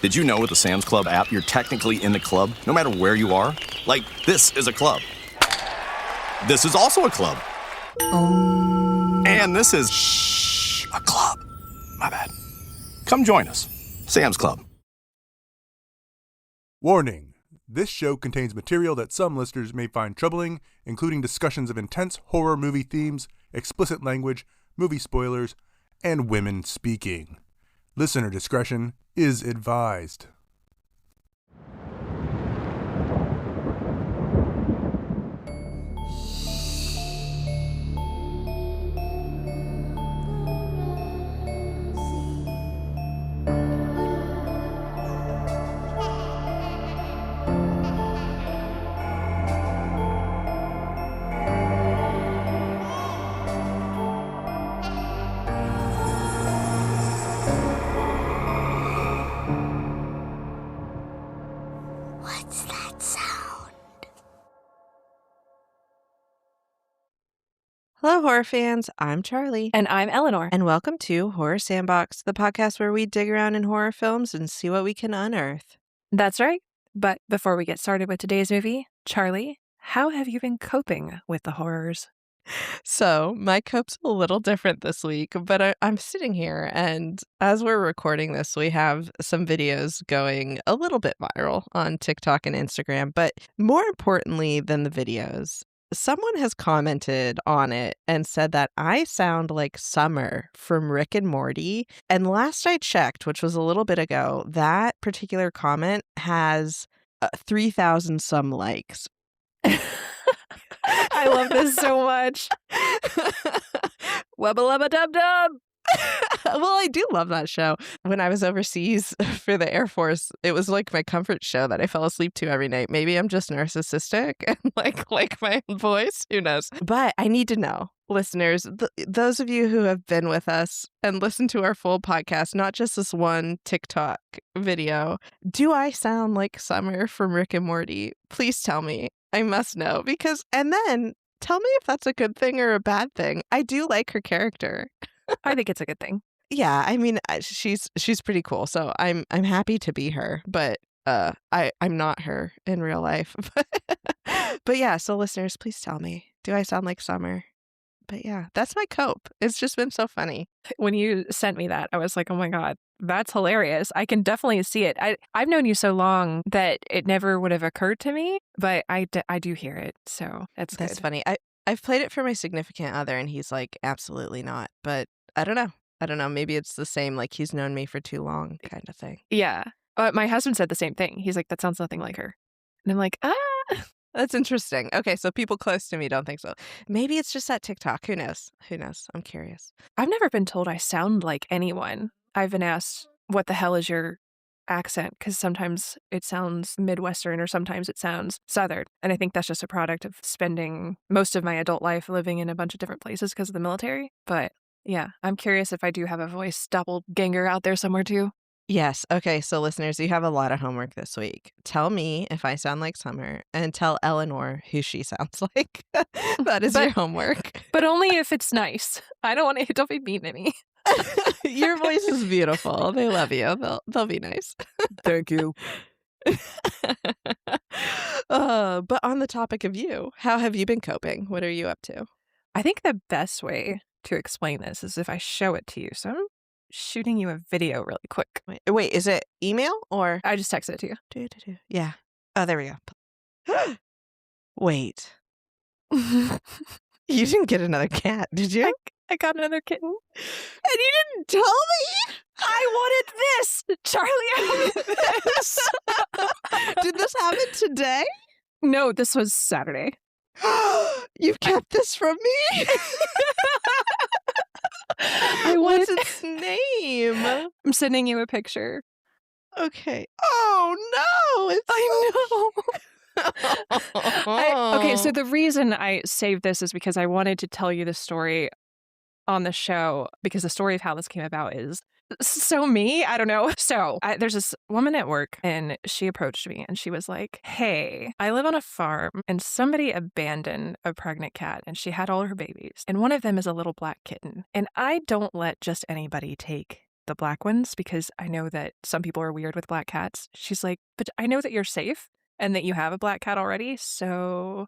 Did you know with the Sam's Club app, you're technically in the club, no matter where you are? Like, this is a club. This is also a club. And this is a club. My bad. Come join us. Sam's Club. Warning. This show contains material that some listeners may find troubling, including discussions of intense horror movie themes, explicit language, movie spoilers, and women speaking. Listener discretion is advised. Hello, horror fans. I'm Charlie. And I'm Eleanor. And welcome to Horror Sandbox, the podcast where we dig around in horror films and see what we can unearth. That's right. But before we get started with today's movie, Charlie, how have you been coping with the horrors? So, my cope's a little different this week, but I'm sitting here, and as we're recording this, we have some videos going a little bit viral on TikTok and Instagram. But more importantly than the videos, someone has commented on it and said that I sound like Summer from Rick and Morty. And last I checked, which was a little bit ago, that particular comment has 3,000 some likes. I love this so much. Wubba lubba dub dub. Well, I do love that show. When I was overseas for the Air Force, it was like my comfort show that I fell asleep to every night. Maybe I'm just narcissistic and like my own voice. Who knows? But I need to know, listeners, those of you who have been with us and listened to our full podcast, not just this one TikTok video, do I sound like Summer from Rick and Morty? Please tell me. I must know and then tell me if that's a good thing or a bad thing. I do like her character. I think it's a good thing. Yeah, I mean, she's pretty cool, so I'm happy to be her, but I'm not her in real life. But yeah, so listeners, please tell me, do I sound like Summer? But yeah, that's my cope. It's just been so funny. When you sent me that, I was like, oh my God, that's hilarious. I can definitely see it. I've known you so long that it never would have occurred to me, but I do hear it, so that's good. That's funny. I've played it for my significant other, and he's like, absolutely not. But I don't know. Maybe it's the same, like he's known me for too long kind of thing. Yeah. My husband said the same thing. He's like, that sounds nothing like her. And I'm like, That's interesting. Okay, so people close to me don't think so. Maybe it's just that TikTok. Who knows? I'm curious. I've never been told I sound like anyone. I've been asked, what the hell is your accent? Because sometimes it sounds Midwestern or sometimes it sounds Southern. And I think that's just a product of spending most of my adult life living in a bunch of different places because of the military. But yeah, I'm curious if I do have a voice doppelganger out there somewhere too. Yes. Okay, so listeners, you have a lot of homework this week. Tell me if I sound like Summer and tell Eleanor who she sounds like. That is your homework. But only if it's nice. I don't want to, don't be mean to me. Your voice is beautiful. They love you. They'll be nice. Thank you. But on the topic of you, how have you been coping? What are you up to? I think the best way to explain this is if I show it to you. So I'm shooting you a video really quick. Wait, is it email or? I just texted it to you. Yeah. Oh, there we go. Wait. You didn't get another cat, did you? I got another kitten. And you didn't tell me? I wanted this! Charlie, I wanted this! Did this happen today? No, this was Saturday. You've kept this from me? What's its name? I'm sending you a picture. Okay. Oh, no! I know. Okay, so the reason I saved this is because I wanted to tell you the story on the show, because the story of how this came about is so me. I don't know. So there's this woman at work and she approached me and she was like, hey, I live on a farm and somebody abandoned a pregnant cat and she had all her babies. And one of them is a little black kitten. And I don't let just anybody take the black ones because I know that some people are weird with black cats. She's like, but I know that you're safe and that you have a black cat already. So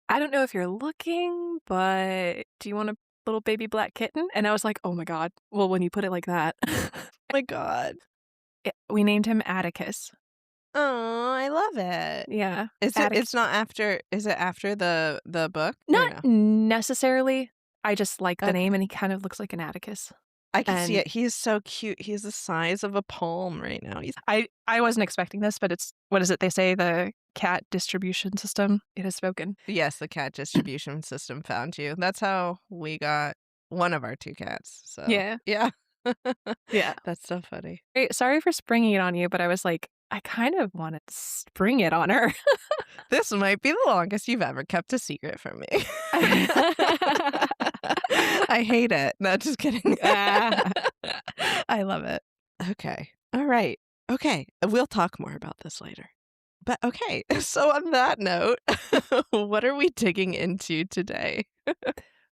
I don't know if you're looking, but do you want a little baby black kitten? And I was like, oh my God. Well, when you put it like that, Oh my God. we named him Atticus. Oh, I love it. Yeah. It's not after, is it after the book? Or Not no? necessarily. I just like the Okay. name and he kind of looks like an Atticus. I can see And- it. He's so cute. He's the size of a palm right now. I wasn't expecting this, but it's, what is it they say? The cat distribution system. It has spoken. Yes, the cat distribution system found you. That's how we got one of our 2 cats. So Yeah. Yeah. Yeah. That's so funny. Great. Sorry for springing it on you, but I was like, I kind of want to spring it on her. This might be the longest you've ever kept a secret from me. I hate it. No, just kidding. I love it. Okay. All right. Okay. We'll talk more about this later. But okay. So on that note, what are we digging into today?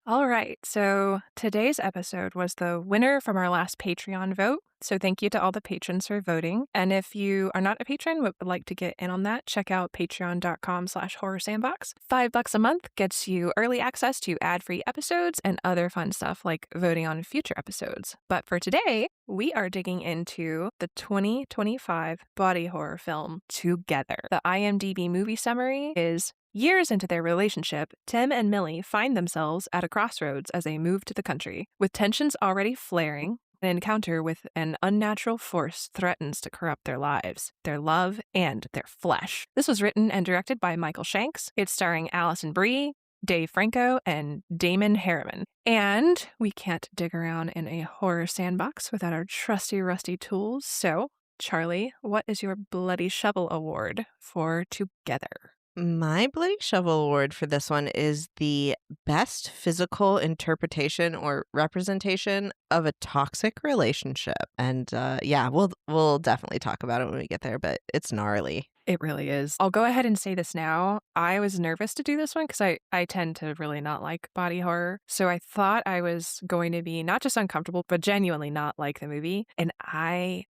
All right. So today's episode was the winner from our last Patreon vote. So thank you to all the patrons for voting. And if you are not a patron but would like to get in on that, check out patreon.com/horror sandbox. $5 a month gets you early access to ad-free episodes and other fun stuff like voting on future episodes. But for today, we are digging into the 2025 body horror film Together. The IMDb movie summary is: years into their relationship, Tim and Millie find themselves at a crossroads as they move to the country. With tensions already flaring, an encounter with an unnatural force threatens to corrupt their lives, their love, and their flesh. This was written and directed by Michael Shanks. It's starring Alison Brie, Dave Franco, and Damon Harriman. And we can't dig around in a horror sandbox without our trusty rusty tools. So, Charlie, what is your Bloody Shovel Award for Together? My Bloody Shovel Award for this one is the best physical interpretation or representation of a toxic relationship. And yeah, we'll definitely talk about it when we get there, but it's gnarly. It really is. I'll go ahead and say this now. I was nervous to do this one because I tend to really not like body horror. So I thought I was going to be not just uncomfortable, but genuinely not like the movie. And I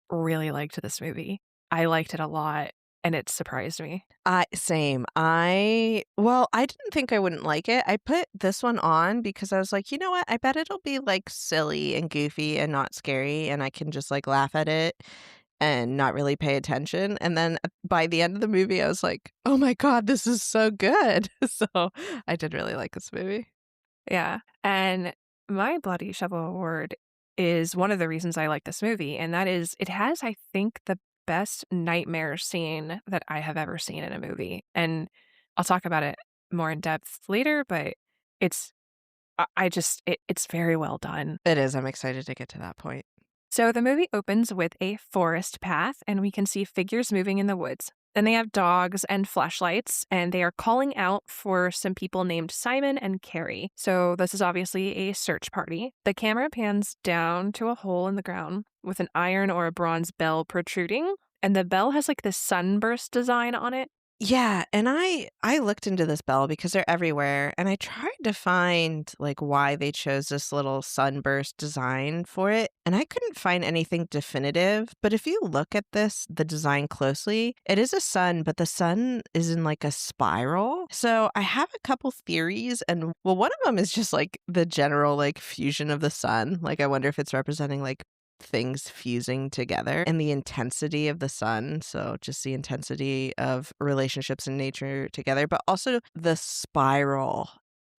really liked this movie. I liked it a lot. And it surprised me. Same. I didn't think I wouldn't like it. I put this one on because I was like, you know what? I bet it'll be like silly and goofy and not scary, and I can just like laugh at it and not really pay attention. And then by the end of the movie, I was like, oh my God, this is so good. So I did really like this movie. Yeah. And my Bloody Shovel Award is one of the reasons I like this movie. And that is, it has, I think, the best nightmare scene that I have ever seen in a movie. And I'll talk about it more in depth later, but it's very well done. It is. I'm excited to get to that point. So the movie opens with a forest path, and we can see figures moving in the woods. Then they have dogs and flashlights, and they are calling out for some people named Simon and Carrie. So this is obviously a search party. The camera pans down to a hole in the ground with an iron or a bronze bell protruding, and the bell has like this sunburst design on it. Yeah, and I looked into this bell because they're everywhere, and I tried to find like why they chose this little sunburst design for it, and I couldn't find anything definitive. But if you look at the design closely, it is a sun, but the sun is in like a spiral. So I have a couple theories, and well, one of them is just like the general like fusion of the sun. Like I wonder if it's representing like things fusing together and the intensity of the sun. So just the intensity of relationships in nature together, but also the spiral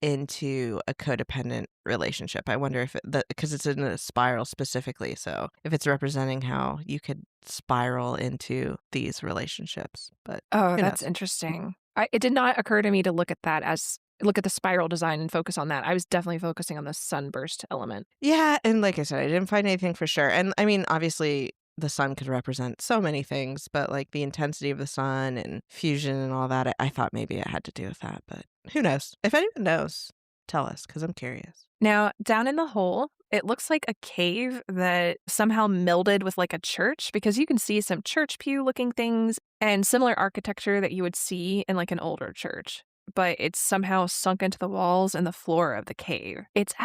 into a codependent relationship. I wonder if because it's in a spiral specifically. So if it's representing how you could spiral into these relationships. But oh, that's interesting. It did not occur to me to look at the spiral design and focus on that. I was definitely focusing on the sunburst element. Yeah, and like I said, I didn't find anything for sure. And I mean, obviously, the sun could represent so many things, but like the intensity of the sun and fusion and all that, I thought maybe it had to do with that. But who knows? If anyone knows, tell us, because I'm curious. Now, down in the hole, it looks like a cave that somehow melded with like a church, because you can see some church pew looking things and similar architecture that you would see in like an older church. but it's somehow sunk into the walls and the floor of the cave. It's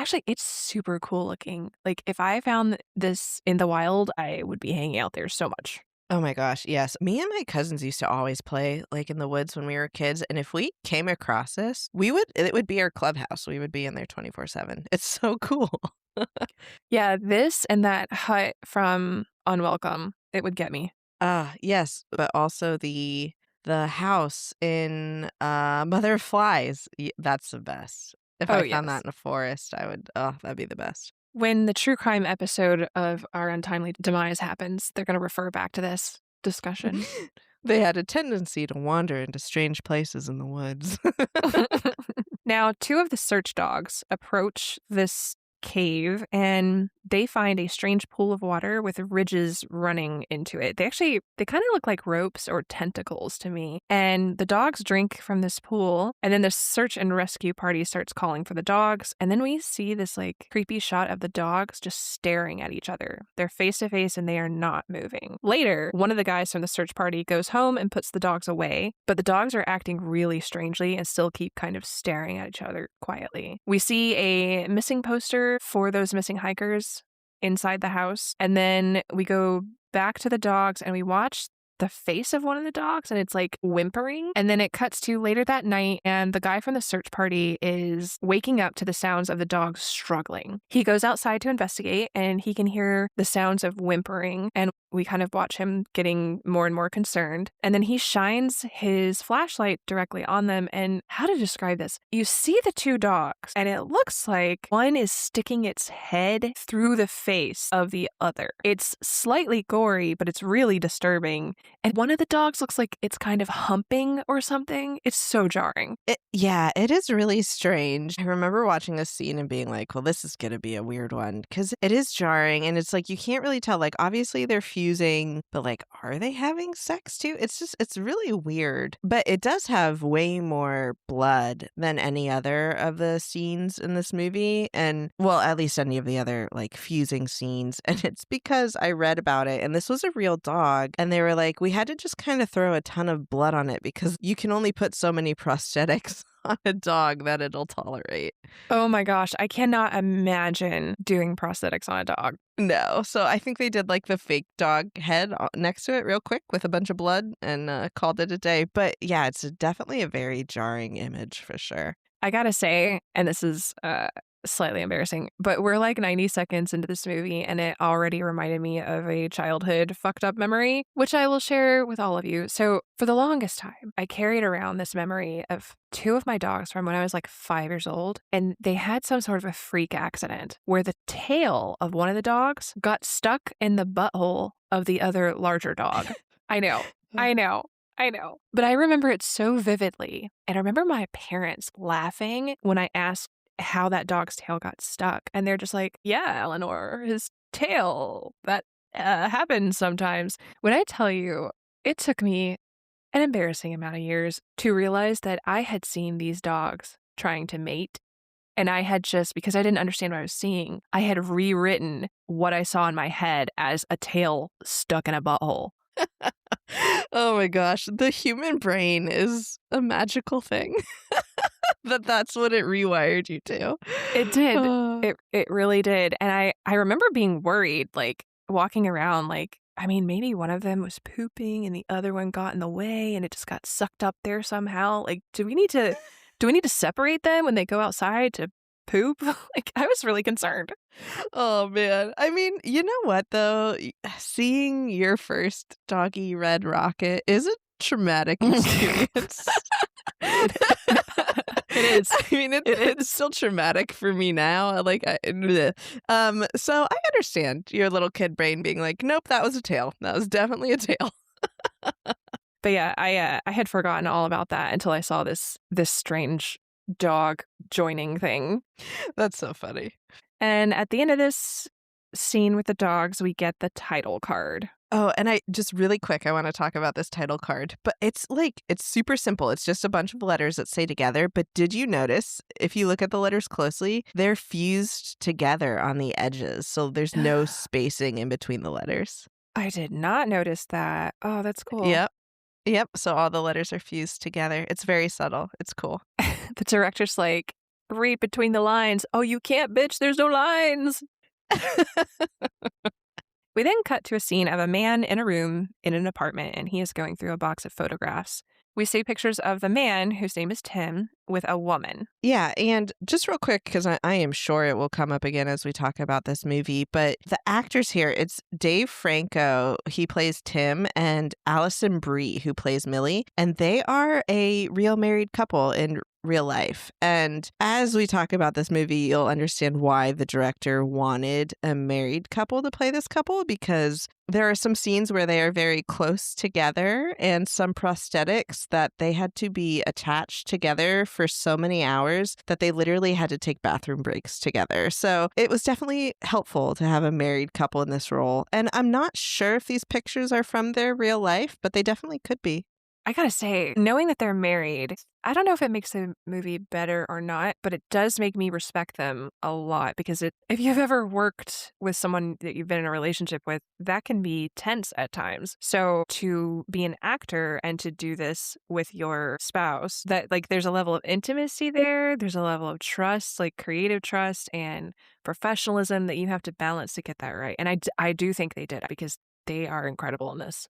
super cool looking. Like, if I found this in the wild, I would be hanging out there so much. Oh my gosh, yes. Me and my cousins used to always play like in the woods when we were kids, and if we came across this, it would be our clubhouse. We would be in there 24/7. It's so cool. Yeah, this and that hut from Unwelcome, it would get me. Yes, but also the house in Mother of Flies. That's the best. If Oh, I found that yes. in a forest, that'd be the best. When the true crime episode of Our Untimely Demise happens, they're going to refer back to this discussion. They had a tendency to wander into strange places in the woods. Now, two of the search dogs approach this cave and they find a strange pool of water with ridges running into it. They kind of look like ropes or tentacles to me. And the dogs drink from this pool, and then the search and rescue party starts calling for the dogs. And then we see this like creepy shot of the dogs just staring at each other. They're face to face and they are not moving. Later, one of the guys from the search party goes home and puts the dogs away, but the dogs are acting really strangely and still keep kind of staring at each other quietly. We see a missing poster for those missing hikers inside the house. And then we go back to the dogs and we watch the face of one of the dogs and it's like whimpering. And then it cuts to later that night and the guy from the search party is waking up to the sounds of the dogs struggling. He goes outside to investigate and he can hear the sounds of whimpering, and we kind of watch him getting more and more concerned. And then he shines his flashlight directly on them. And how to describe this? You see the two dogs and it looks like one is sticking its head through the face of the other. It's slightly gory, but it's really disturbing. And one of the dogs looks like it's kind of humping or something. It's so jarring. Yeah, it is really strange. I remember watching this scene and being like, well, this is going to be a weird one because it is jarring. And it's like, you can't really tell. Like, obviously they're fusing, but like, are they having sex too? It's really weird. But it does have way more blood than any other of the scenes in this movie. And well, at least any of the other like fusing scenes. And it's because I read about it and this was a real dog. And they were like, we had to just kind of throw a ton of blood on it because you can only put so many prosthetics on a dog that it'll tolerate. Oh my gosh, I cannot imagine doing prosthetics on a dog. No, so I think they did like the fake dog head next to it real quick with a bunch of blood and called it a day. But yeah, it's definitely a very jarring image for sure. I gotta say, and this is slightly embarrassing, but we're like 90 seconds into this movie and it already reminded me of a childhood fucked up memory, which I will share with all of you. So for the longest time, I carried around this memory of two of my dogs from when I was like 5 years old, and they had some sort of a freak accident where the tail of one of the dogs got stuck in the butthole of the other larger dog. I know. But I remember it so vividly. And I remember my parents laughing when I asked how that dog's tail got stuck. And they're just like, yeah, Eleanor, his tail, that happens sometimes. When I tell you, it took me an embarrassing amount of years to realize that I had seen these dogs trying to mate. And I had just, because I didn't understand what I was seeing, I had rewritten what I saw in my head as a tail stuck in a butthole. Oh my gosh, the human brain is a magical thing. That's what it rewired you to. It did. It really did. And I remember being worried, like walking around, like, I mean, maybe one of them was pooping and the other one got in the way and it just got sucked up there somehow. Like, do we need to separate them when they go outside to poop? Like, I was really concerned. Oh man. I mean, you know what though? Seeing your first doggy red rocket is a traumatic experience. It is. I mean, it's still traumatic for me now. So I understand your little kid brain being like, nope, that was a tail. That was definitely a tail. But yeah, I had forgotten all about that until I saw this strange dog joining thing. That's so funny. And at the end of this scene with the dogs, we get the title card. Oh, and I just really quick, I want to talk about this title card. But it's super simple. It's just a bunch of letters that say together. But did you notice, if you look at the letters closely, they're fused together on the edges. So there's no spacing in between the letters. I did not notice that. Oh, that's cool. Yep. Yep. So all the letters are fused together. It's very subtle. It's cool. The director's like, read between the lines. Oh, you can't, bitch. There's no lines. We then cut to a scene of a man in a room in an apartment, and he is going through a box of photographs. We see pictures of the man, whose name is Tim, with a woman. Yeah, and just real quick, because I am sure it will come up again as we talk about this movie, but the actors here, it's Dave Franco, he plays Tim, and Allison Brie, who plays Millie, and they are a real married couple in real life. And as we talk about this movie, you'll understand why the director wanted a married couple to play this couple, because there are some scenes where they are very close together and some prosthetics that they had to be attached together for so many hours that they literally had to take bathroom breaks together. So it was definitely helpful to have a married couple in this role. And I'm not sure if these pictures are from their real life, but they definitely could be. I gotta say, knowing that they're married, I don't know if it makes the movie better or not, but it does make me respect them a lot because if you've ever worked with someone that you've been in a relationship with, that can be tense at times. So to be an actor and to do this with your spouse, that like there's a level of intimacy there, there's a level of trust, like creative trust and professionalism that you have to balance to get that right. And I do think they did because they are incredible in this.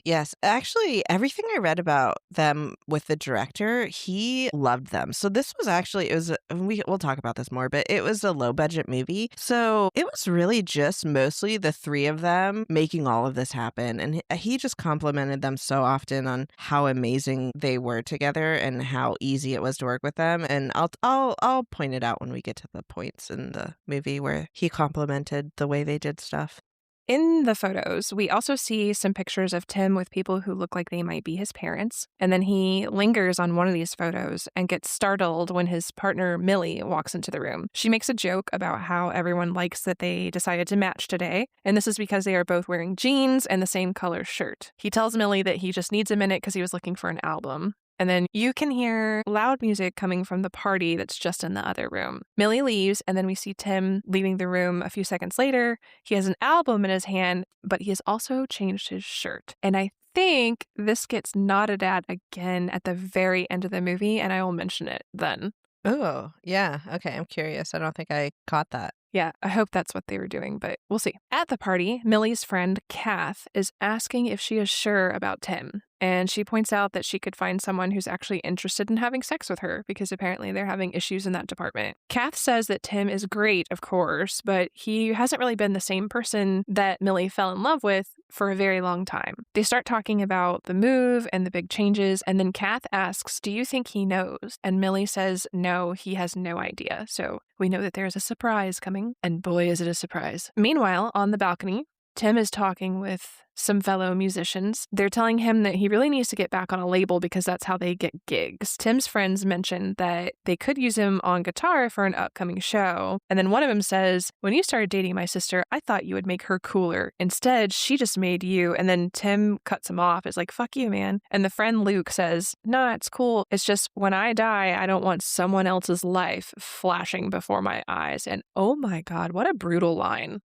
Yes. Actually, everything I read about them with the director, he loved them. So this was actually, we'll talk about this more, but it was a low budget movie. So it was really just mostly the three of them making all of this happen. And he just complimented them so often on how amazing they were together and how easy it was to work with them. And I'll point it out when we get to the points in the movie where he complimented the way they did stuff. In the photos, we also see some pictures of Tim with people who look like they might be his parents. And then he lingers on one of these photos and gets startled when his partner, Millie, walks into the room. She makes a joke about how everyone likes that they decided to match today. And this is because they are both wearing jeans and the same color shirt. He tells Millie that he just needs a minute because he was looking for an album. And then you can hear loud music coming from the party that's just in the other room. Millie leaves, and then we see Tim leaving the room a few seconds later. He has an album in his hand, but he has also changed his shirt. And I think this gets nodded at again at the very end of the movie, and I will mention it then. Oh, yeah. Okay, I'm curious. I don't think I caught that. Yeah, I hope that's what they were doing, but we'll see. At the party, Millie's friend, Kath, is asking if she is sure about Tim. And she points out that she could find someone who's actually interested in having sex with her because apparently they're having issues in that department. Kath says that Tim is great, of course, but he hasn't really been the same person that Millie fell in love with for a very long time. They start talking about the move and the big changes, and then Kath asks, "Do you think he knows?" And Millie says, no, he has no idea. So we know that there's a surprise coming, and boy, is it a surprise. Meanwhile, on the balcony, Tim is talking with some fellow musicians. They're telling him that he really needs to get back on a label because that's how they get gigs. Tim's friends mentioned that they could use him on guitar for an upcoming show. And then one of them says, "When you started dating my sister, I thought you would make her cooler. Instead, she just made you." And then Tim cuts him off. It's like, "Fuck you, man." And the friend Luke says, "Nah, it's cool. It's just when I die, I don't want someone else's life flashing before my eyes." And oh my God, what a brutal line.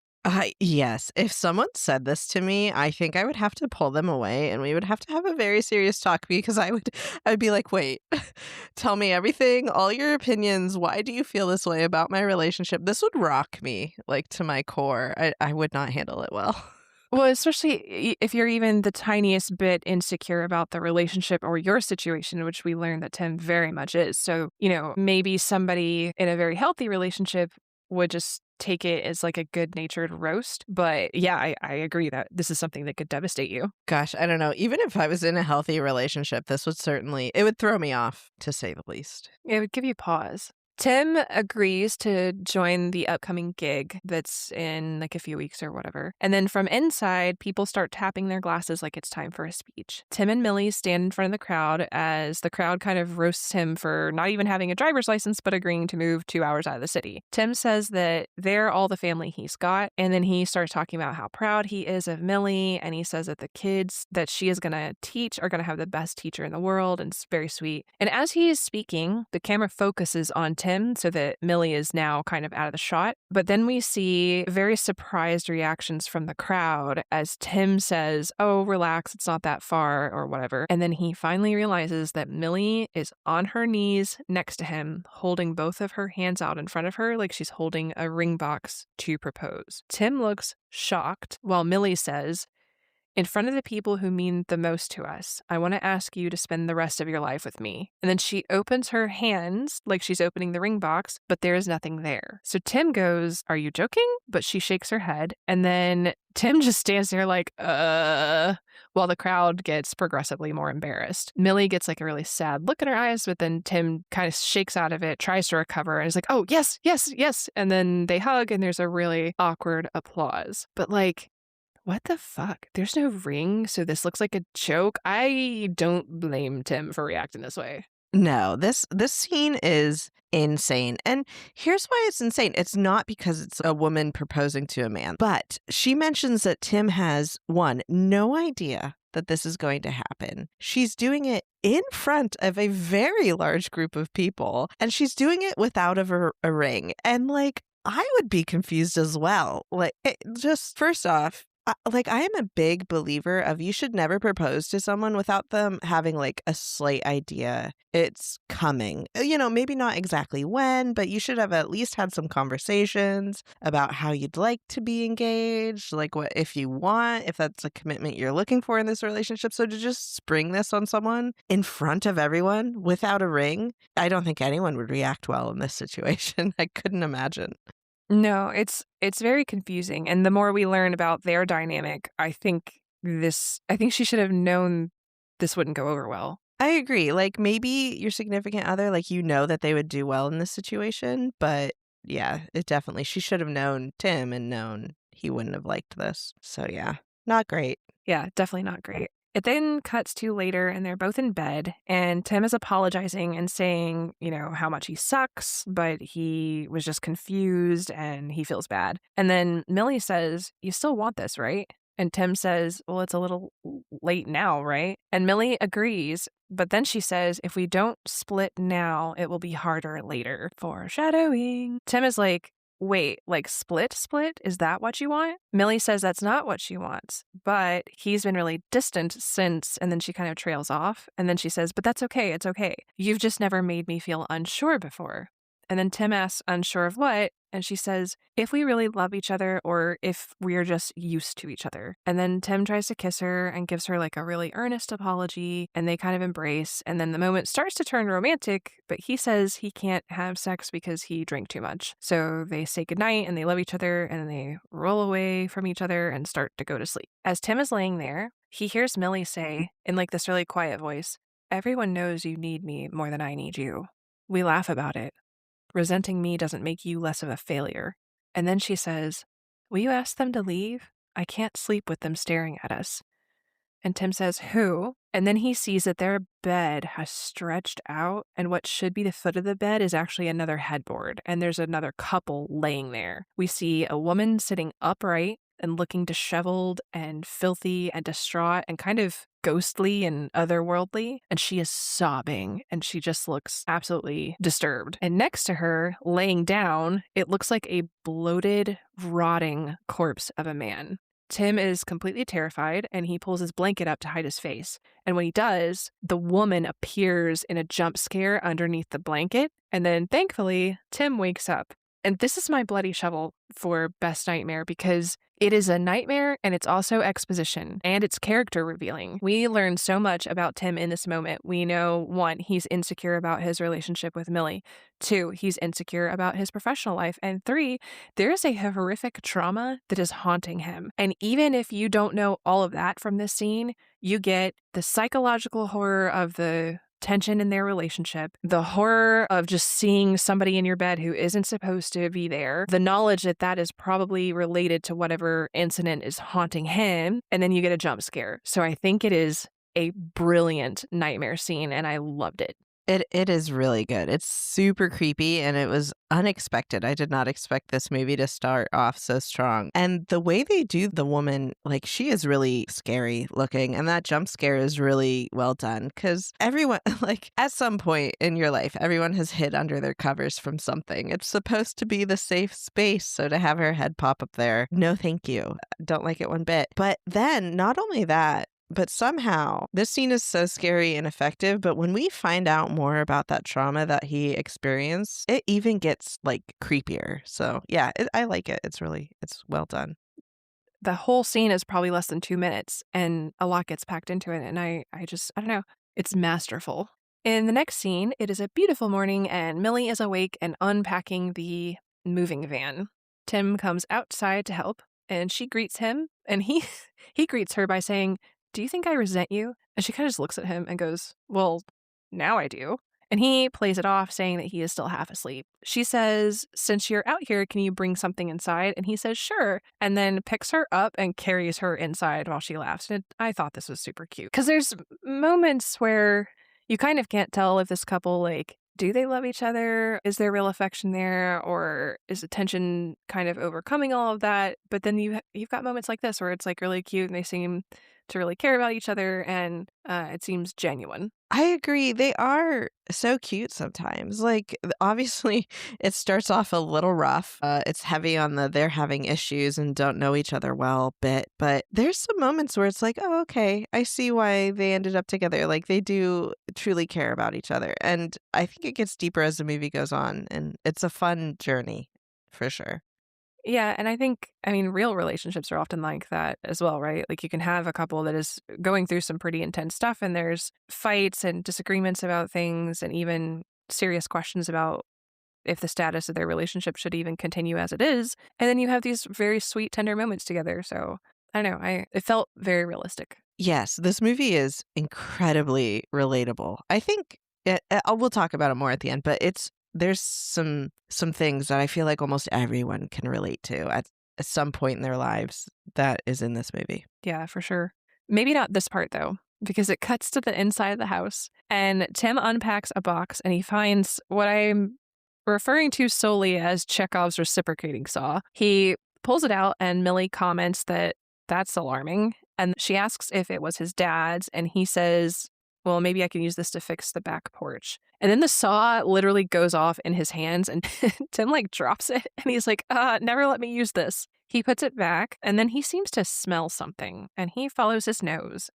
Yes. If someone said this to me, I think I would have to pull them away and we would have to have a very serious talk because I'd be like, wait, tell me everything, all your opinions. Why do you feel this way about my relationship? This would rock me like to my core. I would not handle it well. Well, especially if you're even the tiniest bit insecure about the relationship or your situation, which we learned that Tim very much is. So, maybe somebody in a very healthy relationship would just take it as like a good-natured roast. But yeah, I agree that this is something that could devastate you. Gosh, I don't know. Even if I was in a healthy relationship, it would throw me off, to say the least. It would give you pause. Tim agrees to join the upcoming gig that's in like a few weeks or whatever. And then from inside, people start tapping their glasses like it's time for a speech. Tim and Millie stand in front of the crowd as the crowd kind of roasts him for not even having a driver's license, but agreeing to move 2 hours out of the city. Tim says that they're all the family he's got. And then he starts talking about how proud he is of Millie. And he says that the kids that she is going to teach are going to have the best teacher in the world. And it's very sweet. And as he is speaking, the camera focuses on Tim so that Millie is now kind of out of the shot. But then we see very surprised reactions from the crowd as Tim says, oh, relax, it's not that far or whatever. And then he finally realizes that Millie is on her knees next to him, holding both of her hands out in front of her like she's holding a ring box to propose. Tim looks shocked while Millie says, in front of the people who mean the most to us, I want to ask you to spend the rest of your life with me. And then she opens her hands like she's opening the ring box, but there is nothing there. So Tim goes, are you joking? But she shakes her head. And then Tim just stands there like, while the crowd gets progressively more embarrassed. Millie gets like a really sad look in her eyes, but then Tim kind of shakes out of it, tries to recover, and is like, oh, yes, yes, yes. And then they hug, and there's a really awkward applause. But like, what the fuck? There's no ring, so this looks like a joke. I don't blame Tim for reacting this way. No, this scene is insane. And here's why it's insane. It's not because it's a woman proposing to a man, but she mentions that Tim has, one, no idea that this is going to happen. She's doing it in front of a very large group of people, and she's doing it without a ring. And like, I would be confused as well. Like, just first off, I am a big believer of you should never propose to someone without them having like a slight idea it's coming. You know, maybe not exactly when, but you should have at least had some conversations about how you'd like to be engaged, like what if you want, if that's a commitment you're looking for in this relationship. So to just spring this on someone in front of everyone without a ring, I don't think anyone would react well in this situation. I couldn't imagine. No, it's very confusing. And the more we learn about their dynamic, I think she should have known this wouldn't go over well. I agree. Like maybe your significant other, like you know that they would do well in this situation, but yeah, she should have known Tim and known he wouldn't have liked this. So yeah, not great. Yeah, definitely not great. It then cuts to later, and they're both in bed, and Tim is apologizing and saying, you know, how much he sucks, but he was just confused and he feels bad. And then Millie says, you still want this, right? And Tim says, well, it's a little late now, right? And Millie agrees, but then she says, if we don't split now, it will be harder later. Foreshadowing. Tim is like, wait, like split? Is that what you want? Millie says that's not what she wants, but he's been really distant since, and then she kind of trails off. And then she says, but that's okay, it's okay. You've just never made me feel unsure before. And then Tim asks, unsure of what? And she says, if we really love each other or if we're just used to each other. And then Tim tries to kiss her and gives her like a really earnest apology, and they kind of embrace. And then the moment starts to turn romantic, but he says he can't have sex because he drank too much. So they say goodnight and they love each other, and then they roll away from each other and start to go to sleep. As Tim is laying there, he hears Millie say in like this really quiet voice, everyone knows you need me more than I need you. We laugh about it. Resenting me doesn't make you less of a failure. And then she says, will you ask them to leave? I can't sleep with them staring at us. And Tim says, who? And then he sees that their bed has stretched out, and what should be the foot of the bed is actually another headboard, and there's another couple laying there. We see a woman sitting upright and looking disheveled and filthy and distraught and kind of ghostly and otherworldly, and she is sobbing, and she just looks absolutely disturbed. And next to her, laying down, it looks like a bloated, rotting corpse of a man. Tim is completely terrified, and he pulls his blanket up to hide his face. And when he does, the woman appears in a jump scare underneath the blanket, and then thankfully, Tim wakes up. And this is my bloody shovel for Best Nightmare because it is a nightmare and it's also exposition and it's character revealing. We learn so much about Tim in this moment. We know, 1, he's insecure about his relationship with Millie. 2, he's insecure about his professional life. And 3, there is a horrific trauma that is haunting him. And even if you don't know all of that from this scene, you get the psychological horror of the tension in their relationship, the horror of just seeing somebody in your bed who isn't supposed to be there, the knowledge that that is probably related to whatever incident is haunting him, and then you get a jump scare. So I think it is a brilliant nightmare scene, and I loved it. It is really good. It's super creepy and it was unexpected. I did not expect this movie to start off so strong. And the way they do the woman, like she is really scary looking and that jump scare is really well done cuz everyone like at some point in your life everyone has hid under their covers from something. It's supposed to be the safe space, so to have her head pop up there, no thank you. Don't like it one bit. But then not only that, but somehow this scene is so scary and effective. But when we find out more about that trauma that he experienced, it even gets like creepier. So yeah, I like it. It's well done. The whole scene is probably less than 2 minutes and a lot gets packed into it. And I don't know, it's masterful. In the next scene, it is a beautiful morning and Millie is awake and unpacking the moving van. Tim comes outside to help and she greets him and he greets her by saying, "Do you think I resent you?" And she kind of just looks at him and goes, "Well, now I do." And he plays it off, saying that he is still half asleep. She says, "Since you're out here, can you bring something inside?" And he says, "Sure." And then picks her up and carries her inside while she laughs. And I thought this was super cute. Because there's moments where you kind of can't tell if this couple, like, do they love each other? Is there real affection there? Or is the tension kind of overcoming all of that? But then you've got moments like this where it's like really cute and they seem to really care about each other and it seems genuine. I agree. They are so cute sometimes. Like, obviously, it starts off a little rough. It's heavy on the they're having issues and don't know each other well bit. But there's some moments where it's like, oh, okay, I see why they ended up together. Like, they do truly care about each other. And I think it gets deeper as the movie goes on. And it's a fun journey for sure. Yeah, and I mean, real relationships are often like that as well, right? Like you can have a couple that is going through some pretty intense stuff and there's fights and disagreements about things and even serious questions about if the status of their relationship should even continue as it is. And then you have these very sweet, tender moments together. So I don't know, it felt very realistic. Yes, this movie is incredibly relatable. I think we'll talk about it more at the end, but there's some things that I feel like almost everyone can relate to at some point in their lives that is in this movie. Yeah, for sure. Maybe not this part though, because it cuts to the inside of the house and Tim unpacks a box and he finds what I'm referring to solely as Chekhov's reciprocating saw. He pulls it out and Millie comments that that's alarming. And she asks if it was his dad's and he says, well, maybe I can use this to fix the back porch. And then the saw literally goes off in his hands and Tim like drops it and he's like, never let me use this. He puts it back and then he seems to smell something and he follows his nose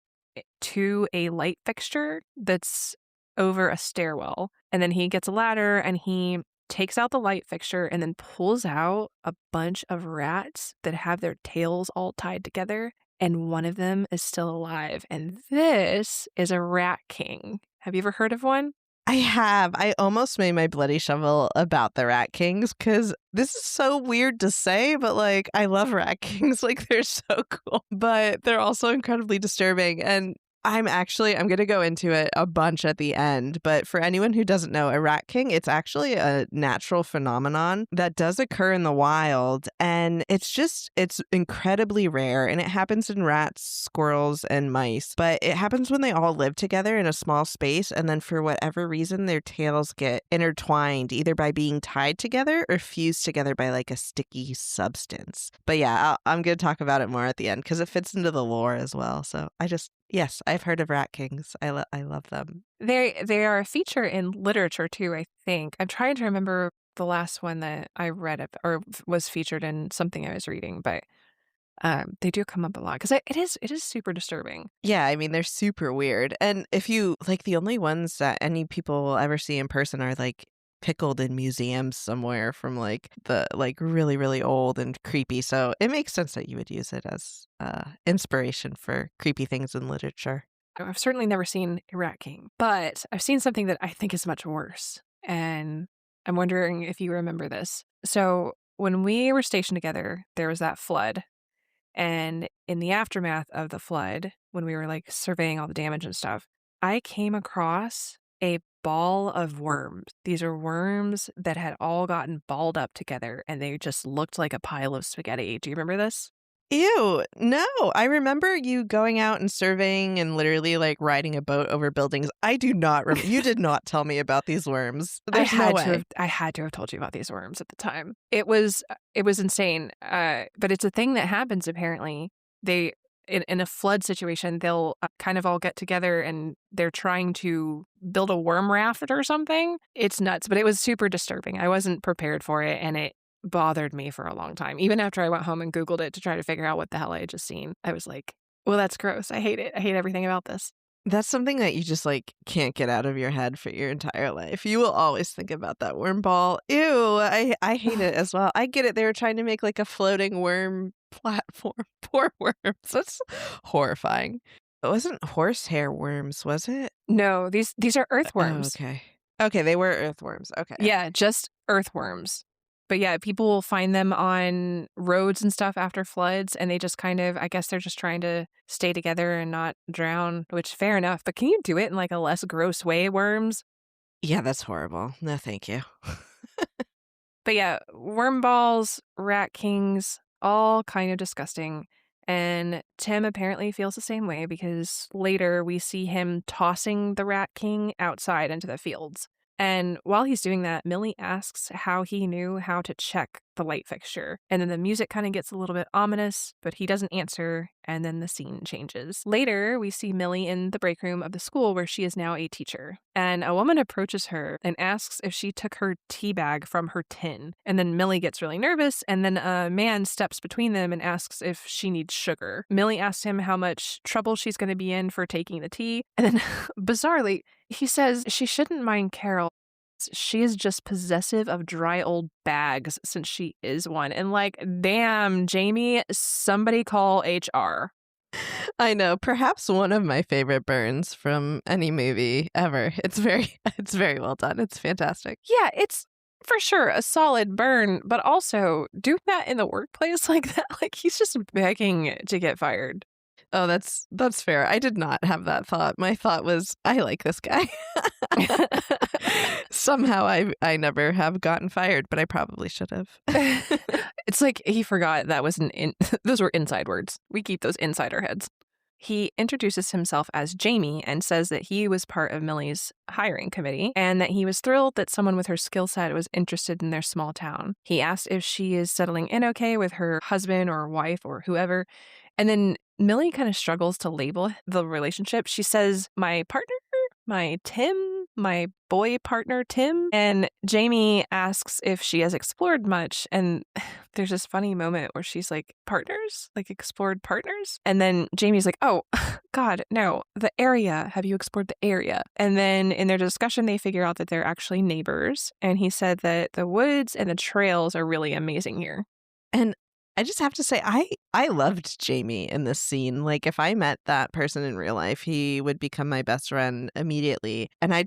to a light fixture that's over a stairwell. And then he gets a ladder and he takes out the light fixture and then pulls out a bunch of rats that have their tails all tied together. And one of them is still alive. And this is a rat king. Have you ever heard of one? I have. I almost made my bloody shovel about the Rat Kings because this is so weird to say, but like I love Rat Kings. Like they're so cool, but they're also incredibly disturbing. And I'm going to go into it a bunch at the end, but for anyone who doesn't know, a rat king, it's actually a natural phenomenon that does occur in the wild. And it's incredibly rare. And it happens in rats, squirrels, and mice. But it happens when they all live together in a small space. And then for whatever reason, their tails get intertwined either by being tied together or fused together by like a sticky substance. But yeah, I'm going to talk about it more at the end because it fits into the lore as well. So yes, I've heard of rat kings. I love them. They are a feature in literature too, I think. I'm trying to remember the last one that I read or was featured in something I was reading, but they do come up a lot because it is super disturbing. Yeah, I mean, they're super weird. And if you like, the only ones that any people will ever see in person are like pickled in museums somewhere from like the like really, really old and creepy. So it makes sense that you would use it as inspiration for creepy things in literature. I've certainly never seen a rat king, but I've seen something that I think is much worse. And I'm wondering if you remember this. So when we were stationed together, there was that flood. And in the aftermath of the flood, when we were like surveying all the damage and stuff, I came across a ball of worms. These are worms that had all gotten balled up together and they just looked like a pile of spaghetti. Do you remember this? Ew, no. I remember you going out and surveying and literally like riding a boat over buildings. I do not remember. You did not tell me about these worms. There's no way. I had to have told you about these worms at the time. It was insane. But it's a thing that happens apparently. They in a flood situation, they'll kind of all get together and they're trying to build a worm raft or something. It's nuts, but it was super disturbing. I wasn't prepared for it, and it bothered me for a long time. Even after I went home and Googled it to try to figure out what the hell I had just seen, I was like, well, that's gross. I hate it. I hate everything about this. That's something that you just like can't get out of your head for your entire life. You will always think about that worm ball. Ew, I hate it as well. I get it. They were trying to make like a floating worm platform. Poor worms. That's horrifying. It wasn't horsehair worms, was it? No, these are earthworms. Oh, okay. Okay, they were earthworms. Okay. Yeah, just earthworms. But yeah, people will find them on roads and stuff after floods, and they just kind of, I guess they're just trying to stay together and not drown, which fair enough. But can you do it in like a less gross way, worms? Yeah, that's horrible. No, thank you. But yeah, worm balls, rat kings, all kind of disgusting. And Tim apparently feels the same way because later we see him tossing the rat king outside into the fields. And while he's doing that, Millie asks how he knew how to check the light fixture. And then the music kind of gets a little bit ominous, but he doesn't answer, and then the scene changes. Later, we see Millie in the break room of the school where she is now a teacher. And a woman approaches her and asks if she took her tea bag from her tin. And then Millie gets really nervous, and then a man steps between them and asks if she needs sugar. Millie asks him how much trouble she's going to be in for taking the tea. And then, bizarrely, he says she shouldn't mind Carol. She is just possessive of dry old bags since she is one. And like, damn, Jamie, somebody call HR. I know. Perhaps one of my favorite burns from any movie ever. It's very well done. It's fantastic. Yeah, it's for sure a solid burn, but also doing that in the workplace like that, like he's just begging to get fired. Oh, that's fair. I did not have that thought. My thought was, I like this guy. Somehow I never have gotten fired, but I probably should have. It's like he forgot that was those were inside words. We keep those inside our heads. He introduces himself as Jamie and says that he was part of Millie's hiring committee and that he was thrilled that someone with her skill set was interested in their small town. He asks if she is settling in okay with her husband or wife or whoever. And then Millie kind of struggles to label the relationship. She says, my partner, my Tim, my boy partner, Tim. And Jamie asks if she has explored much. And there's this funny moment where she's like, partners? Like explored partners? And then Jamie's like, oh, God, no, the area. Have you explored the area? And then in their discussion, they figure out that they're actually neighbors. And he said that the woods and the trails are really amazing here. And I just have to say, I loved Jamie in this scene. Like, if I met that person in real life, he would become my best friend immediately. And I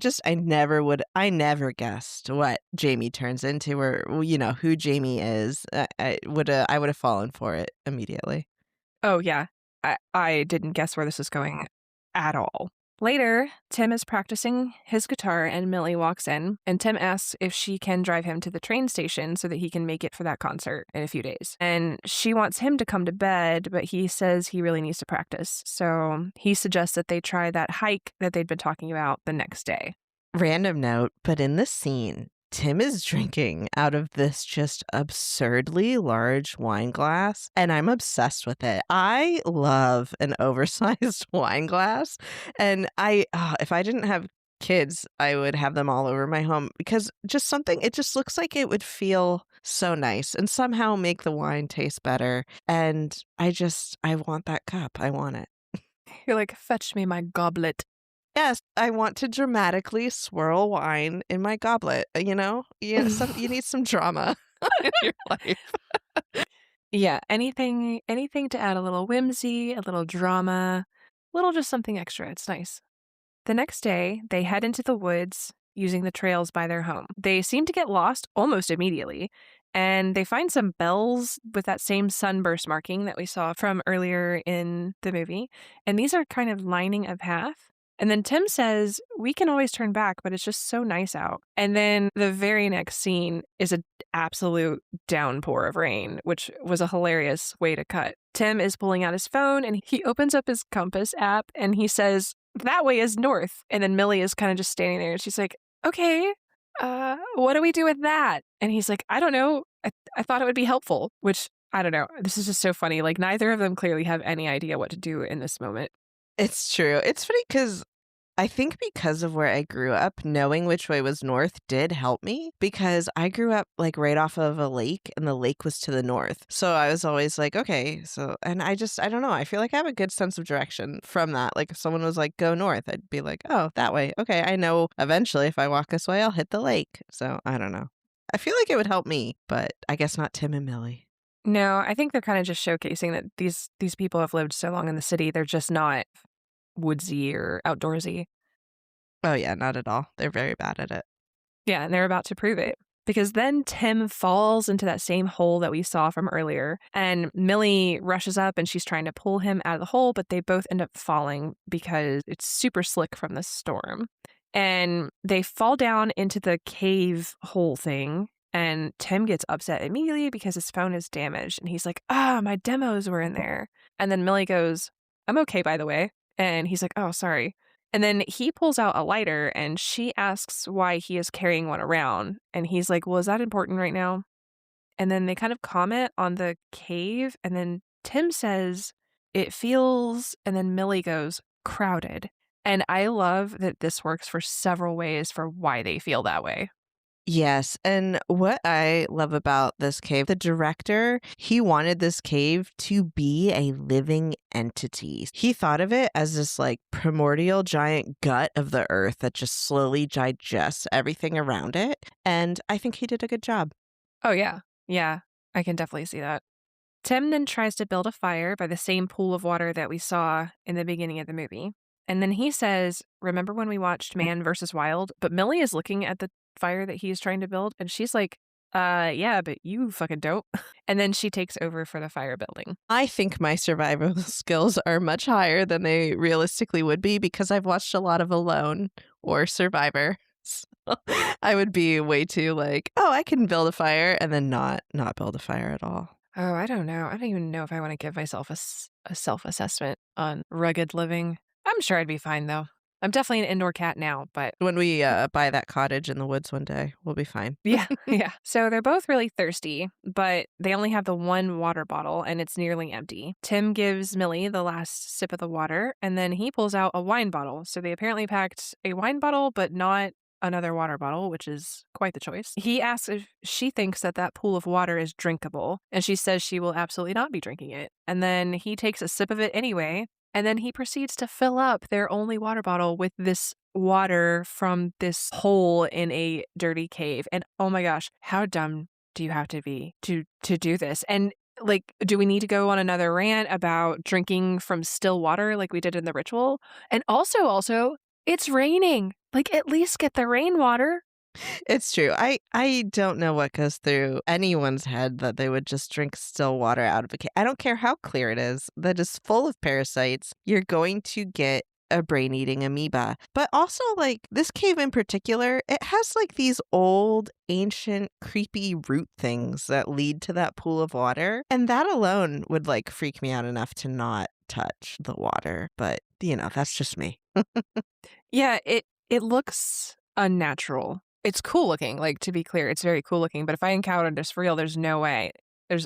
never guessed what Jamie turns into or, you know, who Jamie is. I would have fallen for it immediately. Oh, yeah. I didn't guess where this is going at all. Later, Tim is practicing his guitar and Millie walks in, and Tim asks if she can drive him to the train station so that he can make it for that concert in a few days. And she wants him to come to bed, but he says he really needs to practice. So he suggests that they try that hike that they'd been talking about the next day. Random note, but in this scene, Tim is drinking out of this just absurdly large wine glass, and I'm obsessed with it. I love an oversized wine glass, and if I didn't have kids, I would have them all over my home because it just looks like it would feel so nice and somehow make the wine taste better. And I want that cup. I want it. You're like, fetch me my goblet. Yes, I want to dramatically swirl wine in my goblet. You know, you need some drama in your life. Yeah, anything to add a little whimsy, a little drama, a little just something extra. It's nice. The next day, they head into the woods using the trails by their home. They seem to get lost almost immediately, and they find some bells with that same sunburst marking that we saw from earlier in the movie. And these are kind of lining a path. And then Tim says, we can always turn back, but it's just so nice out. And then the very next scene is an absolute downpour of rain, which was a hilarious way to cut. Tim is pulling out his phone and he opens up his compass app and he says, that way is north. And then Millie is kind of just standing there and she's like, okay, what do we do with that? And he's like, I don't know. I thought it would be helpful, which I don't know. This is just so funny. Like neither of them clearly have any idea what to do in this moment. It's true. It's funny because I think because of where I grew up, knowing which way was north did help me because I grew up like right off of a lake and the lake was to the north. So I was always like, okay, so, and I don't know. I feel like I have a good sense of direction from that. Like if someone was like, go north, I'd be like, oh, that way. Okay, I know eventually if I walk this way, I'll hit the lake. So I don't know. I feel like it would help me, but I guess not Tim and Millie. No, I think they're kind of just showcasing that these people have lived so long in the city, they're just not woodsy or outdoorsy. Oh yeah, not at all. They're very bad at it. Yeah, and they're about to prove it. Because then Tim falls into that same hole that we saw from earlier, and Millie rushes up and she's trying to pull him out of the hole, but they both end up falling because it's super slick from the storm. And they fall down into the cave hole thing, and Tim gets upset immediately because his phone is damaged, and he's like, my demos were in there. And then Millie goes, I'm okay, by the way. And he's like, oh, sorry. And then he pulls out a lighter and she asks why he is carrying one around. And he's like, well, is that important right now? And then they kind of comment on the cave. And then Tim says, it feels, and then Millie goes, crowded. And I love that this works for several ways for why they feel that way. Yes. And what I love about this cave, the director, he wanted this cave to be a living entity. He thought of it as this like primordial giant gut of the earth that just slowly digests everything around it. And I think he did a good job. Oh, yeah. Yeah, I can definitely see that. Tim then tries to build a fire by the same pool of water that we saw in the beginning of the movie. And then he says, remember when we watched Man vs. Wild? But Millie is looking at the fire that he is trying to build, and she's like, yeah, but you fucking don't. And then she takes over for the fire building. I think my survival skills are much higher than they realistically would be because I've watched a lot of Alone or Survivor. So I would be way too like, oh, I can build a fire and then not build a fire at all. Oh, I don't know. I don't even know if I want to give myself a self-assessment on rugged living. I'm sure I'd be fine, though. I'm definitely an indoor cat now, but... When we buy that cottage in the woods one day, we'll be fine. Yeah. So they're both really thirsty, but they only have the one water bottle, and it's nearly empty. Tim gives Millie the last sip of the water, and then he pulls out a wine bottle. So they apparently packed a wine bottle, but not another water bottle, which is quite the choice. He asks if she thinks that pool of water is drinkable, and she says she will absolutely not be drinking it. And then he takes a sip of it anyway, and then he proceeds to fill up their only water bottle with this water from this hole in a dirty cave. And oh my gosh, how dumb do you have to be to do this? And like, do we need to go on another rant about drinking from still water like we did in the ritual? And also, it's raining. Like, at least get the rainwater. It's true. I don't know what goes through anyone's head that they would just drink still water out of a cave. I don't care how clear it is. That is full of parasites. You're going to get a brain-eating amoeba. But also, like, this cave in particular, it has, like, these old, ancient, creepy root things that lead to that pool of water. And that alone would, like, freak me out enough to not touch the water. But, you know, that's just me. Yeah, it looks unnatural. It's cool looking, like, to be clear, it's very cool looking, but if I encountered this for real, there's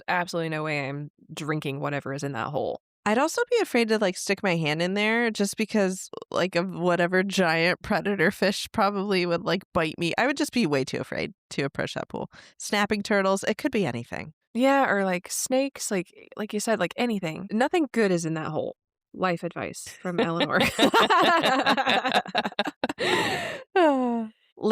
absolutely no way I'm drinking whatever is in that hole. I'd also be afraid to, like, stick my hand in there just because, like, of whatever giant predator fish probably would, like, bite me. I would just be way too afraid to approach that pool. Snapping turtles, it could be anything. Yeah, or, like, snakes, like you said, like, anything. Nothing good is in that hole. Life advice from Eleanor.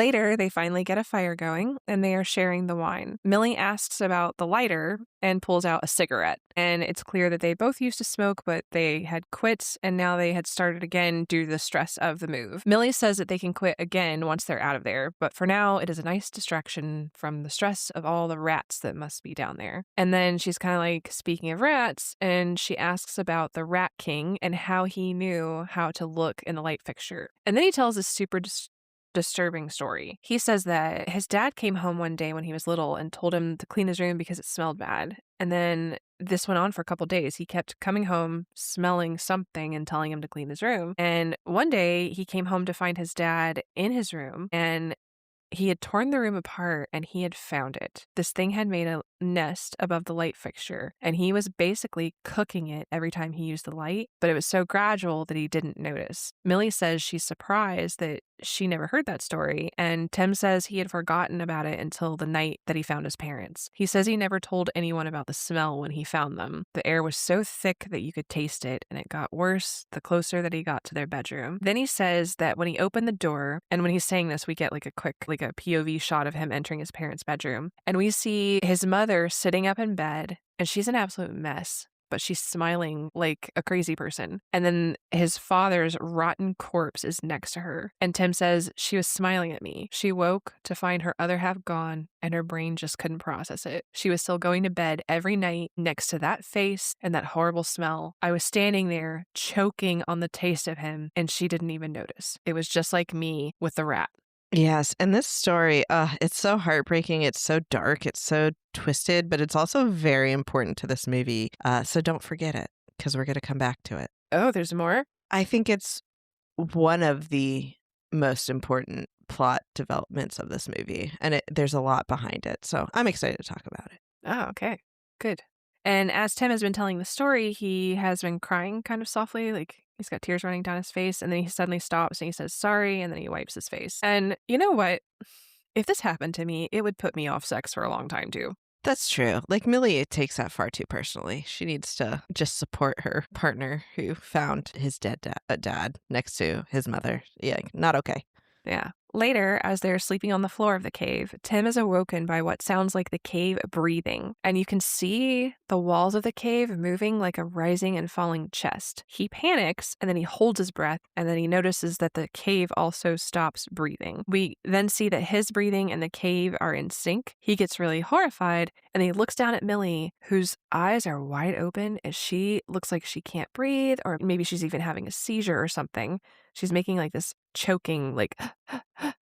Later, they finally get a fire going and they are sharing the wine. Millie asks about the lighter and pulls out a cigarette. And it's clear that they both used to smoke, but they had quit and now they had started again due to the stress of the move. Millie says that they can quit again once they're out of there, but for now, it is a nice distraction from the stress of all the rats that must be down there. And then she's kind of like, speaking of rats, and she asks about the Rat King and how he knew how to look in the light fixture. And then he tells this super disturbing story. He says that his dad came home one day when he was little and told him to clean his room because it smelled bad. And then this went on for a couple days. He kept coming home smelling something and telling him to clean his room. And one day he came home to find his dad in his room and he had torn the room apart and he had found it. This thing had made a nest above the light fixture and he was basically cooking it every time he used the light, but it was so gradual that he didn't notice. Millie says she's surprised that she never heard that story, and Tim says he had forgotten about it until the night that he found his parents. He says he never told anyone about the smell when he found them. The air was so thick that you could taste it, and it got worse the closer that he got to their bedroom. Then he says that when he opened the door, and when he's saying this, we get like a quick, like a POV shot of him entering his parents' bedroom, and we see his mother sitting up in bed, and she's an absolute mess, but she's smiling like a crazy person. And then his father's rotten corpse is next to her. And Tim says, she was smiling at me. She woke to find her other half gone and her brain just couldn't process it. She was still going to bed every night next to that face and that horrible smell. I was standing there choking on the taste of him and she didn't even notice. It was just like me with the rat. Yes. And this story, it's so heartbreaking. It's so dark. It's so twisted, but it's also very important to this movie. So don't forget it because we're going to come back to it. Oh, there's more? I think it's one of the most important plot developments of this movie. And there's a lot behind it. So I'm excited to talk about it. Oh, okay. Good. And as Tim has been telling the story, he has been crying kind of softly, like he's got tears running down his face, and then he suddenly stops and he says sorry, and then he wipes his face. And you know what? If this happened to me, it would put me off sex for a long time too. That's true. Like Millie takes that far too personally. She needs to just support her partner who found his dead dad next to his mother. Yeah, not okay. Yeah. Later, as they're sleeping on the floor of the cave, Tim is awoken by what sounds like the cave breathing, and you can see the walls of the cave moving like a rising and falling chest. He panics, and then he holds his breath, and then he notices that the cave also stops breathing. We then see that his breathing and the cave are in sync. He gets really horrified, and he looks down at Millie, whose eyes are wide open as she looks like she can't breathe, or maybe she's even having a seizure or something. She's making like this choking, like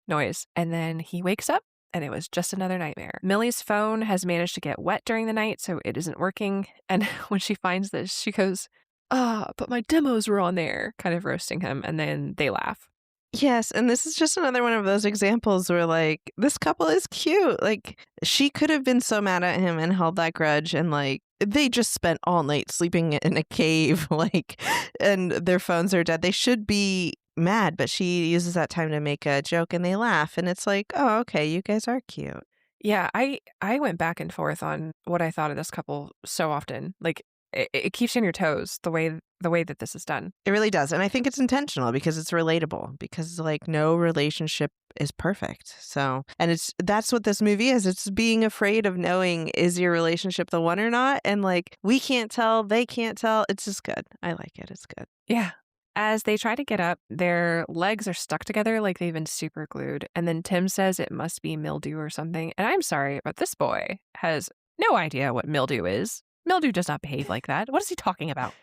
noise. And then he wakes up and it was just another nightmare. Millie's phone has managed to get wet during the night, so it isn't working. And when she finds this, she goes, but my demos were on there, kind of roasting him. And then they laugh. Yes, and this is just another one of those examples where, like, this couple is cute. Like, she could have been so mad at him and held that grudge, and, like, they just spent all night sleeping in a cave, like, and their phones are dead. They should be mad, but she uses that time to make a joke, and they laugh, and it's like, oh, okay, you guys are cute. Yeah, I went back and forth on what I thought of this couple so often. Like, it keeps you on your toes, the way that this is done. It really does. And I think it's intentional because it's relatable, because like no relationship is perfect. So, and that's what this movie is. It's being afraid of knowing, is your relationship the one or not? And like, we can't tell, they can't tell. It's just good. I like it. It's good. Yeah. As they try to get up, their legs are stuck together like they've been super glued. And then Tim says it must be mildew or something. And I'm sorry, but this boy has no idea what mildew is. Mildew does not behave like that. What is he talking about?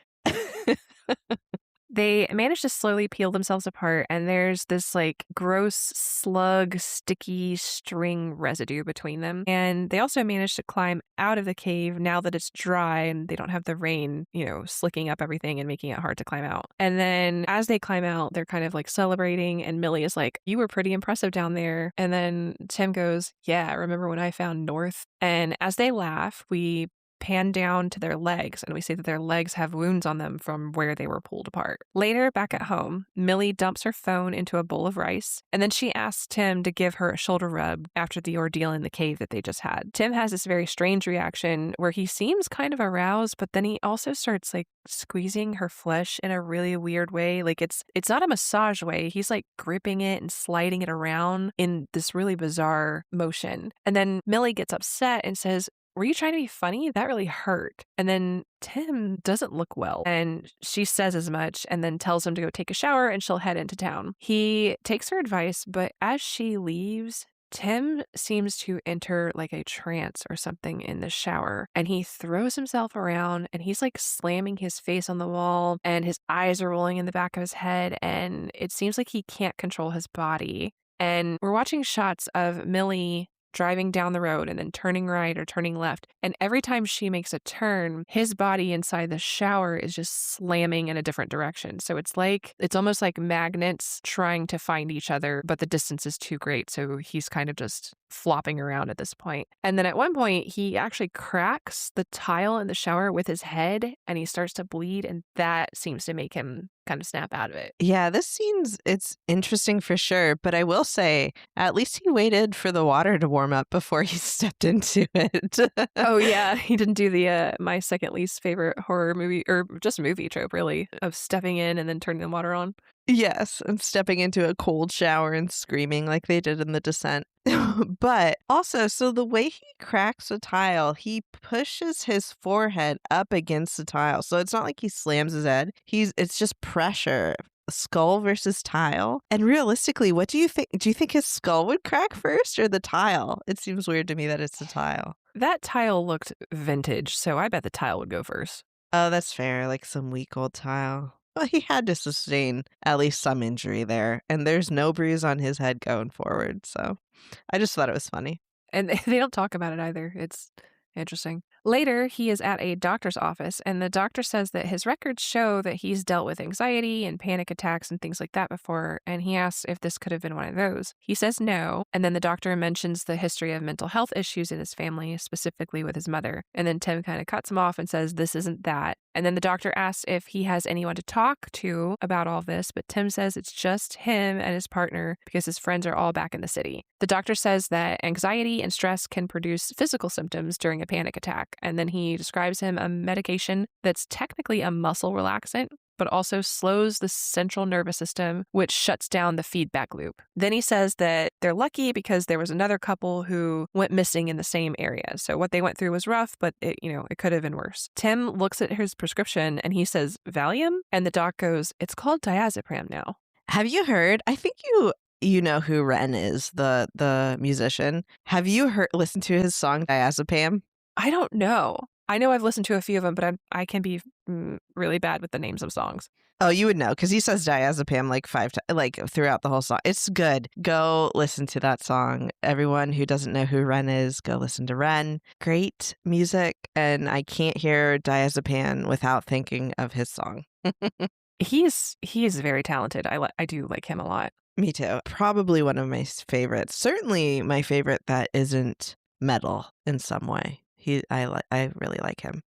They manage to slowly peel themselves apart, and there's this like gross slug, sticky string residue between them. And they also manage to climb out of the cave now that it's dry and they don't have the rain, slicking up everything and making it hard to climb out. And then as they climb out, they're kind of like celebrating, and Millie is like, you were pretty impressive down there. And then Tim goes, yeah, remember when I found North? And as they laugh, we pan down to their legs, and we see that their legs have wounds on them from where they were pulled apart. Later, back at home, Millie dumps her phone into a bowl of rice, and then she asks Tim to give her a shoulder rub after the ordeal in the cave that they just had. Tim has this very strange reaction where he seems kind of aroused, but then he also starts like squeezing her flesh in a really weird way. Like it's not a massage way. He's like gripping it and sliding it around in this really bizarre motion. And then Millie gets upset and says, "Were you trying to be funny? That really hurt." And then Tim doesn't look well. And she says as much and then tells him to go take a shower and she'll head into town. He takes her advice, but as she leaves, Tim seems to enter like a trance or something in the shower, and he throws himself around and he's like slamming his face on the wall and his eyes are rolling in the back of his head, and it seems like he can't control his body. And we're watching shots of Millie driving down the road and then turning right or turning left. And every time she makes a turn, his body inside the shower is just slamming in a different direction. So it's almost like magnets trying to find each other, but the distance is too great. So he's kind of just flopping around at this point. And then at one point, he actually cracks the tile in the shower with his head and he starts to bleed. And that seems to make him kind of snap out of it. Yeah, it's interesting for sure. But I will say, at least he waited for the water to warm up before he stepped into it. Oh, yeah. He didn't do the my second least favorite horror movie or just movie trope, really, of stepping in and then turning the water on. Yes, and stepping into a cold shower and screaming like they did in The Descent. But also, so the way he cracks a tile, he pushes his forehead up against the tile. So it's not like he slams his head. It's just pressure. Skull versus tile. And realistically, what do you think? Do you think his skull would crack first or the tile? It seems weird to me that it's the tile. That tile looked vintage, so I bet the tile would go first. Oh, that's fair. Like some weak old tile. Well, he had to sustain at least some injury there, and there's no bruise on his head going forward, so I just thought it was funny. And they don't talk about it either. It's interesting. Later, he is at a doctor's office, and the doctor says that his records show that he's dealt with anxiety and panic attacks and things like that before, and he asks if this could have been one of those. He says no, and then the doctor mentions the history of mental health issues in his family, specifically with his mother. And then Tim kind of cuts him off and says, "This isn't that." And then the doctor asks if he has anyone to talk to about all this, but Tim says it's just him and his partner because his friends are all back in the city. The doctor says that anxiety and stress can produce physical symptoms during a panic attack, and then he describes him a medication that's technically a muscle relaxant, but also slows the central nervous system, which shuts down the feedback loop. Then he says that they're lucky because there was another couple who went missing in the same area. So what they went through was rough, but it could have been worse. Tim looks at his prescription and he says, "Valium?" And the doc goes, "It's called diazepam now." Have you heard? I think you know who Ren is, the musician. Have you listened to his song Diazepam? I don't know. I know I've listened to a few of them, but I can be really bad with the names of songs. Oh, you would know because he says diazepam like 5 times, like throughout the whole song. It's good. Go listen to that song. Everyone who doesn't know who Ren is, go listen to Ren. Great music, and I can't hear diazepam without thinking of his song. He is very talented. I do like him a lot. Me too. Probably one of my favorites. Certainly my favorite that isn't metal in some way. I really like him.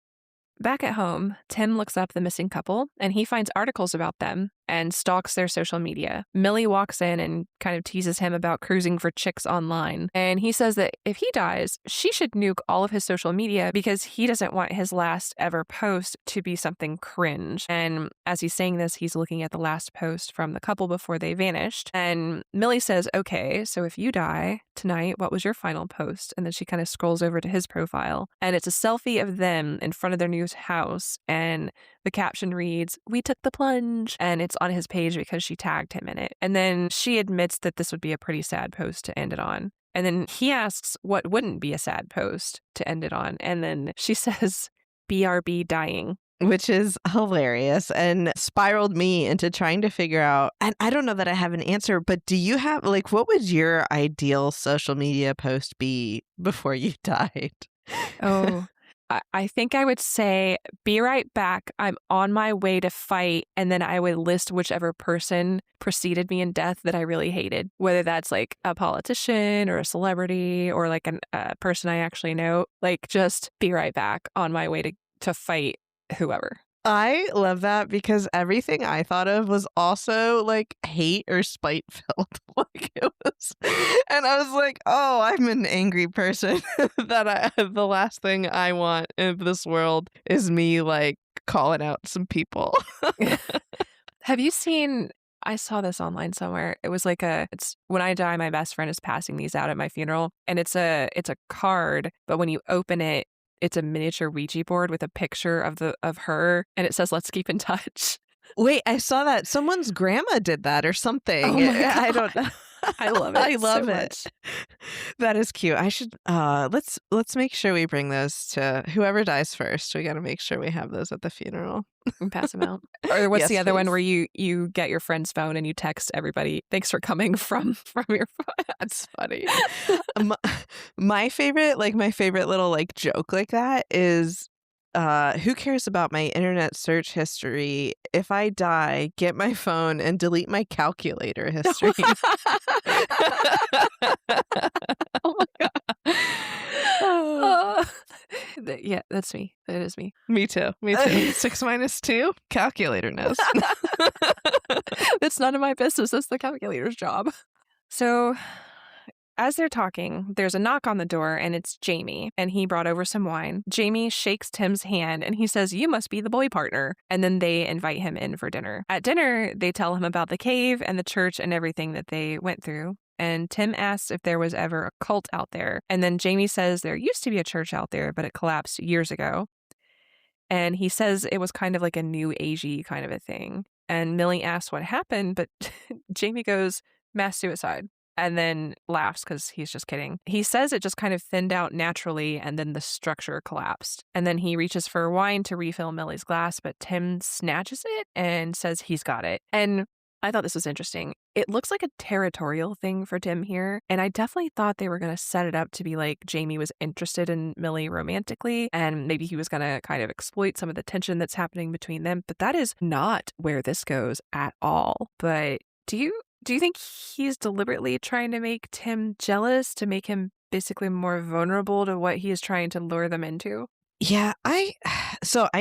Back at home, Tim looks up the missing couple and he finds articles about them and stalks their social media. Millie walks in and kind of teases him about cruising for chicks online. And he says that if he dies, she should nuke all of his social media because he doesn't want his last ever post to be something cringe. And as he's saying this, he's looking at the last post from the couple before they vanished. And Millie says, "Okay, so if you die tonight, what was your final post?" And then she kind of scrolls over to his profile and it's a selfie of them in front of their new house. And the caption reads, "We took the plunge." And it's on his page because she tagged him in it. And then she admits that this would be a pretty sad post to end it on. And then he asks what wouldn't be a sad post to end it on. And then she says, "BRB dying." Which is hilarious and spiraled me into trying to figure out, and I don't know that I have an answer, but do you have, like, what would your ideal social media post be before you died? Oh, I think I would say, be right back. I'm on my way to fight. And then I would list whichever person preceded me in death that I really hated, whether that's like a politician or a celebrity or like a person I actually know. Like, just be right back on my way to fight whoever. I love that because everything I thought of was also like hate or spite filled. Like it was, and I was like, oh, I'm an angry person. The last thing I want in this world is me like calling out some people. Have you seen? I saw this online somewhere. It was like it's when I die, my best friend is passing these out at my funeral, and it's a card, but when you open it, it's a miniature Ouija board with a picture of her, and it says, "Let's keep in touch." Wait, I saw that someone's grandma did that or something. Oh my God. I don't know. I love it. I love so it. much. That is cute. I should let's make sure we bring those to whoever dies first. We got to make sure we have those at the funeral. And pass them out. Or what's Yes, the other one please. where you get your friend's phone and you text everybody, "Thanks for coming from your phone." That's funny. My favorite little like joke like that is who cares about my internet search history? If I die, get my phone and delete my calculator history. Oh my God. Oh. Yeah, that's me. That is me. Me too. 6 minus 2? Calculator knows. It's none of my business. That's the calculator's job. So as they're talking, there's a knock on the door and it's Jamie, and he brought over some wine. Jamie shakes Tim's hand and he says, "You must be the boy partner." And then they invite him in for dinner. At dinner, they tell him about the cave and the church and everything that they went through. And Tim asks if there was ever a cult out there. And then Jamie says there used to be a church out there, but it collapsed years ago. And he says it was kind of like a new agey kind of a thing. And Millie asks what happened, but Jamie goes, "Mass suicide." And then laughs because he's just kidding. He says it just kind of thinned out naturally and then the structure collapsed. And then he reaches for wine to refill Millie's glass, but Tim snatches it and says he's got it. And I thought this was interesting. It looks like a territorial thing for Tim here. And I definitely thought they were going to set it up to be like Jamie was interested in Millie romantically, and maybe he was going to kind of exploit some of the tension that's happening between them. But that is not where this goes at all. But do you think he's deliberately trying to make Tim jealous to make him basically more vulnerable to what he is trying to lure them into? Yeah, I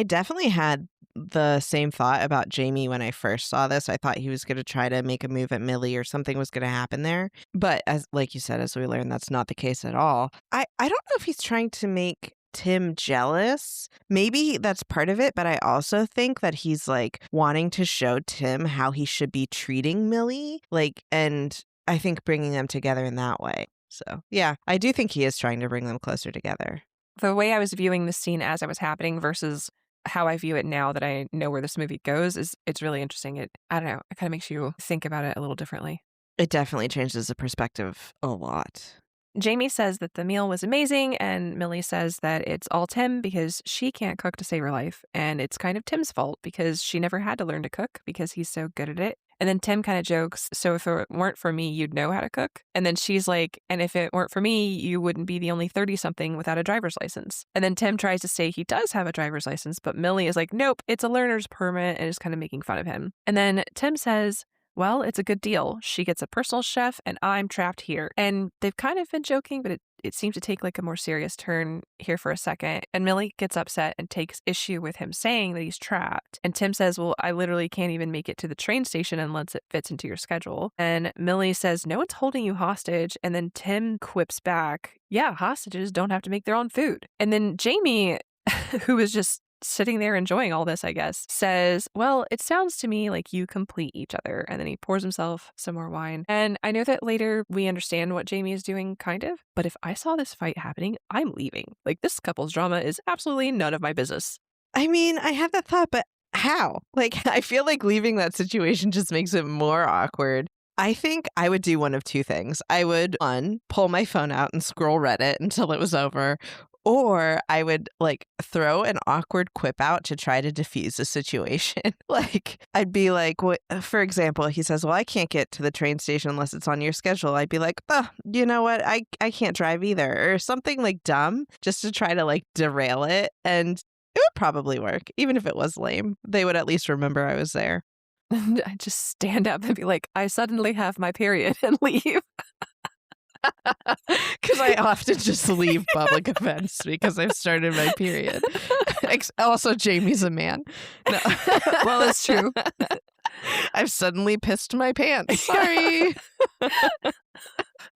definitely had the same thought about Jamie when I first saw this. I thought he was going to try to make a move at Millie or something was going to happen there. But as like you said, as we learned, that's not the case at all. I don't know if he's trying to make Tim jealous. Maybe that's part of it, but I also think that he's like wanting to show Tim how he should be treating Millie, like, and I think bringing them together in that way. So yeah, I do think he is trying to bring them closer together. The way I was viewing the scene as it was happening versus how I view it now that I know where this movie goes it's really interesting. I don't know, it kind of makes you think about it a little differently. It definitely changes the perspective a lot. Jamie says that the meal was amazing, and Millie says that it's all Tim because she can't cook to save her life, and it's kind of Tim's fault because she never had to learn to cook because he's so good at it. And then Tim kind of jokes, "So if it weren't for me, you'd know how to cook?" And then she's like, "And if it weren't for me, you wouldn't be the only 30-something without a driver's license." And then Tim tries to say he does have a driver's license, but Millie is like, "Nope, it's a learner's permit," and is kind of making fun of him. And then Tim says, "Well, it's a good deal. She gets a personal chef and I'm trapped here." And they've kind of been joking, but it seems to take like a more serious turn here for a second. And Millie gets upset and takes issue with him saying that he's trapped. And Tim says, "Well, I literally can't even make it to the train station unless it fits into your schedule." And Millie says, "No one's holding you hostage." And then Tim quips back, "Yeah, hostages don't have to make their own food." And then Jamie, who is just sitting there enjoying all this, I guess, says, "Well, it sounds to me like you complete each other." And then he pours himself some more wine. And I know that later we understand what Jamie is doing, kind of, but if I saw this fight happening, I'm leaving. Like, this couple's drama is absolutely none of my business. I mean, I had that thought, but how? Like, I feel like leaving that situation just makes it more awkward. I think I would do one of two things. I would, one, pull my phone out and scroll Reddit until it was over, Or I would like throw an awkward quip out to try to diffuse the situation. Like I'd be like, for example, he says, well, I can't get to the train station unless it's on your schedule. I'd be like, oh, you know what? I can't drive either, or something like dumb, just to try to like derail it. And it would probably work. Even if it was lame, they would at least remember I was there. I just stand up and be like, I suddenly have my period, and leave. Because I often just leave public events because I've started my period. Also, Jamie's a man. No. Well, it's true. I've suddenly pissed my pants. Sorry.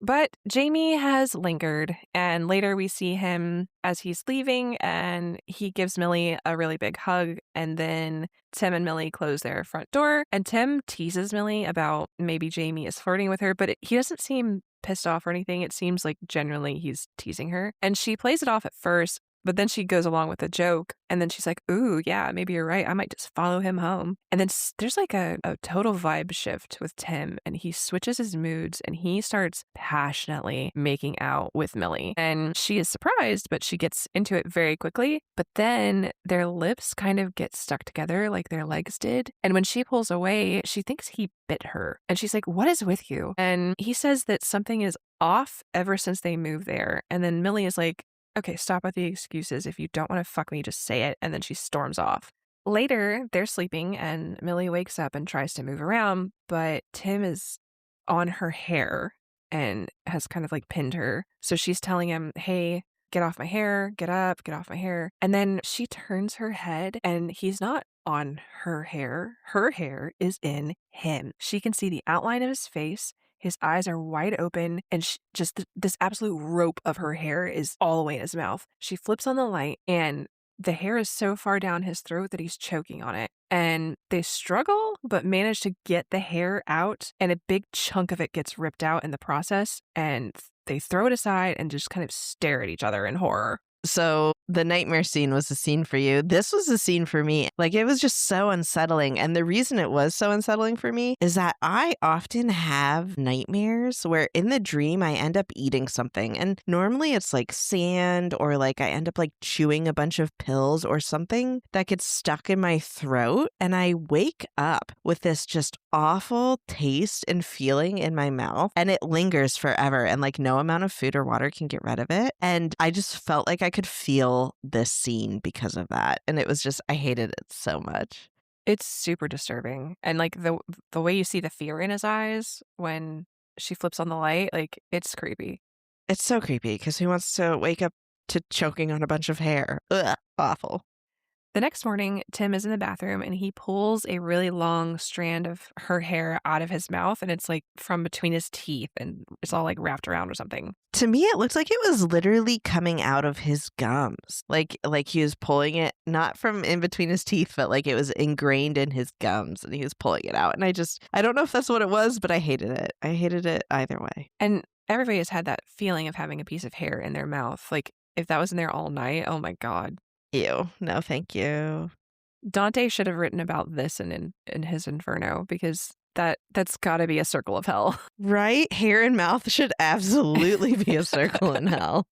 But Jamie has lingered, and later we see him as he's leaving, and he gives Millie a really big hug, and then Tim and Millie close their front door, and Tim teases Millie about maybe Jamie is flirting with her, but he doesn't seem pissed off or anything. It seems like generally he's teasing her, and she plays it off at first, but then she goes along with the joke, and then she's like, ooh, yeah, maybe you're right. I might just follow him home. And then there's like a total vibe shift with Tim, and he switches his moods, and he starts passionately making out with Millie. And she is surprised, but she gets into it very quickly. But then their lips kind of get stuck together like their legs did. And when she pulls away, she thinks he bit her. And she's like, what is with you? And he says that something is off ever since they moved there. And then Millie is like, okay, stop with the excuses. If you don't want to fuck me, just say it. And then she storms off. Later, they're sleeping and Millie wakes up and tries to move around, but Tim is on her hair and has kind of like pinned her. So she's telling him, hey, get off my hair, get up, get off my hair. And then she turns her head and he's not on her hair. Her hair is in him. She can see the outline of his face. His eyes are wide open, and this absolute rope of her hair is all the way in his mouth. She flips on the light, and the hair is so far down his throat that he's choking on it. And they struggle, but manage to get the hair out, and a big chunk of it gets ripped out in the process, and they throw it aside and just kind of stare at each other in horror. So the nightmare scene was a scene for you. This was a scene for me. Like, it was just so unsettling. And the reason it was so unsettling for me is that I often have nightmares where in the dream I end up eating something. And normally it's like sand, or like I end up like chewing a bunch of pills or something that gets stuck in my throat. And I wake up with this just awful taste and feeling in my mouth. And it lingers forever. And like no amount of food or water can get rid of it. And I just felt like I could feel this scene because of that. And it was just, I hated it so much. It's super disturbing. And like the way you see the fear in his eyes when she flips on the light, like it's creepy. It's so creepy because who wants to wake up to choking on a bunch of hair? Ugh, awful. The next morning, Tim is in the bathroom and he pulls a really long strand of her hair out of his mouth, and it's like from between his teeth and it's all like wrapped around or something. To me, it looks like it was literally coming out of his gums. Like he was pulling it, not from in between his teeth, but like it was ingrained in his gums and he was pulling it out. And I don't know if that's what it was, but I hated it. I hated it either way. And everybody has had that feeling of having a piece of hair in their mouth. Like if that was in there all night, oh my God. Ew. No, thank you. Dante should have written about this in his Inferno, because that's got to be a circle of hell. Right? Hair and mouth should absolutely be a circle in hell.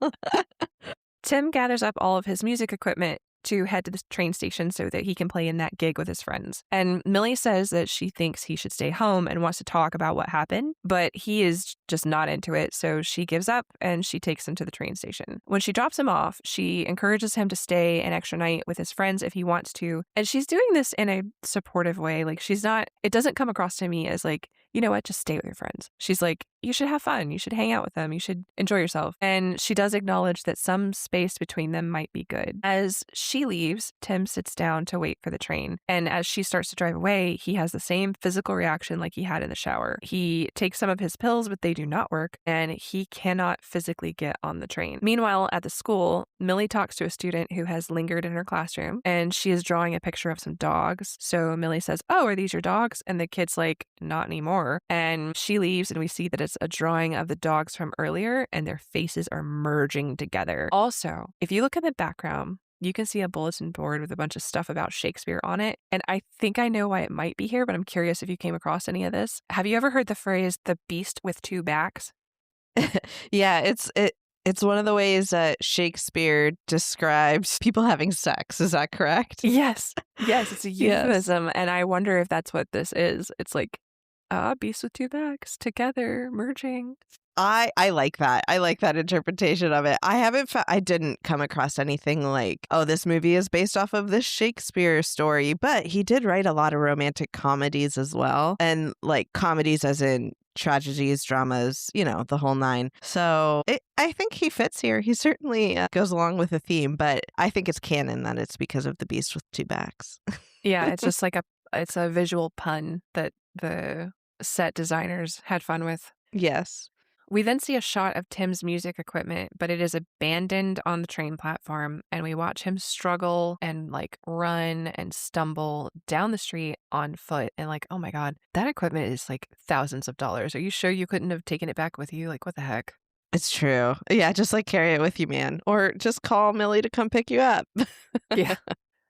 Tim gathers up all of his music equipment to head to the train station so that he can play in that gig with his friends. And Millie says that she thinks he should stay home and wants to talk about what happened, but he is just not into it. So she gives up and she takes him to the train station. When she drops him off, she encourages him to stay an extra night with his friends if he wants to. And she's doing this in a supportive way. Like it doesn't come across to me as like, you know what, just stay with your friends. She's like, you should have fun. You should hang out with them. You should enjoy yourself. And she does acknowledge that some space between them might be good. As she leaves, Tim sits down to wait for the train. And as she starts to drive away, he has the same physical reaction like he had in the shower. He takes some of his pills, but they do not work, and he cannot physically get on the train. Meanwhile, at the school, Millie talks to a student who has lingered in her classroom, and she is drawing a picture of some dogs. So Millie says, oh, are these your dogs? And the kid's like, not anymore. And she leaves, and we see that it's a drawing of the dogs from earlier, and their faces are merging together. Also, if you look in the background, you can see a bulletin board with a bunch of stuff about Shakespeare on it. And I think I know why it might be here, but I'm curious if you came across any of this. Have you ever heard the phrase, the beast with two backs? Yeah, It's one of the ways that Shakespeare describes people having sex. Is that correct? Yes. Yes, it's a Yes. euphemism. And I wonder if that's what this is. It's like, beasts with two backs together, merging. I like that. I like that interpretation of it. I didn't come across anything like, oh, this movie is based off of this Shakespeare story, but he did write a lot of romantic comedies as well. And like comedies as in tragedies, dramas, the whole nine. So I think he fits here. He certainly goes along with the theme, but I think it's canon that it's because of the beast with two backs. Yeah, it's just like it's a visual pun that the set designers had fun with. Yes. We then see a shot of Tim's music equipment, but it is abandoned on the train platform, and we watch him struggle and like run and stumble down the street on foot. And like, oh my God, that equipment is like thousands of dollars. Are you sure you couldn't have taken it back with you? Like, what the heck? It's true. Yeah, just like carry it with you, man. Or just call Millie to come pick you up. Yeah.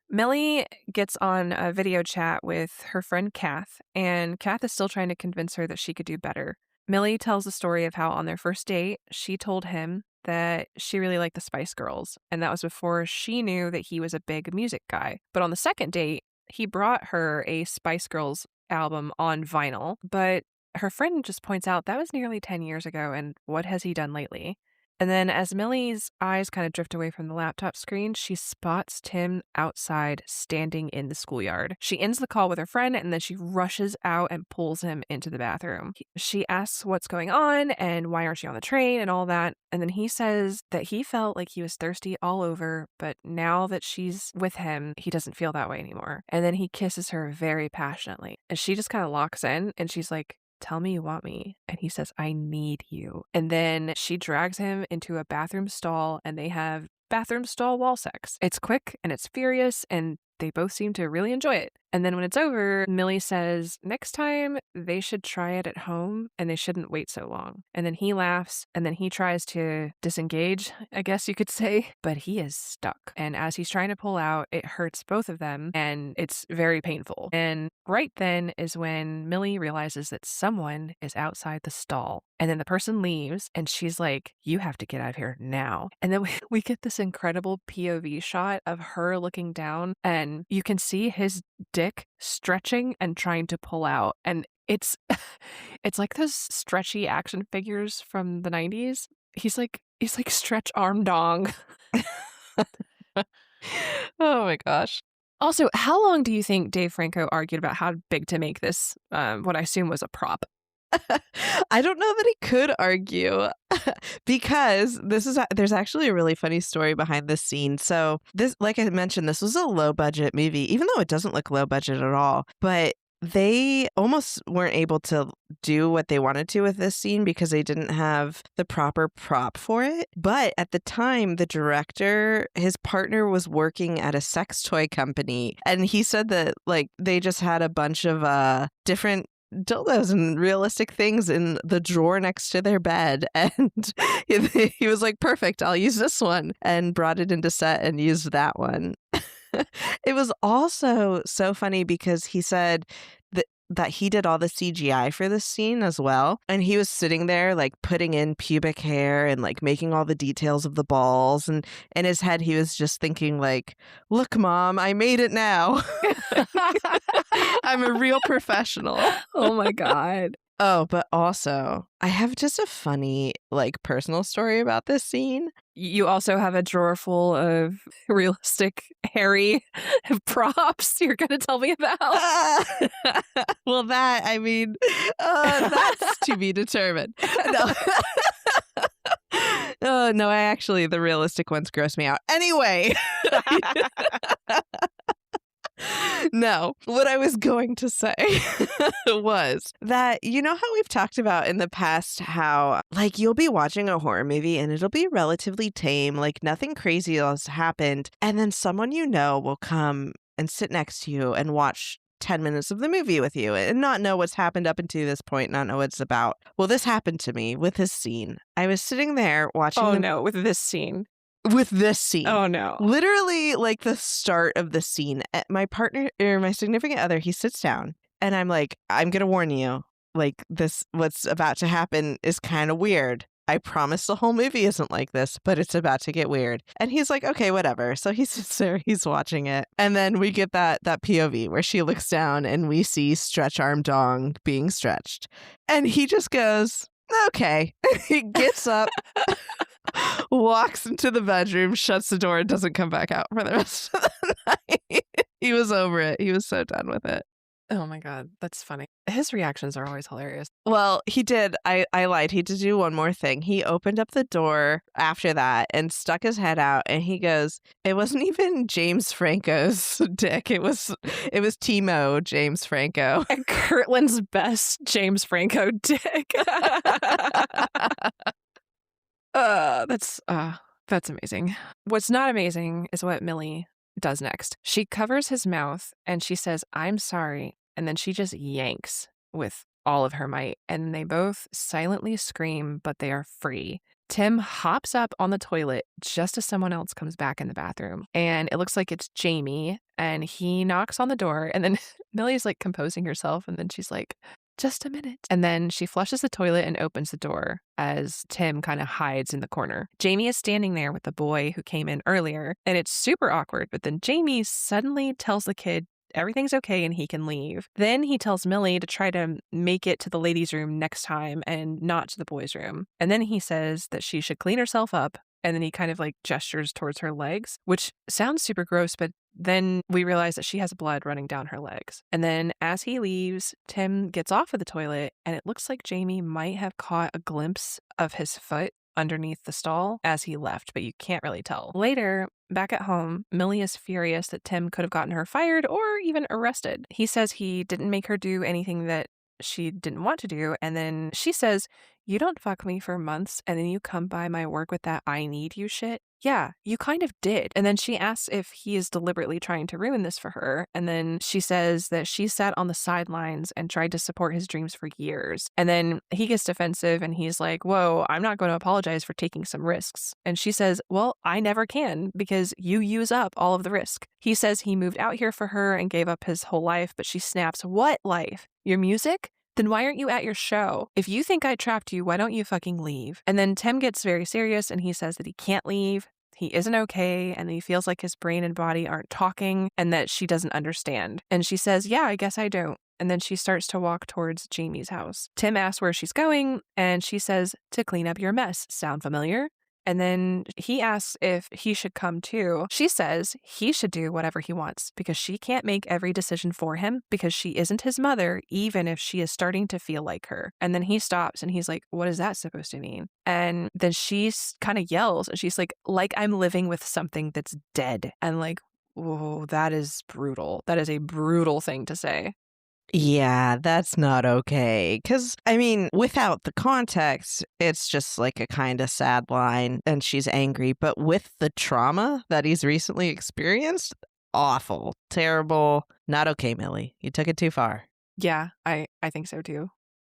Millie gets on a video chat with her friend Kath, and Kath is still trying to convince her that she could do better. Millie tells the story of how on their first date, she told him that she really liked the Spice Girls, and that was before she knew that he was a big music guy. But on the second date, he brought her a Spice Girls album on vinyl, but her friend just points out that was nearly 10 years ago, and what has he done lately? And then as Millie's eyes kind of drift away from the laptop screen, she spots Tim outside standing in the schoolyard. She ends the call with her friend, and then she rushes out and pulls him into the bathroom. She asks what's going on and why aren't you on the train and all that. And then he says that he felt like he was thirsty all over, but now that she's with him, he doesn't feel that way anymore. And then he kisses her very passionately. And she just kind of locks in, and she's like, tell me you want me. And he says, I need you. And then she drags him into a bathroom stall, and they have bathroom stall wall sex. It's quick and it's furious, and they both seem to really enjoy it. And then when it's over, Millie says, next time they should try it at home and they shouldn't wait so long. And then he laughs, and then he tries to disengage, I guess you could say, but he is stuck. And as he's trying to pull out, it hurts both of them, and it's very painful. And right then is when Millie realizes that someone is outside the stall. And then the person leaves, and she's like, you have to get out of here now. And then we get this incredible POV shot of her looking down, and you can see his dick stretching and trying to pull out. And it's like those stretchy action figures from the 90s. He's like stretch arm dong. Oh my gosh. Also, how long do you think Dave Franco argued about how big to make this, what I assume was a prop? I don't know that he could argue because there's actually a really funny story behind this scene. So this, like I mentioned, this was a low budget movie, even though it doesn't look low budget at all, but they almost weren't able to do what they wanted to with this scene because they didn't have the proper prop for it. But at the time, the director, his partner was working at a sex toy company, and he said that like they just had a bunch of different dildos and realistic things in the drawer next to their bed, and he was like, perfect, I'll use this one, and brought it into set and used that one. It was also so funny because he said that he did all the CGI for this scene as well, and he was sitting there like putting in pubic hair and like making all the details of the balls, and in his head he was just thinking like, look mom, I made it now. I'm a real professional. Oh my God. Oh, but also I have just a funny like personal story about this scene. You also have a drawer full of realistic hairy props you're going to tell me about? Well, that, I mean, that's to be determined. No. Oh, no, the realistic ones gross me out. Anyway. No, what I was going to say was that, you know how we've talked about in the past how, like, you'll be watching a horror movie and it'll be relatively tame, like nothing crazy has happened, and then someone you know will come and sit next to you and watch 10 minutes of the movie with you and not know what's happened up until this point, not know what it's about. Well, this happened to me with this scene. I was sitting there watching with this scene. With this scene. Oh, no. Literally, like the start of the scene. My partner, or my significant other, he sits down and I'm like, I'm going to warn you, like this, what's about to happen is kind of weird. I promise the whole movie isn't like this, but it's about to get weird. And he's like, okay, whatever. So he sits there, he's watching it. And then we get that POV where she looks down and we see stretch arm dong being stretched. And he just goes, okay. He gets up, walks into the bedroom, shuts the door, and doesn't come back out for the rest of the night. He was over it. He was so done with it. Oh my God, that's funny. His reactions are always hilarious. Well, he did. I lied. He did do one more thing. He opened up the door after that and stuck his head out, and he goes, "It wasn't even James Franco's dick. It was Timo James Franco." And Kirtland's best James Franco dick. That's amazing. What's not amazing is what Millie does next. She covers his mouth and she says, "I'm sorry." And then she just yanks with all of her might. And they both silently scream, but they are free. Tim hops up on the toilet just as someone else comes back in the bathroom. And it looks like it's Jamie. And he knocks on the door. And then Millie's like composing herself. And then she's like, "Just a minute." And then she flushes the toilet and opens the door as Tim kind of hides in the corner. Jamie is standing there with the boy who came in earlier, and it's super awkward. But then Jamie suddenly tells the kid everything's okay and he can leave. Then he tells Millie to try to make it to the ladies' room next time and not to the boys' room. And then he says that she should clean herself up. And then he kind of like gestures towards her legs, which sounds super gross, but then we realize that she has blood running down her legs. And then as he leaves, Tim gets off of the toilet, and it looks like Jamie might have caught a glimpse of his foot underneath the stall as he left, but you can't really tell. Later, back at home, Millie is furious that Tim could have gotten her fired or even arrested. He says he didn't make her do anything that she didn't want to do. And then she says, "You don't fuck me for months, and then you come by my work with that 'I need you' shit." Yeah, you kind of did. And then she asks if he is deliberately trying to ruin this for her. And then she says that she sat on the sidelines and tried to support his dreams for years. And then he gets defensive and he's like, "Whoa, I'm not going to apologize for taking some risks." And she says, "Well, I never can because you use up all of the risk." He says he moved out here for her and gave up his whole life, but she snaps, "What life? Your music? Then why aren't you at your show? If you think I trapped you, why don't you fucking leave?" And then Tim gets very serious and he says that he can't leave. He isn't okay, and he feels like his brain and body aren't talking and that she doesn't understand. And she says, "Yeah, I guess I don't." And then she starts to walk towards Jamie's house. Tim asks where she's going, and she says, "To clean up your mess." Sound familiar? And then he asks if he should come too. She says he should do whatever he wants because she can't make every decision for him because she isn't his mother, even if she is starting to feel like her. And then he stops and he's like, "What is that supposed to mean?" And then she kind of yells and she's like I'm living with something that's dead. And like, whoa, that is brutal. That is a brutal thing to say. Yeah, that's not okay. Because, I mean, without the context, it's just like a kind of sad line and she's angry. But with the trauma that he's recently experienced, awful, terrible, not okay, Millie. You took it too far. Yeah, I think so too.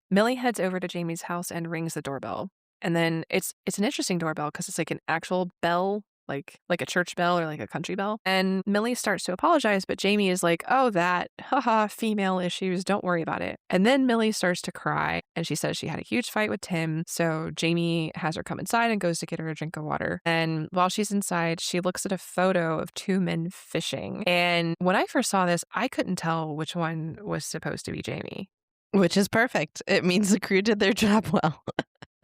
Millie heads over to Jamie's house and rings the doorbell. And then it's an interesting doorbell because it's like an actual bell, like a church bell or like a country bell. And Millie starts to apologize, but Jamie is like, "Oh, that, haha, female issues, don't worry about it." And then Millie starts to cry and she says she had a huge fight with Tim. So Jamie has her come inside and goes to get her a drink of water. And while she's inside, she looks at a photo of two men fishing. And when I first saw this, I couldn't tell which one was supposed to be Jamie. Which is perfect. It means the crew did their job well.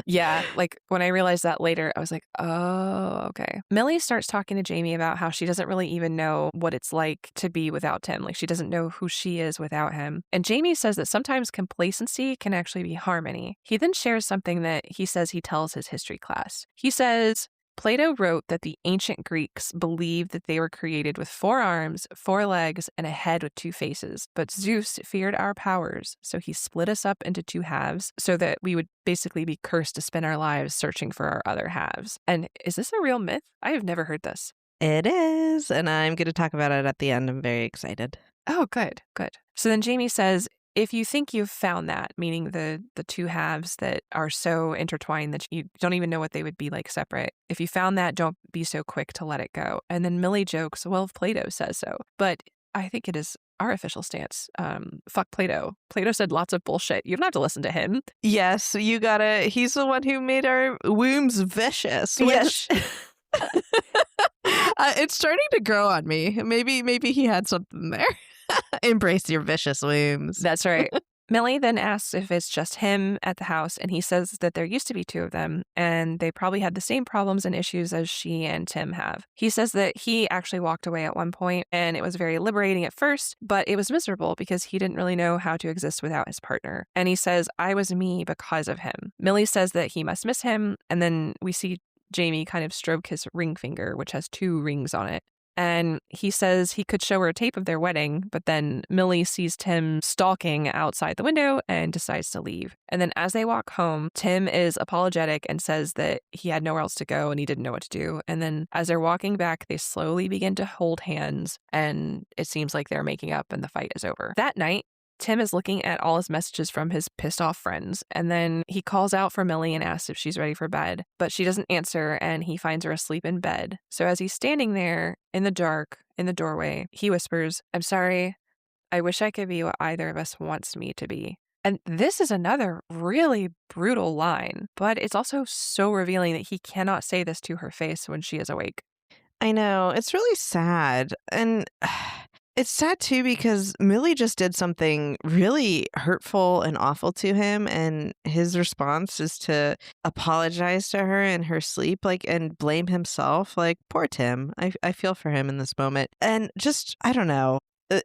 Yeah, like when I realized that later, I was like, oh, okay. Millie starts talking to Jamie about how she doesn't really even know what it's like to be without Tim. Like she doesn't know who she is without him. And Jamie says that sometimes complacency can actually be harmony. He then shares something that he says he tells his history class. He says, Plato wrote that the ancient Greeks believed that they were created with 4 arms, 4 legs, and a head with 2 faces. But Zeus feared our powers, so he split us up into 2 halves so that we would basically be cursed to spend our lives searching for our other halves. And is this a real myth? I have never heard this. It is, and I'm going to talk about it at the end. I'm very excited. Oh, good, good. So then Jamie says, if you think you've found that, meaning the 2 halves that are so intertwined that you don't even know what they would be like separate, if you found that, don't be so quick to let it go. And then Millie jokes, well, if Plato says so. But I think it is our official stance. Fuck Plato. Plato said lots of bullshit. You don't have to listen to him. Yes, you gotta. He's the one who made our wombs vicious. Which it's starting to grow on me. Maybe he had something there. Embrace your vicious wombs. That's right. Millie then asks if it's just him at the house, and he says that there used to be two of them, and they probably had the same problems and issues as she and Tim have. He says that he actually walked away at one point, and it was very liberating at first, but it was miserable because he didn't really know how to exist without his partner. And he says, I was me because of him. Millie says that he must miss him, and then we see Jamie kind of stroke his ring finger, which has 2 rings on it. And he says he could show her a tape of their wedding, but then Millie sees Tim stalking outside the window and decides to leave. And then as they walk home, Tim is apologetic and says that he had nowhere else to go and he didn't know what to do. And then as they're walking back, they slowly begin to hold hands, and it seems like they're making up and the fight is over. That night, Tim is looking at all his messages from his pissed off friends, and then he calls out for Millie and asks if she's ready for bed, but she doesn't answer, and he finds her asleep in bed. So as he's standing there in the dark, in the doorway, he whispers, I'm sorry, I wish I could be what either of us wants me to be. And this is another really brutal line, but it's also so revealing that he cannot say this to her face when she is awake. I know. It's really sad. And it's sad too because Millie just did something really hurtful and awful to him, and his response is to apologize to her in her sleep, and blame himself. Poor Tim. I feel for him in this moment. And just, I don't know.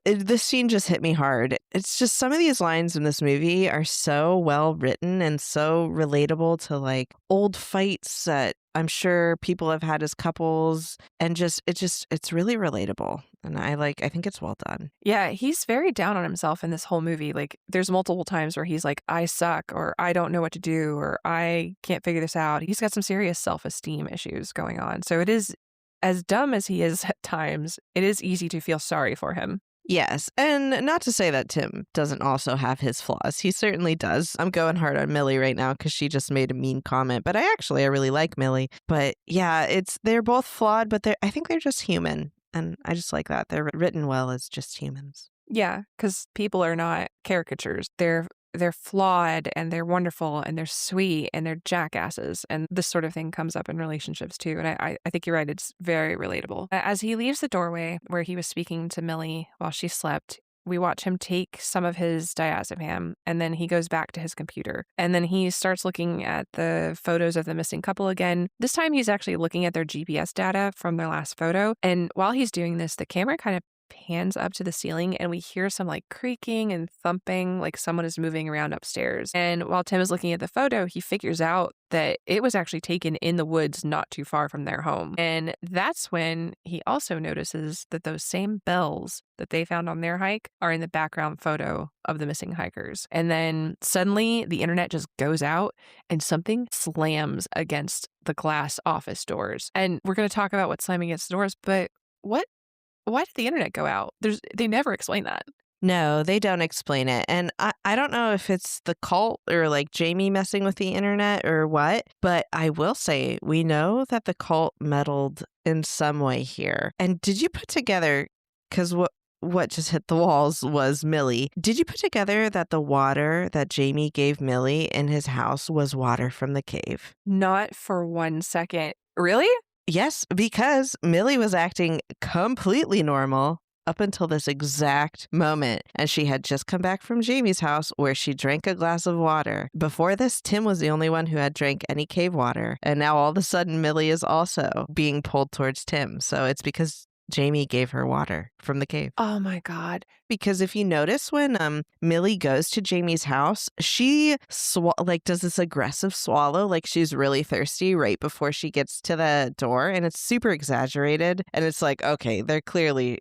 This scene just hit me hard. It's just some of these lines in this movie are so well written and so relatable to old fights that I'm sure people have had as couples, and it's really relatable. And I think it's well done. Yeah, he's very down on himself in this whole movie. There's multiple times where he's like, I suck, or I don't know what to do, or I can't figure this out. He's got some serious self-esteem issues going on. So it is, as dumb as he is at times, it is easy to feel sorry for him. Yes, and not to say that Tim doesn't also have his flaws. He certainly does. I'm going hard on Millie right now because she just made a mean comment, but I really like Millie. But yeah, they're both flawed, but I think they're just human, and I just like that. They're written well as just humans. Yeah, because people are not caricatures. They're flawed, and they're wonderful, and they're sweet, and they're jackasses. And this sort of thing comes up in relationships too. And I think you're right. It's very relatable. As he leaves the doorway where he was speaking to Millie while she slept, we watch him take some of his diazepam, and then he goes back to his computer. And then he starts looking at the photos of the missing couple again. This time he's actually looking at their GPS data from their last photo. And while he's doing this, the camera kind of pans up to the ceiling, and we hear some creaking and thumping, like someone is moving around upstairs. And while Tim is looking at the photo, he figures out that it was actually taken in the woods not too far from their home. And that's when he also notices that those same bells that they found on their hike are in the background photo of the missing hikers. And then suddenly the internet just goes out and something slams against the glass office doors. And we're going to talk about what's slamming against the doors, but why did the internet go out? They never explain that. No, they don't explain it. And I don't know if it's the cult or Jamie messing with the internet or what, but I will say we know that the cult meddled in some way here. And did you put together, because what just hit the walls was Millie. Did you put together that the water that Jamie gave Millie in his house was water from the cave? Not for 1 second. Really? Yes, because Millie was acting completely normal up until this exact moment. And she had just come back from Jamie's house where she drank a glass of water. Before this, Tim was the only one who had drank any cave water. And now all of a sudden, Millie is also being pulled towards Tim. So it's because Jamie gave her water from the cave. Oh my God. Because if you notice when Millie goes to Jamie's house, she does this aggressive swallow, she's really thirsty right before she gets to the door, and it's super exaggerated. And it's okay, they're clearly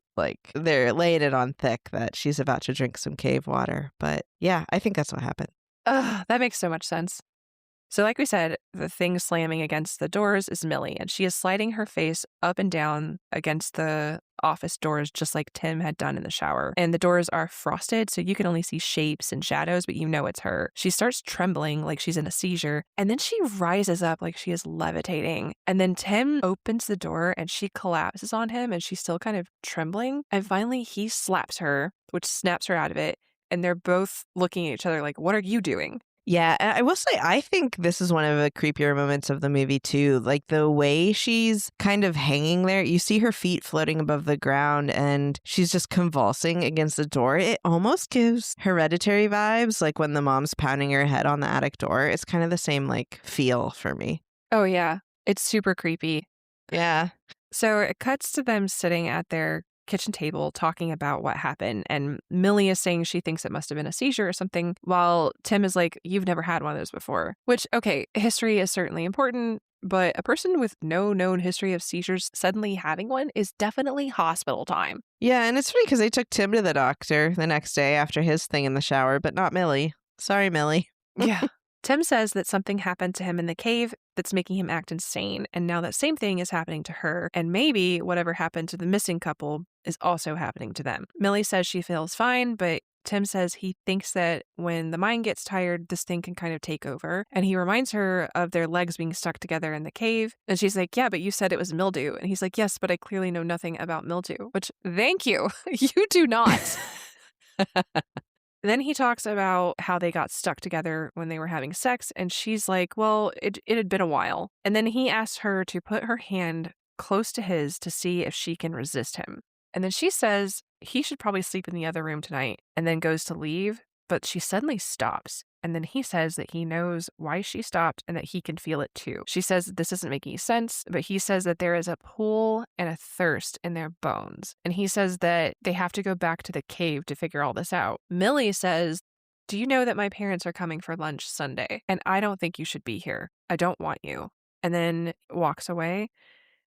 they're laying it on thick that she's about to drink some cave water. But yeah, I think that's what happened. That makes so much sense. So like we said, the thing slamming against the doors is Millie, and she is sliding her face up and down against the office doors just like Tim had done in the shower. And the doors are frosted, so you can only see shapes and shadows, but you know it's her. She starts trembling like she's in a seizure, and then she rises up like she is levitating. And then Tim opens the door and she collapses on him, and she's still kind of trembling. And finally he slaps her, which snaps her out of it. And they're both looking at each other like, what are you doing? Yeah, and I will say, I think this is one of the creepier moments of the movie, too. Like, the way she's kind of hanging there, you see her feet floating above the ground, and she's just convulsing against the door. It almost gives Hereditary vibes, like when the mom's pounding her head on the attic door. It's kind of the same, like, feel for me. Oh, yeah. It's super creepy. Yeah. So it cuts to them sitting at their kitchen table talking about what happened, and Millie is saying she thinks it must have been a seizure or something, while Tim is like, you've never had one of those before. Which, okay, history is certainly important, but a person with no known history of seizures suddenly having one is definitely hospital time. Yeah, and it's funny because they took Tim to the doctor the next day after his thing in the shower, but not Millie. Sorry, Millie. Yeah. Tim says that something happened to him in the cave that's making him act insane, and now that same thing is happening to her, and maybe whatever happened to the missing couple is also happening to them. Millie says she feels fine, but Tim says he thinks that when the mind gets tired, this thing can kind of take over, and he reminds her of their legs being stuck together in the cave, and she's like, yeah, but you said it was mildew, and he's like, yes, but I clearly know nothing about mildew, which, thank you, you do not. Then he talks about how they got stuck together when they were having sex, and she's like, well, it had been a while. And then he asks her to put her hand close to his to see if she can resist him. And then she says he should probably sleep in the other room tonight, and then goes to leave, but she suddenly stops. And then he says that he knows why she stopped and that he can feel it too. She says that this doesn't make any sense, but he says that there is a pull and a thirst in their bones. And he says that they have to go back to the cave to figure all this out. Millie says, do you know that my parents are coming for lunch Sunday? And I don't think you should be here. I don't want you. And then walks away.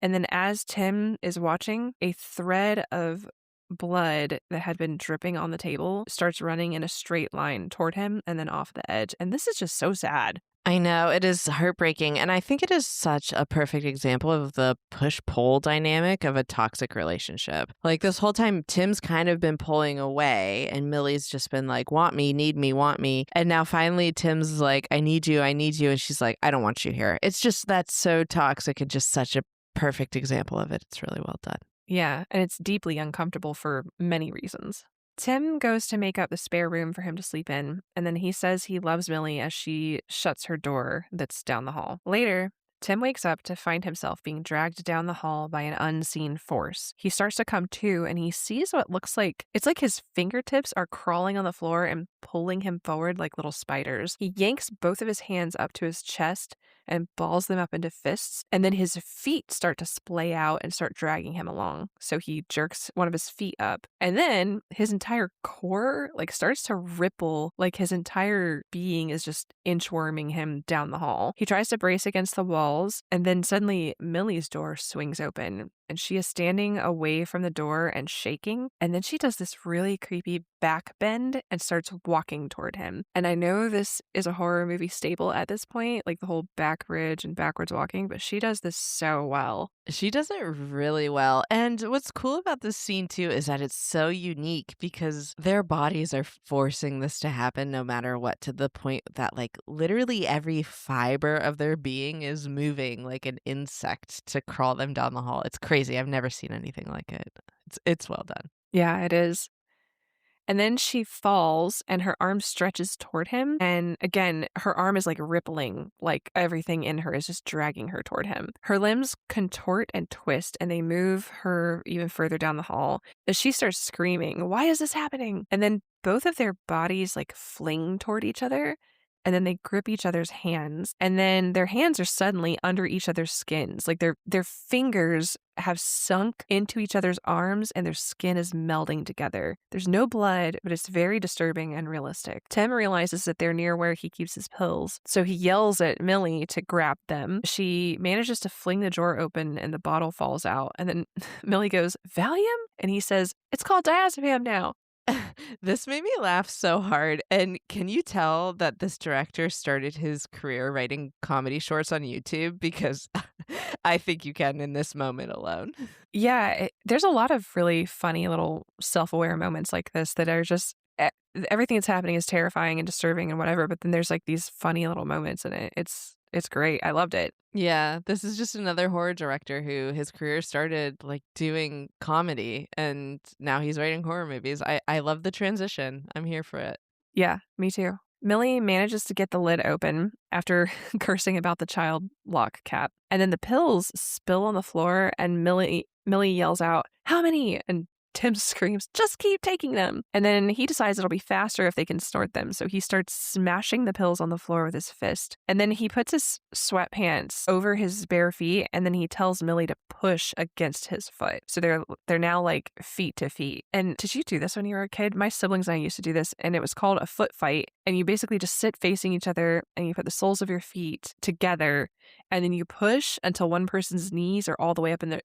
And then as Tim is watching, a thread of blood that had been dripping on the table starts running in a straight line toward him and then off the edge. And this is just so sad. I know, it is heartbreaking. And I think it is such a perfect example of the push-pull dynamic of a toxic relationship. Like this whole time, Tim's kind of been pulling away and Millie's just been like, want me, need me, want me. And now finally Tim's like, I need you, I need you. And she's like, I don't want you here. It's just, that's so toxic and just such a perfect example of it. It's really well done. Yeah, and it's deeply uncomfortable for many reasons. Tim goes to make up the spare room for him to sleep in, and then he says he loves Millie as she shuts her door that's down the hall. Later, Tim wakes up to find himself being dragged down the hall by an unseen force. He starts to come to, and he sees what looks like, it's like his fingertips are crawling on the floor and pulling him forward like little spiders. He yanks both of his hands up to his chest and balls them up into fists, and then his feet start to splay out and start dragging him along. So he jerks one of his feet up, and then his entire core like starts to ripple, like his entire being is just inchworming him down the hall. He tries to brace against the walls, and then suddenly Millie's door swings open, and she is standing away from the door and shaking, and then she does this really creepy back bend and starts walking toward him. And I know this is a horror movie staple at this point, like the whole back ridge and backwards walking, but she does this so well. She does it really well. And what's cool about this scene too is that it's so unique because their bodies are forcing this to happen no matter what, to the point that like literally every fiber of their being is moving like an insect to crawl them down the hall. It's crazy. I've never seen anything like it. It's well done. Yeah, it is. And then she falls and her arm stretches toward him. And again, her arm is like rippling, like everything in her is just dragging her toward him. Her limbs contort and twist, and they move her even further down the hall as she starts screaming, why is this happening? And then both of their bodies like fling toward each other. And then they grip each other's hands, and then their hands are suddenly under each other's skins. Like their fingers have sunk into each other's arms and their skin is melding together. There's no blood, but it's very disturbing and realistic. Tim realizes that they're near where he keeps his pills, so he yells at Millie to grab them. She manages to fling the drawer open and the bottle falls out. And then Millie goes, Valium? And he says, it's called diazepam now. This made me laugh so hard. And can you tell that this director started his career writing comedy shorts on YouTube? Because I think you can in this moment alone. Yeah, there's a lot of really funny little self-aware moments like this that are just everything that's happening is terrifying and disturbing and whatever, but then there's like these funny little moments in it. It's great. I loved it. Yeah, this is just another horror director who his career started like doing comedy and now he's writing horror movies. I love the transition. I'm here for it. Yeah, me too. Millie manages to get the lid open after cursing about the child lock cap. And then the pills spill on the floor and Millie yells out, "How many?" And Tim screams, "Just keep taking them." And then he decides it'll be faster if they can snort them. So he starts smashing the pills on the floor with his fist. And then he puts his sweatpants over his bare feet and then he tells Millie to push against his foot. So they're now like feet to feet. And did you do this when you were a kid? My siblings and I used to do this and it was called a foot fight. And you basically just sit facing each other and you put the soles of your feet together and then you push until one person's knees are all the way up in their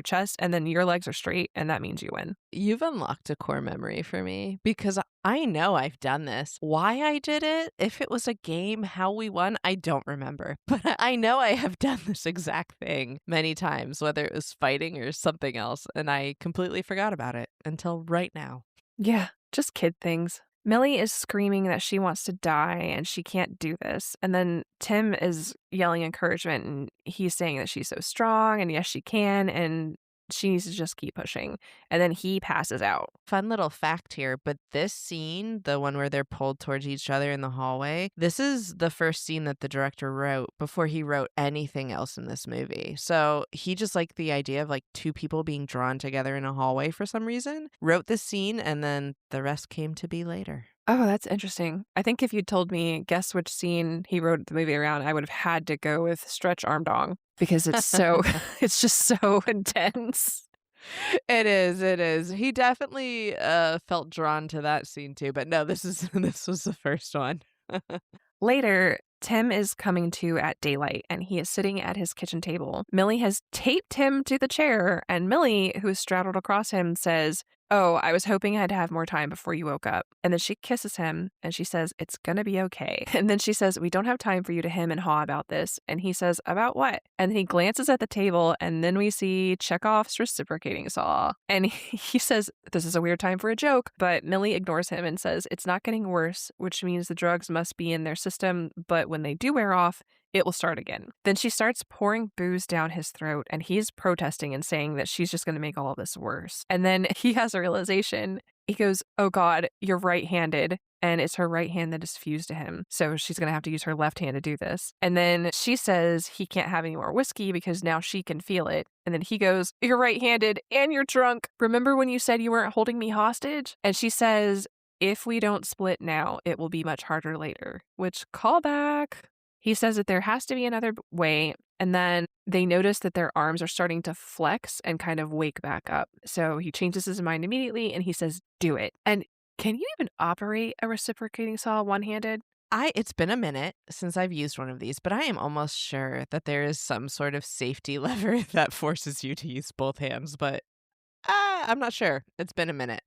chest, and then your legs are straight, and that means you win. You've unlocked a core memory for me because I know I've done this. Why I did it, if it was a game, how we won, I don't remember. But I know I have done this exact thing many times, whether it was fighting or something else, and I completely forgot about it until right now. Yeah, just kid things. Millie is screaming that she wants to die and she can't do this. And then Tim is yelling encouragement and he's saying that she's so strong and yes, she can. And she needs to just keep pushing. And then he passes out. Fun little fact here, but this scene, the one where they're pulled towards each other in the hallway, this is the first scene that the director wrote before he wrote anything else in this movie. So he just liked the idea of like two people being drawn together in a hallway for some reason, wrote this scene, and then the rest came to be later. Oh, that's interesting. I think if you'd told me, guess which scene he wrote the movie around, I would have had to go with Stretch Arm Dong because it's so, it's just so intense. It is. He definitely felt drawn to that scene too, but no, this was the first one. Later, Tim is coming to at daylight and he is sitting at his kitchen table. Millie has taped him to the chair and Millie, who is straddled across him, says, "Oh, I was hoping I'd have more time before you woke up." And then she kisses him and she says, "It's gonna be okay." And then she says, "We don't have time for you to hem and haw about this." And he says, "About what?" And then he glances at the table and then we see Chekhov's reciprocating saw. And he says, "This is a weird time for a joke." But Millie ignores him and says, "It's not getting worse," which means the drugs must be in their system. But when they do wear off, it will start again. Then she starts pouring booze down his throat and he's protesting and saying that she's just going to make all of this worse. And then he has a realization. He goes, "Oh God, you're right-handed." And it's her right hand that is fused to him. So she's going to have to use her left hand to do this. And then she says he can't have any more whiskey because now she can feel it. And then he goes, "You're right-handed and you're drunk. Remember when you said you weren't holding me hostage?" And she says, "If we don't split now, it will be much harder later." Which, callback. He says that there has to be another way, and then they notice that their arms are starting to flex and kind of wake back up. So he changes his mind immediately, and he says, "Do it." And can you even operate a reciprocating saw one-handed? It's been a minute since I've used one of these, but I am almost sure that there is some sort of safety lever that forces you to use both hands, but I'm not sure. It's been a minute.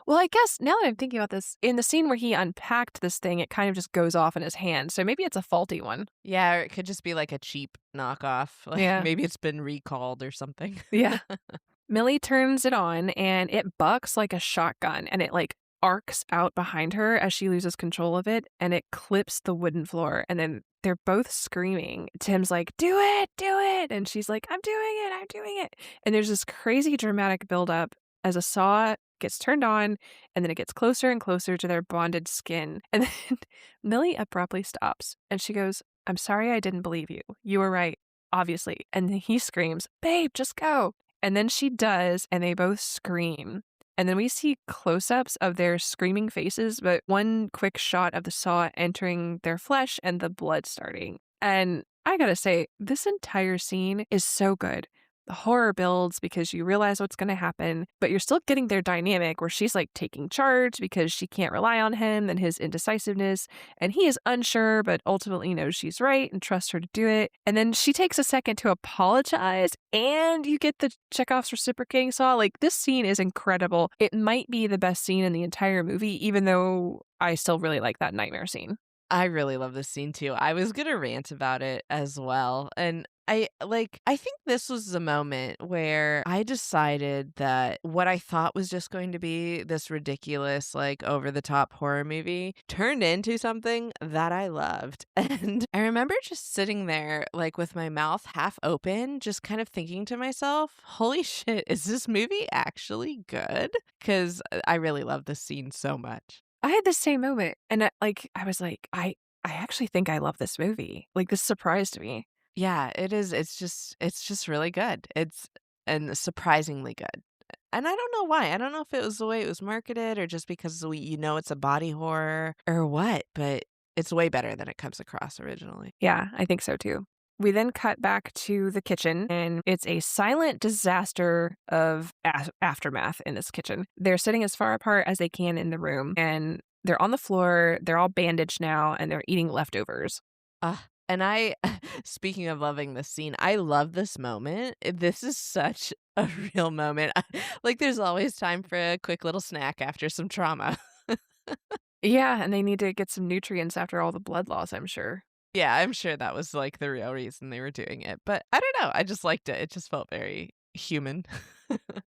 Well, I guess now that I'm thinking about this, in the scene where he unpacked this thing, it kind of just goes off in his hand. So maybe it's a faulty one. Yeah, or it could just be like a cheap knockoff. Like Yeah. Maybe it's been recalled or something. Yeah. Millie turns it on and it bucks like a shotgun and it like arcs out behind her as she loses control of it and it clips the wooden floor. And then they're both screaming. Tim's like, "Do it, do it." And she's like, I'm doing it. And there's this crazy dramatic buildup as a saw gets turned on and then it gets closer and closer to their bonded skin. And then Millie abruptly stops and she goes, "I'm sorry I didn't believe you. You were right, obviously." And then he screams, "Babe, just go." And then she does, and they both scream. And then we see close-ups of their screaming faces, but one quick shot of the saw entering their flesh and the blood starting. And I gotta say, this entire scene is so good. the horror builds because you realize what's going to happen, but you're still getting their dynamic where she's like taking charge because she can't rely on him and his indecisiveness. And he is unsure, but ultimately knows she's right and trusts her to do it. And then she takes a second to apologize, and you get the Chekhov's reciprocating saw. Like, this scene is incredible. It might be the best scene in the entire movie, even though I still really like that nightmare scene. I really love this scene too. I was gonna rant about it as well. And I think this was the moment where I decided that what I thought was just going to be this ridiculous, like over the top horror movie turned into something that I loved. And I remember just sitting there like with my mouth half open, just kind of thinking to myself, holy shit, is this movie actually good? Because I really love this scene so much. I had the same moment, and I was like, I actually think I love this movie. Like, this surprised me. Yeah, it is. It's just really good. And surprisingly good. And I don't know why. I don't know if it was the way it was marketed or just because it's a body horror or what, but it's way better than it comes across originally. Yeah, I think so too. We then cut back to the kitchen, and it's a silent disaster of aftermath in this kitchen. They're sitting as far apart as they can in the room, and they're on the floor. They're all bandaged now, and they're eating leftovers. And speaking of loving this scene, I love this moment. This is such a real moment. Like, there's always time for a quick little snack after some trauma. Yeah, and they need to get some nutrients after all the blood loss, I'm sure. Yeah, I'm sure that was like the real reason they were doing it. But I don't know. I just liked it. It just felt very human.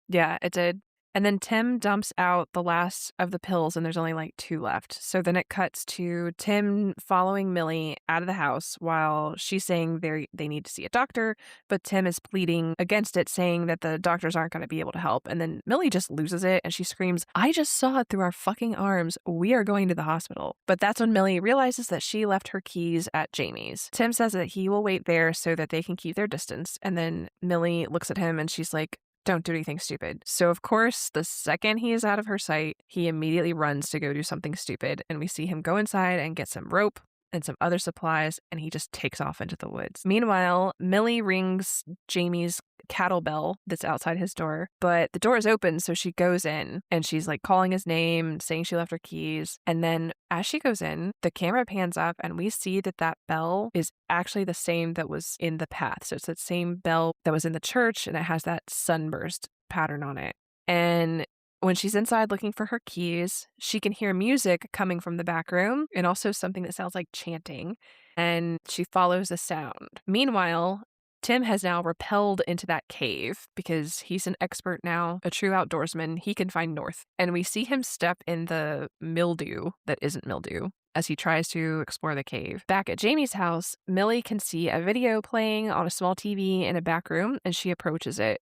Yeah, it did. And then Tim dumps out the last of the pills, and there's only like 2 left. So then it cuts to Tim following Millie out of the house while she's saying they need to see a doctor, but Tim is pleading against it, saying that the doctors aren't going to be able to help. And then Millie just loses it, and she screams, "I just saw it through our fucking arms. We are going to the hospital." But that's when Millie realizes that she left her keys at Jamie's. Tim says that he will wait there so that they can keep their distance. And then Millie looks at him and she's like, "Don't do anything stupid." So, of course, the second he is out of her sight, he immediately runs to go do something stupid. And we see him go inside and get some rope and some other supplies, and he just takes off into the woods. Meanwhile, Millie rings Jamie's cattle bell that's outside his door, but the door is open, so she goes in, and she's like calling his name, saying she left her keys. And then as she goes in, the camera pans up, and we see that that bell is actually the same that was in the path. So it's that same bell that was in the church, and it has that sunburst pattern on it. And when she's inside looking for her keys, she can hear music coming from the back room and also something that sounds like chanting, and she follows the sound. Meanwhile, Tim has now rappelled into that cave because he's an expert now, a true outdoorsman. He can find north. And we see him step in the mildew that isn't mildew as he tries to explore the cave. Back at Jamie's house, Millie can see a video playing on a small TV in a back room, and she approaches it.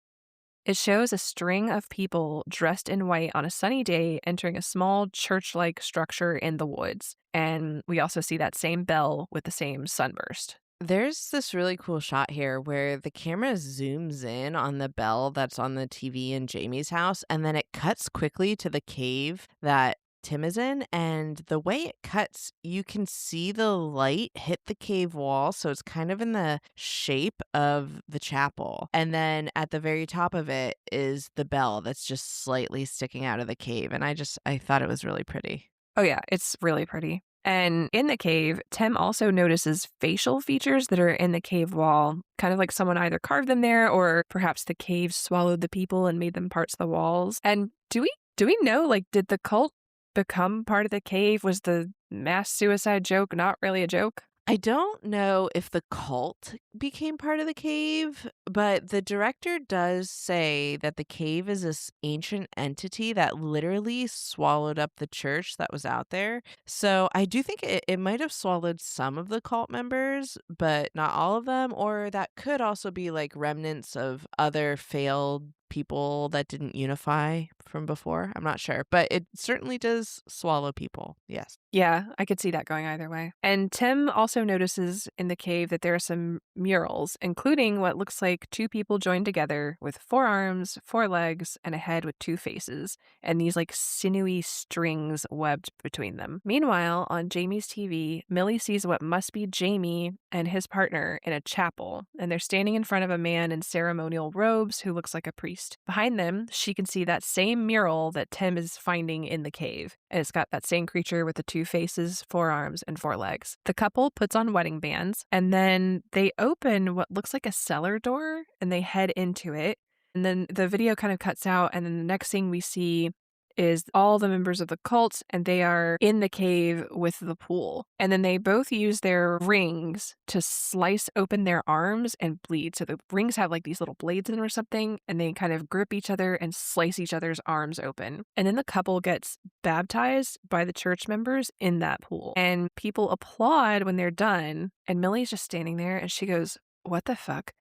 It shows a string of people dressed in white on a sunny day entering a small church-like structure in the woods. And we also see that same bell with the same sunburst. There's this really cool shot here where the camera zooms in on the bell that's on the TV in Jamie's house, and then it cuts quickly to the cave that Tim is in, and the way it cuts, you can see the light hit the cave wall, so it's kind of in the shape of the chapel. And then at the very top of it is the bell that's just slightly sticking out of the cave, and I thought it was really pretty. Oh yeah, it's really pretty. And in the cave, Tim also notices facial features that are in the cave wall, kind of like someone either carved them there or perhaps the cave swallowed the people and made them parts of the walls. And do we know, like, did the cult become part of the cave? Was the mass suicide joke not really a joke? I don't know if the cult became part of the cave, but the director does say that the cave is this ancient entity that literally swallowed up the church that was out there. So I do think it might have swallowed some of the cult members, but not all of them. Or that could also be like remnants of other failed people that didn't unify from before. I'm not sure, but it certainly does swallow people. Yes. Yeah, I could see that going either way. And Tim also notices in the cave that there are some murals, including what looks like two people joined together with 4 arms, 4 legs, and a head with 2 faces, and these like sinewy strings webbed between them. Meanwhile, on Jamie's TV, Millie sees what must be Jamie and his partner in a chapel, and they're standing in front of a man in ceremonial robes who looks like a priest. Behind them, she can see that same mural that Tim is finding in the cave, and it's got that same creature with the 2 faces, 4 arms, and 4 legs. The couple puts on wedding bands, and then they open what looks like a cellar door, and they head into it. And then the video kind of cuts out, and then the next thing we see is all the members of the cult, and they are in the cave with the pool. And then they both use their rings to slice open their arms and bleed. So the rings have like these little blades in them or something, and they kind of grip each other and slice each other's arms open. And then the couple gets baptized by the church members in that pool. And people applaud when they're done. And Millie's just standing there, and she goes, "What the fuck?"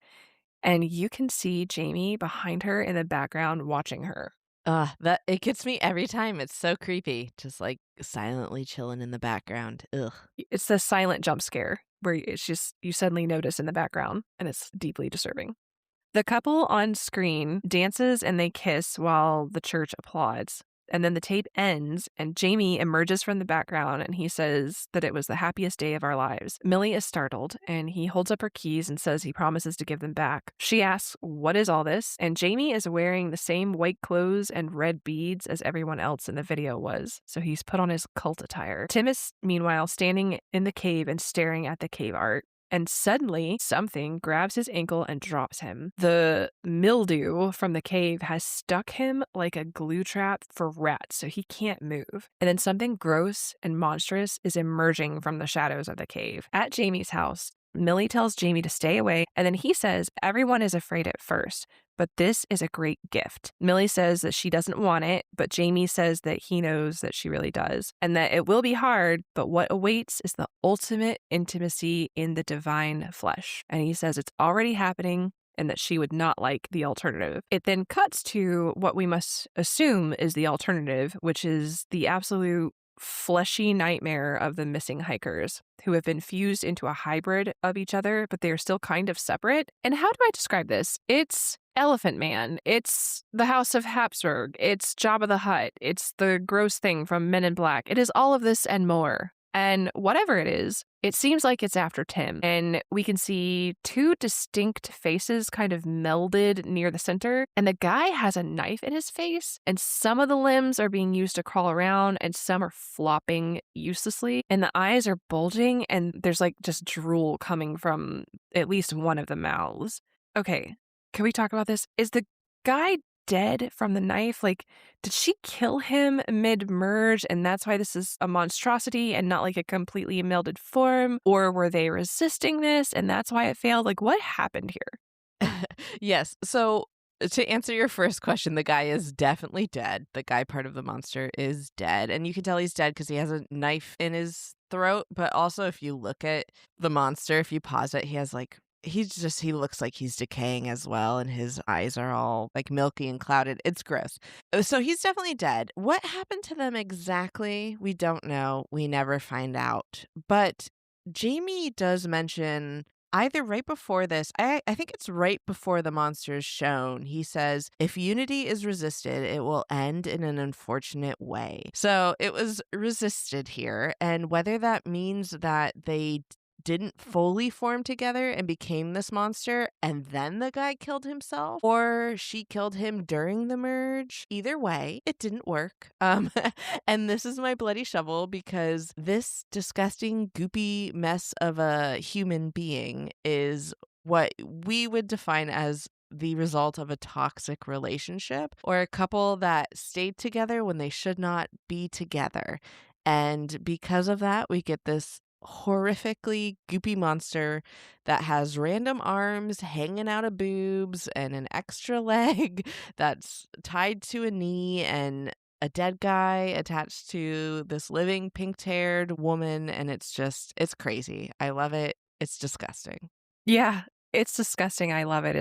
And you can see Jamie behind her in the background watching her. That it gets me every time. It's so creepy. Just like silently chilling in the background. Ugh. It's the silent jump scare where it's just you suddenly notice in the background, and it's deeply disturbing. The couple on screen dances and they kiss while the church applauds. And then the tape ends, and Jamie emerges from the background, and he says that it was the happiest day of our lives. Millie is startled, and he holds up her keys and says he promises to give them back. She asks, "What is all this?" And Jamie is wearing the same white clothes and red beads as everyone else in the video was, so he's put on his cult attire. Tim is, meanwhile, standing in the cave and staring at the cave art. And suddenly, something grabs his ankle and drops him. The mildew from the cave has stuck him like a glue trap for rats, so he can't move. And then something gross and monstrous is emerging from the shadows of the cave. At Jamie's house, Millie tells Jamie to stay away, and then he says everyone is afraid at first, but this is a great gift. Millie says that she doesn't want it, but Jamie says that he knows that she really does, and that it will be hard, but what awaits is the ultimate intimacy in the divine flesh. And he says it's already happening, and that she would not like the alternative. It then cuts to what we must assume is the alternative, which is the absolute fleshy nightmare of the missing hikers who have been fused into a hybrid of each other, but they're still kind of separate. And how do I describe this? It's Elephant Man. It's the House of Habsburg. It's Jabba the Hutt. It's the gross thing from Men in Black. It is all of this and more. And whatever it is, it seems like it's after Tim. And we can see 2 distinct faces kind of melded near the center. And the guy has a knife in his face. And some of the limbs are being used to crawl around, and some are flopping uselessly. And the eyes are bulging, and there's like just drool coming from at least one of the mouths. Okay, can we talk about this? Is the guy dead from the knife? Like, did she kill him mid-merge, and that's why this is a monstrosity and not like a completely melded form? Or were they resisting this and that's why it failed? Like, what happened here? Yes. So to answer your first question, the guy is definitely dead. The guy part of the monster is dead. And you can tell he's dead because he has a knife in his throat. But also, if you look at the monster, if you pause it, he has like he looks like he's decaying as well, and his eyes are all like milky and clouded. It's gross. So he's definitely dead. What happened to them exactly? We don't know. We never find out. But Jamie does mention either right before this, I think it's right before the monster is shown. He says, if unity is resisted, it will end in an unfortunate way. So it was resisted here. And whether that means that they didn't fully form together and became this monster, and then the guy killed himself, or she killed him during the merge. Either way, it didn't work. And this is my bloody shovel, because this disgusting, goopy mess of a human being is what we would define as the result of a toxic relationship, or a couple that stayed together when they should not be together. And because of that, we get this horrifically goopy monster that has random arms hanging out of boobs and an extra leg that's tied to a knee, and a dead guy attached to this living pink-haired woman. And it's crazy. I love it. It's disgusting. Yeah, it's disgusting. I love it.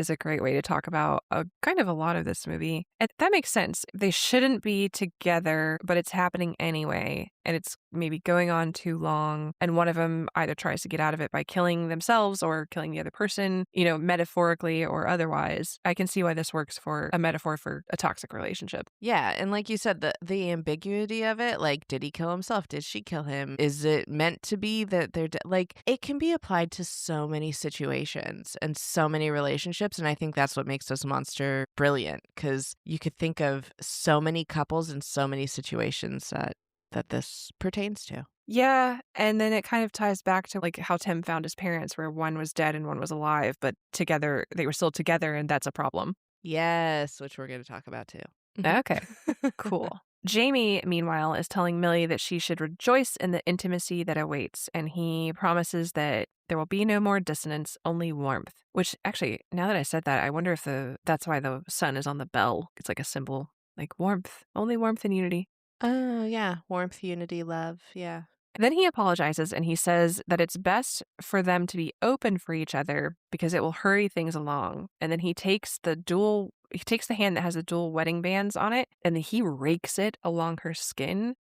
is a great way to talk about kind of a lot of this movie. And that makes sense. They shouldn't be together, but it's happening anyway. And it's maybe going on too long. And one of them either tries to get out of it by killing themselves or killing the other person, metaphorically or otherwise. I can see why this works for a metaphor for a toxic relationship. Yeah, and like you said, the ambiguity of it, like, did he kill himself? Did she kill him? Is it meant to be that they're like, it can be applied to so many situations and so many relationships, and I think that's what makes this monster brilliant, because you could think of so many couples and so many situations that this pertains to. Yeah, and then it kind of ties back to like how Tim found his parents, where one was dead and one was alive, but together they were still together, and that's a problem. Yes, which we're going to talk about too. Okay, cool. Jamie, meanwhile, is telling Millie that she should rejoice in the intimacy that awaits, and he promises that there will be no more dissonance, only warmth. Which, actually, now that I said that, I wonder if that's why the sun is on the bell. It's like a symbol, like warmth, only warmth and unity. Oh, yeah. Warmth, unity, love. Yeah. And then he apologizes and he says that it's best for them to be open for each other because it will hurry things along. And then he takes the hand that has the dual wedding bands on it, and then he rakes it along her skin,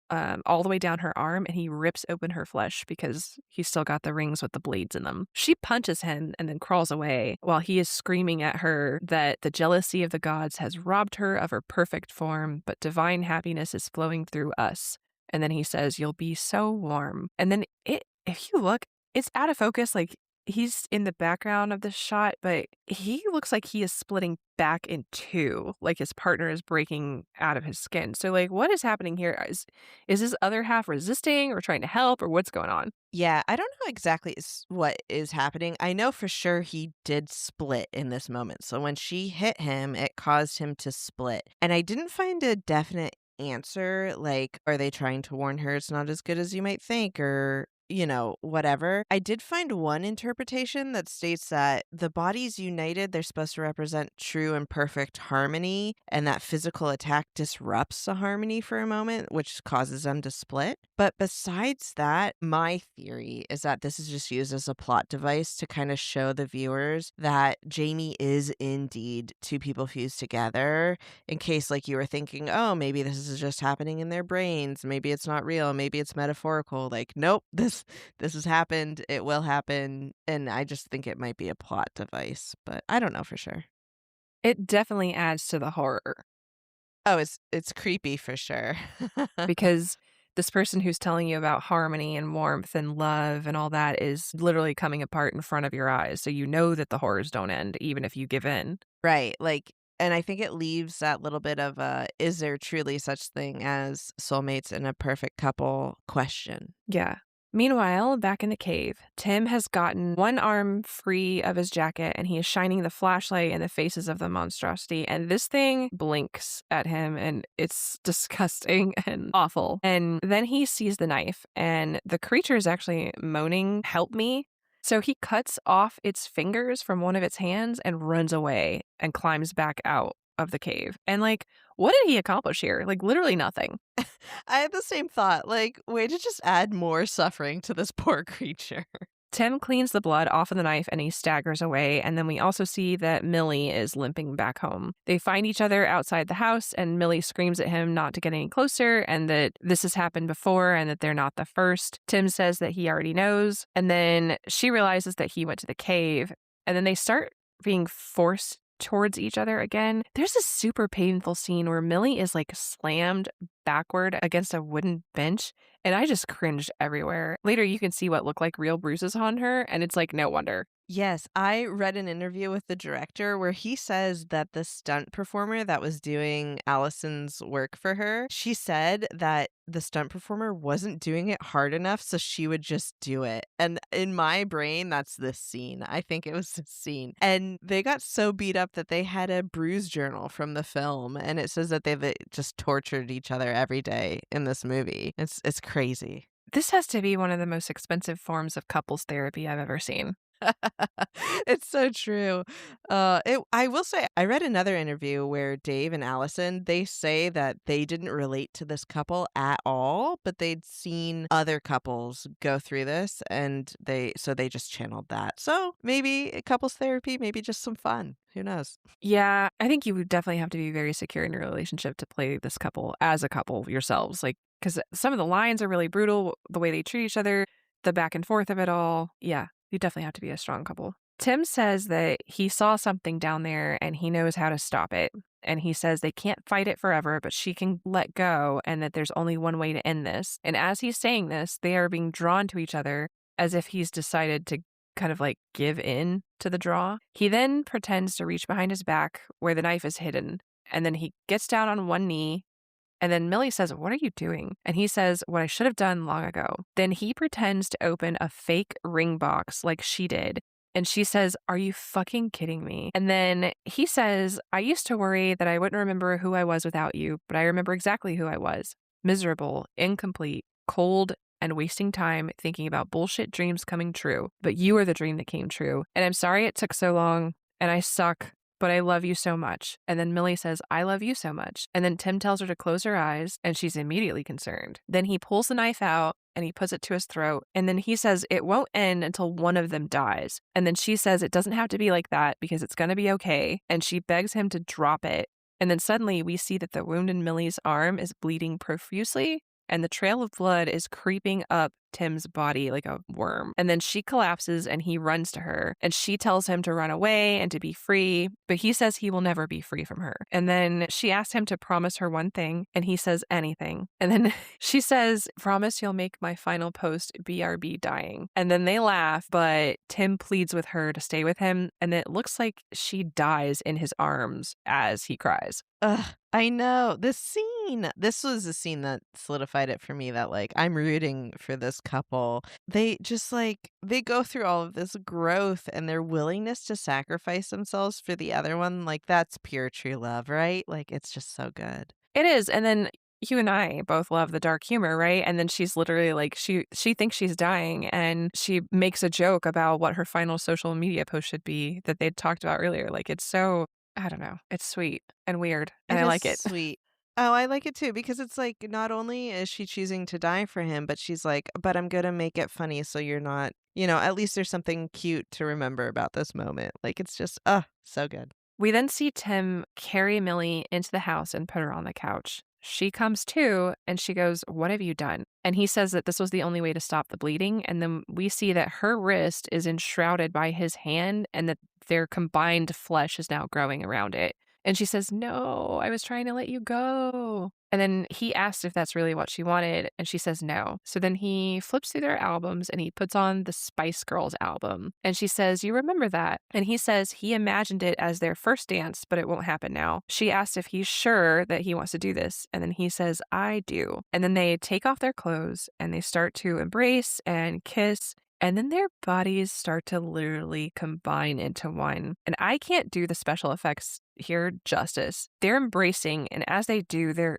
all the way down her arm, and he rips open her flesh because he's still got the rings with the blades in them. She punches him and then crawls away while he is screaming at her that the jealousy of the gods has robbed her of her perfect form, but divine happiness is flowing through us. And then he says, "You'll be so warm." And then if you look, it's out of focus. Like, he's in the background of the shot, but he looks like he is splitting back in two, like his partner is breaking out of his skin. So, like, what is happening here? Is his other half resisting or trying to help, or what's going on? Yeah, I don't know exactly what is happening. I know for sure he did split in this moment. So when she hit him, it caused him to split. And I didn't find a definite answer, like, are they trying to warn her it's not as good as you might think, or whatever. I did find one interpretation that states that the bodies united, they're supposed to represent true and perfect harmony, and that physical attack disrupts the harmony for a moment, which causes them to split. But besides that, my theory is that this is just used as a plot device to kind of show the viewers that Jamie is indeed two people fused together, in case, like, you were thinking, oh, maybe this is just happening in their brains, maybe it's not real, maybe it's metaphorical. Like, nope, this has happened, it will happen, and I just think it might be a plot device, but I don't know for sure. It definitely adds to the horror. Oh, it's creepy for sure. Because this person who's telling you about harmony and warmth and love and all that is literally coming apart in front of your eyes. So you know that the horrors don't end, even if you give in. Right, like, and I think it leaves that little bit of is there truly such thing as soulmates in a perfect couple question. Yeah. Meanwhile, back in the cave, Tim has gotten one arm free of his jacket and he is shining the flashlight in the faces of the monstrosity. And this thing blinks at him and it's disgusting and awful. And then he sees the knife and the creature is actually moaning, "Help me." So he cuts off its fingers from one of its hands and runs away and climbs back out of the cave. And, like, what did he accomplish here? Like, literally nothing. I had the same thought, like, way to just add more suffering to this poor creature. Tim cleans the blood off of the knife and he staggers away. And then we also see that Millie is limping back home. They find each other outside the house and Millie screams at him not to get any closer and that this has happened before and that they're not the first. Tim says that he already knows. And then she realizes that he went to the cave. And then they start being forced towards each other again. There's a super painful scene where Millie is like slammed backward against a wooden bench and I just cringed everywhere. Later you can see what look like real bruises on her and it's like no wonder. Yes, I read an interview with the director where he says that the stunt performer that was doing Allison's work for her, she said that the stunt performer wasn't doing it hard enough, so she would just do it. And in my brain, that's this scene. I think it was this scene. And they got so beat up that they had a bruise journal from the film, and it says that they've just tortured each other every day in this movie. It's crazy. This has to be one of the most expensive forms of couples therapy I've ever seen. It's so true. I will say, I read another interview where Dave and Allison, they say that they didn't relate to this couple at all, but they'd seen other couples go through this, and they just channeled that. So maybe couples therapy, maybe just some fun. Who knows? Yeah, I think you would definitely have to be very secure in your relationship to play this couple as a couple yourselves. Like, because some of the lines are really brutal, the way they treat each other, the back and forth of it all. Yeah, you definitely have to be a strong couple. Tim says that he saw something down there and he knows how to stop it. And he says they can't fight it forever, but she can let go and that there's only one way to end this. And as he's saying this, they are being drawn to each other as if he's decided to kind of like give in to the draw. He then pretends to reach behind his back where the knife is hidden. And then he gets down on one knee. And then Millie says, "What are you doing?" And he says, "What I should have done long ago." Then he pretends to open a fake ring box like she did. And she says, "Are you fucking kidding me?" And then he says, "I used to worry that I wouldn't remember who I was without you, but I remember exactly who I was. Miserable, incomplete, cold, and wasting time thinking about bullshit dreams coming true. But you are the dream that came true. And I'm sorry it took so long, and I suck, but I love you so much." And then Millie says, "I love you so much." And then Tim tells her to close her eyes, and she's immediately concerned. Then he pulls the knife out, and he puts it to his throat. And then he says, "It won't end until one of them dies." And then she says, "It doesn't have to be like that because it's going to be okay." And she begs him to drop it. And then suddenly we see that the wound in Millie's arm is bleeding profusely, and the trail of blood is creeping up Tim's body like a worm. And then she collapses and he runs to her, and she tells him to run away and to be free, but he says he will never be free from her. And then she asks him to promise her one thing, and he says anything. And then she says, "Promise you'll make my final post BRB dying." And then they laugh, but Tim pleads with her to stay with him, and it looks like she dies in his arms as he cries. Ugh, I know. This scene, this was a scene that solidified it for me that, like, I'm rooting for this couple. They just, like, they go through all of this growth, and their willingness to sacrifice themselves for the other one. Like, that's pure true love, right? Like, it's just so good. It is. And then you and I both love the dark humor, right? And then she's literally like, she thinks she's dying, and she makes a joke about what her final social media post should be that they'd talked about earlier. Like, it's so, I don't know, it's sweet and weird, and I like it. Sweet. Oh, I like it too, because it's like, not only is she choosing to die for him, but she's like, but I'm gonna make it funny so you're not, at least there's something cute to remember about this moment. Like, it's just, so good. We then see Tim carry Millie into the house and put her on the couch. She comes to, and she goes, "What have you done?" And he says that this was the only way to stop the bleeding. And then we see that her wrist is enshrouded by his hand, and that their combined flesh is now growing around it. And she says, "No, I was trying to let you go." And then he asks if that's really what she wanted, and she says no. So then he flips through their albums and he puts on the Spice Girls album. And she says, "You remember that?" And he says he imagined it as their first dance, but it won't happen now. She asks if he's sure that he wants to do this. And then he says, "I do." And then they take off their clothes and they start to embrace and kiss. And then their bodies start to literally combine into one. And I can't do the special effects here justice. They're embracing, and as they do, their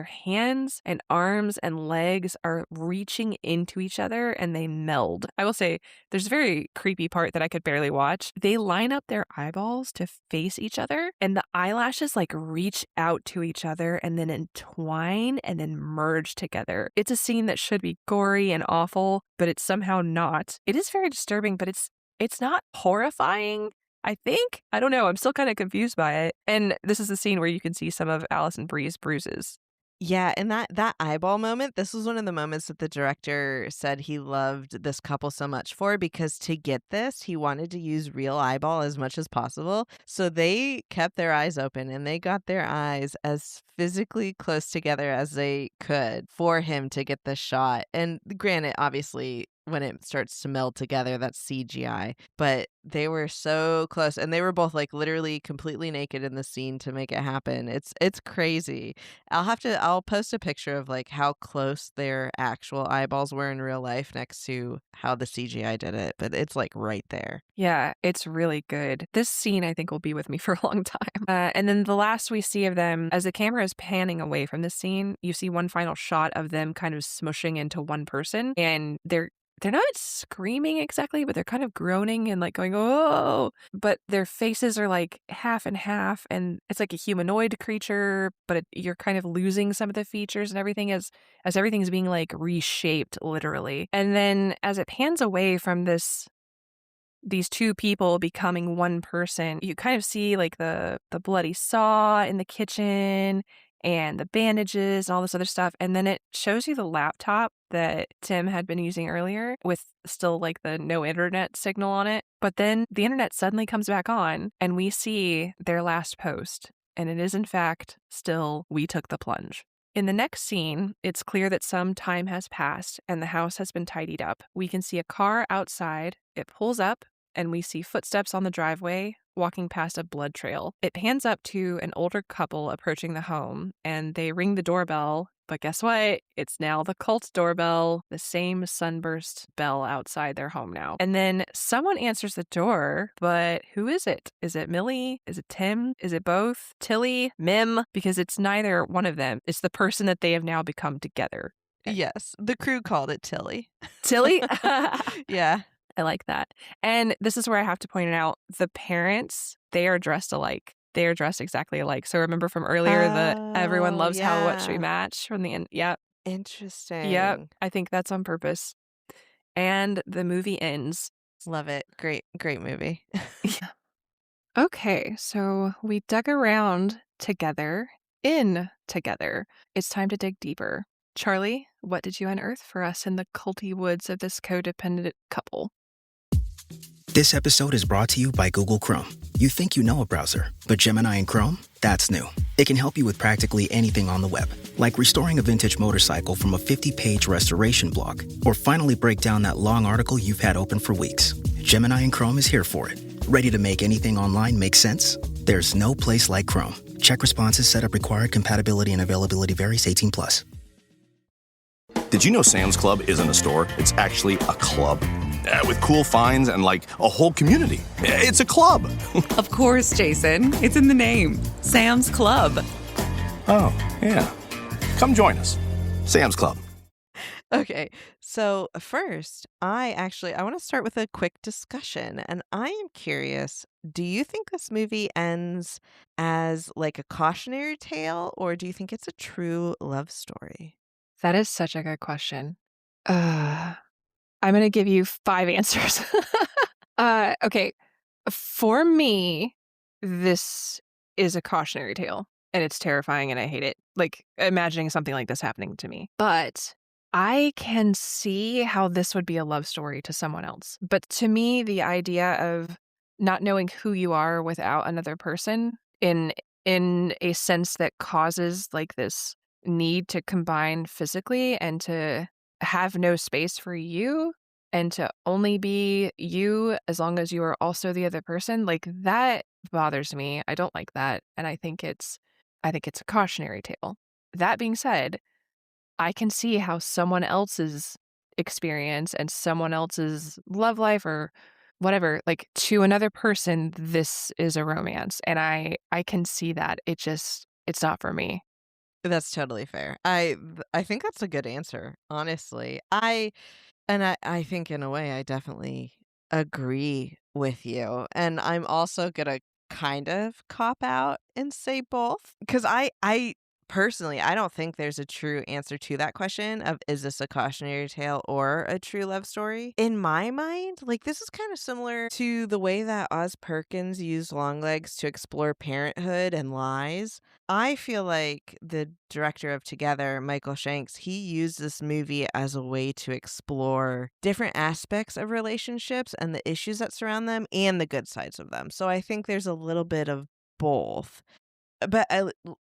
hands and arms and legs are reaching into each other, and they meld. I will say there's a very creepy part that I could barely watch. They line up their eyeballs to face each other, and the eyelashes like reach out to each other and then entwine and then merge together. It's a scene that should be gory and awful, but it's somehow not. It is very disturbing, but it's not horrifying. I think. I don't know. I'm still kind of confused by it. And this is the scene where you can see some of Allison Brie's bruises. Yeah, and that eyeball moment, this was one of the moments that the director said he loved this couple so much for, because to get this, he wanted to use real eyeball as much as possible. So they kept their eyes open, and they got their eyes as physically close together as they could for him to get the shot. And granted, obviously, when it starts to meld together, that's CGI, but they were so close, and they were both like literally completely naked in the scene to make it happen. It's crazy. I'll post a picture of like how close their actual eyeballs were in real life next to how the CGI did it, but it's like right there. Yeah, it's really good. This scene, I think, will be with me for a long time. And then the last we see of them, as the camera is panning away from this scene, you see one final shot of them kind of smushing into one person, and they're they're not screaming exactly, but they're kind of groaning and like going, oh, but their faces are like half and half. And it's like a humanoid creature, but you're kind of losing some of the features and everything as everything's being like reshaped literally. And then as it pans away from these two people becoming one person, you kind of see like the bloody saw in the kitchen and the bandages and all this other stuff. And then it shows you the laptop that Tim had been using earlier with still like the no internet signal on it. But then the internet suddenly comes back on and we see their last post. And it is in fact still, "We took the plunge." In the next scene, it's clear that some time has passed and the house has been tidied up. We can see a car outside. It pulls up and we see footsteps on the driveway walking past a blood trail. It pans up to an older couple approaching the home and they ring the doorbell. But guess what? It's now the cult doorbell, the same sunburst bell outside their home now. And then someone answers the door, but who is it? Is it Millie? Is it Tim? Is it both? Tilly? Mim? Because it's neither one of them. It's the person that they have now become together. Yes, the crew called it Tilly. Tilly? Yeah. I like that. And this is where I have to point it out. The parents, they are dressed alike. They are dressed exactly alike. So remember from earlier, the everyone loves how what should we match from the end. Yep. Interesting. Yep. I think that's on purpose. And the movie ends. Love it. Great movie. Okay, so we dug around together. It's time to dig deeper. Charlie, what did you unearth for us in the culty woods of this codependent couple? This episode is brought to you by Google Chrome. You think you know a browser, but Gemini and Chrome? That's new. It can help you with practically anything on the web, like restoring a vintage motorcycle from a 50-page restoration blog, or finally break down that long article you've had open for weeks. Gemini and Chrome is here for it. Ready to make anything online make sense? There's no place like Chrome. Check responses, setup required, compatibility and availability varies, 18+. Did you know Sam's Club isn't a store? It's actually a club. With cool finds and like a whole community. It's a club. Of course, Jason. It's in the name. Sam's Club. Oh, yeah. Come join us. Sam's Club. Okay, so first, I want to start with a quick discussion, and I am curious, do you think this movie ends as like a cautionary tale, or do you think it's a true love story? That is such a good question. I'm going to give you 5 answers. Okay. For me, this is a cautionary tale and it's terrifying and I hate it. Like imagining something like this happening to me. But I can see how this would be a love story to someone else. But to me, the idea of not knowing who you are without another person in a sense that causes like this need to combine physically and to have no space for you and to only be you as long as you are also the other person, like that bothers me. I don't like that. And I think it's a cautionary tale. That being said, I can see how someone else's experience and someone else's love life or whatever, like to another person, this is a romance. And I can see that. It's not for me. That's totally fair. I think that's a good answer, honestly. I think in a way I definitely agree with you. And I'm also gonna kind of cop out and say both. Because I personally, I don't think there's a true answer to that question of is this a cautionary tale or a true love story? In my mind, like this is kind of similar to the way that Oz Perkins used Longlegs to explore parenthood and lies. I feel like the director of Together, Michael Shanks, he used this movie as a way to explore different aspects of relationships and the issues that surround them and the good sides of them. So I think there's a little bit of both. But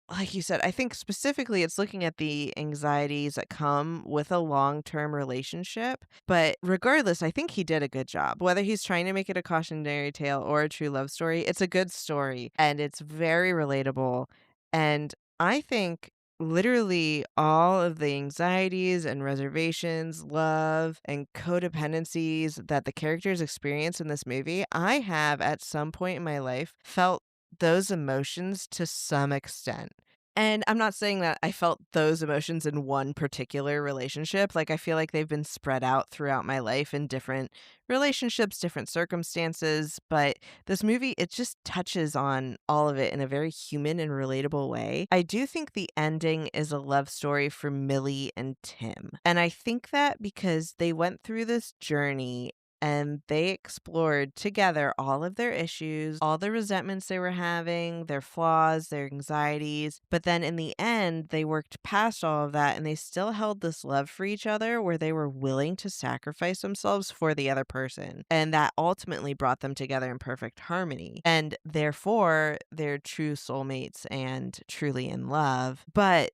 like you said, I think specifically it's looking at the anxieties that come with a long-term relationship. But regardless, I think he did a good job. Whether he's trying to make it a cautionary tale or a true love story, it's a good story and it's very relatable. And I think literally all of the anxieties and reservations, love, and codependencies that the characters experience in this movie, I have at some point in my life felt those emotions to some extent. And I'm not saying that I felt those emotions in one particular relationship. Like, I feel like they've been spread out throughout my life in different relationships, different circumstances. But this movie, it just touches on all of it in a very human and relatable way. I do think the ending is a love story for Millie and Tim. And I think that because they went through this journey and they explored together all of their issues, all the resentments they were having, their flaws, their anxieties. But then in the end, they worked past all of that and they still held this love for each other where they were willing to sacrifice themselves for the other person. And that ultimately brought them together in perfect harmony. And therefore, they're true soulmates and truly in love. But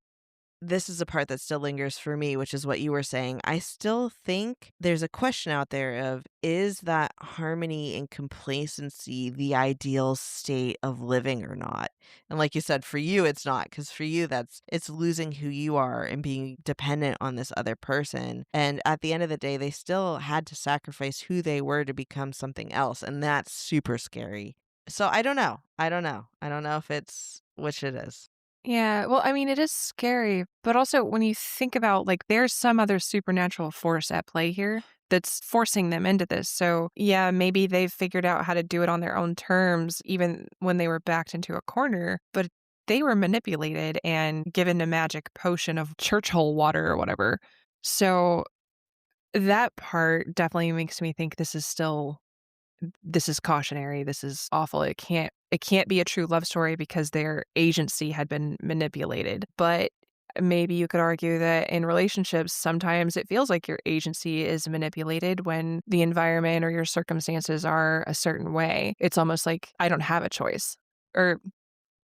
this is a part that still lingers for me, which is what you were saying. I still think there's a question out there of, is that harmony and complacency the ideal state of living or not? And like you said, for you, it's not, because for you, it's losing who you are and being dependent on this other person. And at the end of the day, they still had to sacrifice who they were to become something else. And that's super scary. So I don't know. I don't know if it's which it is. Yeah, well, I mean, it is scary, but also when you think about like there's some other supernatural force at play here that's forcing them into this. So, yeah, maybe they've figured out how to do it on their own terms, even when they were backed into a corner, but they were manipulated and given a magic potion of church hole water or whatever. So, that part definitely makes me think this is cautionary. This is awful. It can't be a true love story because their agency had been manipulated. But maybe you could argue that in relationships, sometimes it feels like your agency is manipulated when the environment or your circumstances are a certain way. It's almost like I don't have a choice. Or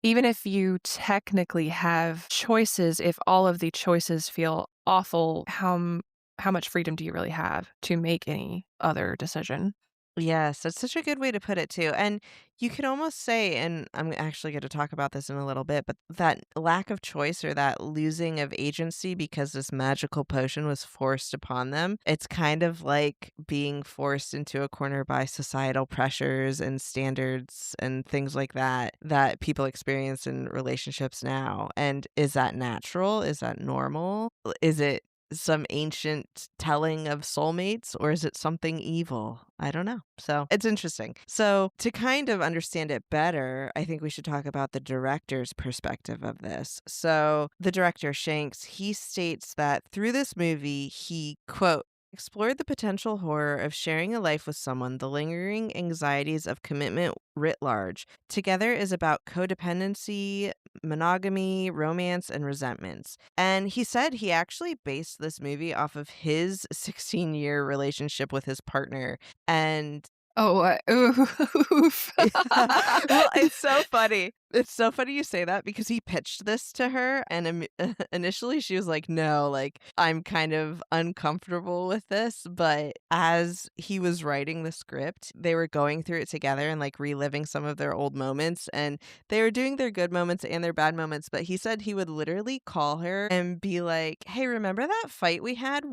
even if you technically have choices, if all of the choices feel awful, how much freedom do you really have to make any other decision? Yes, that's such a good way to put it too. And you could almost say, and I'm actually going to talk about this in a little bit, but that lack of choice or that losing of agency because this magical potion was forced upon them, it's kind of like being forced into a corner by societal pressures and standards and things like that people experience in relationships now. And is that natural? Is that normal? Is it some ancient telling of soulmates, or is it something evil? I don't know. So it's interesting. So to kind of understand it better, I think we should talk about the director's perspective of this. So the director, Shanks, he states that through this movie, he, quote, explored the potential horror of sharing a life with someone, the lingering anxieties of commitment writ large. Together is about codependency, monogamy, romance, and resentments. And he said he actually based this movie off of his 16-year relationship with his partner. And Oh, oof. well, it's so funny. It's so funny you say that because he pitched this to her and initially she was like, no, like I'm kind of uncomfortable with this. But as he was writing the script, they were going through it together and like reliving some of their old moments, and they were doing their good moments and their bad moments. But he said he would literally call her and be like, hey, remember that fight we had?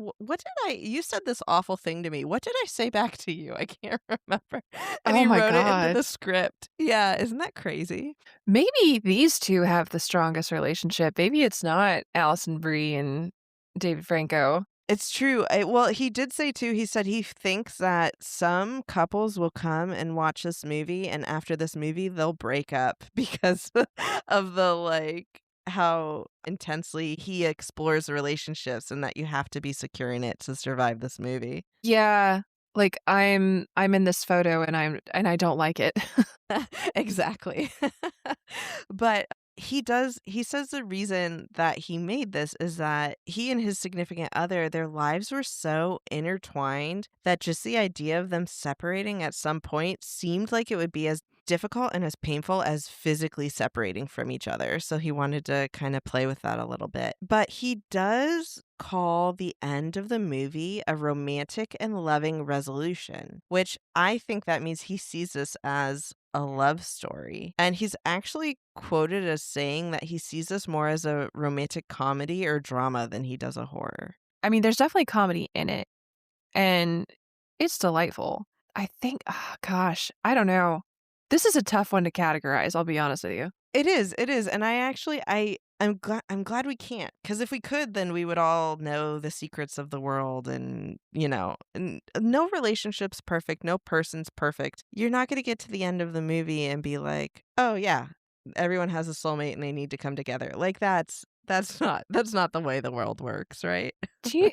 You said this awful thing to me. What did I say back to you? I can't remember. And Oh he my wrote it into the God. script. Yeah, isn't that crazy? Maybe these two have the strongest relationship. Maybe it's not Allison Brie and David Franco. It's true. Well, he did say too, he said he thinks that some couples will come and watch this movie, and after this movie, they'll break up because of the like how intensely he explores relationships and that you have to be secure in it to survive this movie. Yeah, like I'm in this photo and I don't like it. Exactly. But he says the reason that he made this is that he and his significant other, their lives were so intertwined that just the idea of them separating at some point seemed like it would be as difficult and as painful as physically separating from each other. So he wanted to kind of play with that a little bit. But he does call the end of the movie a romantic and loving resolution, which I think that means he sees this as a love story. And he's actually quoted as saying that he sees this more as a romantic comedy or drama than he does a horror. I mean, there's definitely comedy in it, and it's delightful. I think, oh, gosh, I don't know. This is a tough one to categorize, I'll be honest with you. It is. And I I'm glad we can't, because if we could, then we would all know the secrets of the world, and no relationship's perfect, no person's perfect. You're not going to get to the end of the movie and be like, oh yeah, everyone has a soulmate and they need to come together. Like that's not the way the world works, right? Do you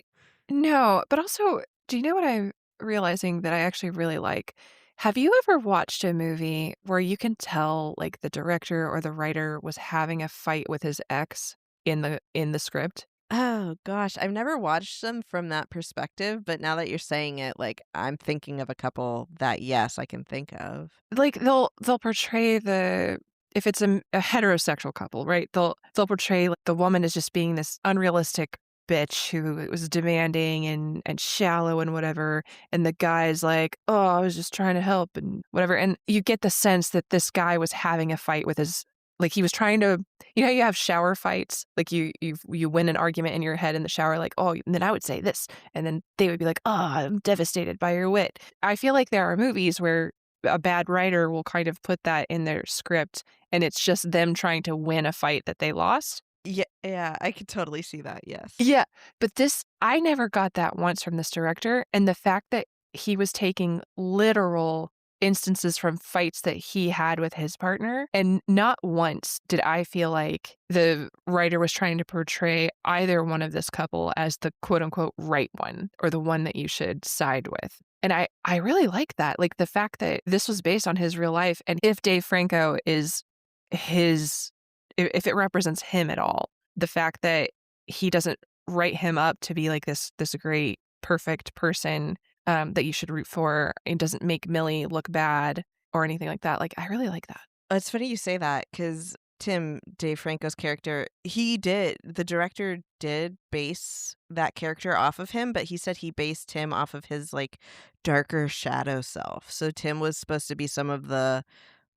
No, but also, do you know what I'm realizing that I actually really like? Have you ever watched a movie where you can tell like the director or the writer was having a fight with his ex in the script? Oh gosh, I've never watched them from that perspective, but now that you're saying it, like I'm thinking of a couple that yes, I can think of. Like they'll portray the if it's a heterosexual couple, right? They'll portray like the woman as just being this unrealistic bitch who was demanding and shallow and whatever, and the guy's like, "Oh, I was just trying to help and whatever." And you get the sense that this guy was having a fight with his like he was trying to how you have shower fights, like you win an argument in your head in the shower, like, "Oh," and then I would say this, and then they would be like, "Oh, I'm devastated by your wit." I feel like there are movies where a bad writer will kind of put that in their script and it's just them trying to win a fight that they lost. Yeah, yeah, I could totally see that. Yes. Yeah, but this I never got that once from this director, and the fact that he was taking literal instances from fights that he had with his partner, and not once did I feel like the writer was trying to portray either one of this couple as the quote unquote right one or the one that you should side with. And I really like that. Like the fact that this was based on his real life, and if Dave Franco is his if it represents him at all, the fact that he doesn't write him up to be like this great perfect person that you should root for, and doesn't make Millie look bad or anything like that. Like I really like that. It's funny you say that because Dave Franco's character, the director did base that character off of him, but he said he based Tim off of his like darker shadow self. So Tim was supposed to be some of the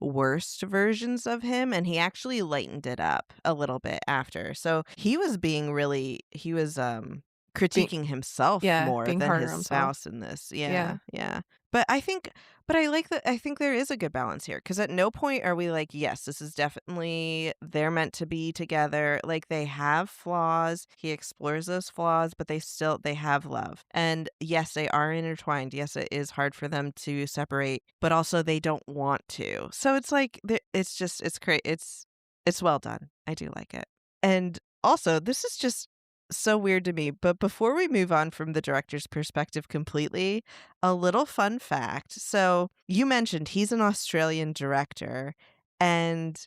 worst versions of him, and he actually lightened it up a little bit after. So he was critiquing himself more being than harder his on himself. spouse in this. Yeah. Yeah. But I like that. I think there is a good balance here, because at no point are we like, yes, this is definitely they're meant to be together. Like they have flaws. He explores those flaws, but they have love. And yes, they are intertwined. Yes, it is hard for them to separate, but also they don't want to. So it's like it's great. It's well done. I do like it. And also, this is just so weird to me. But before we move on from the director's perspective completely, a little fun fact. So you mentioned he's an Australian director, and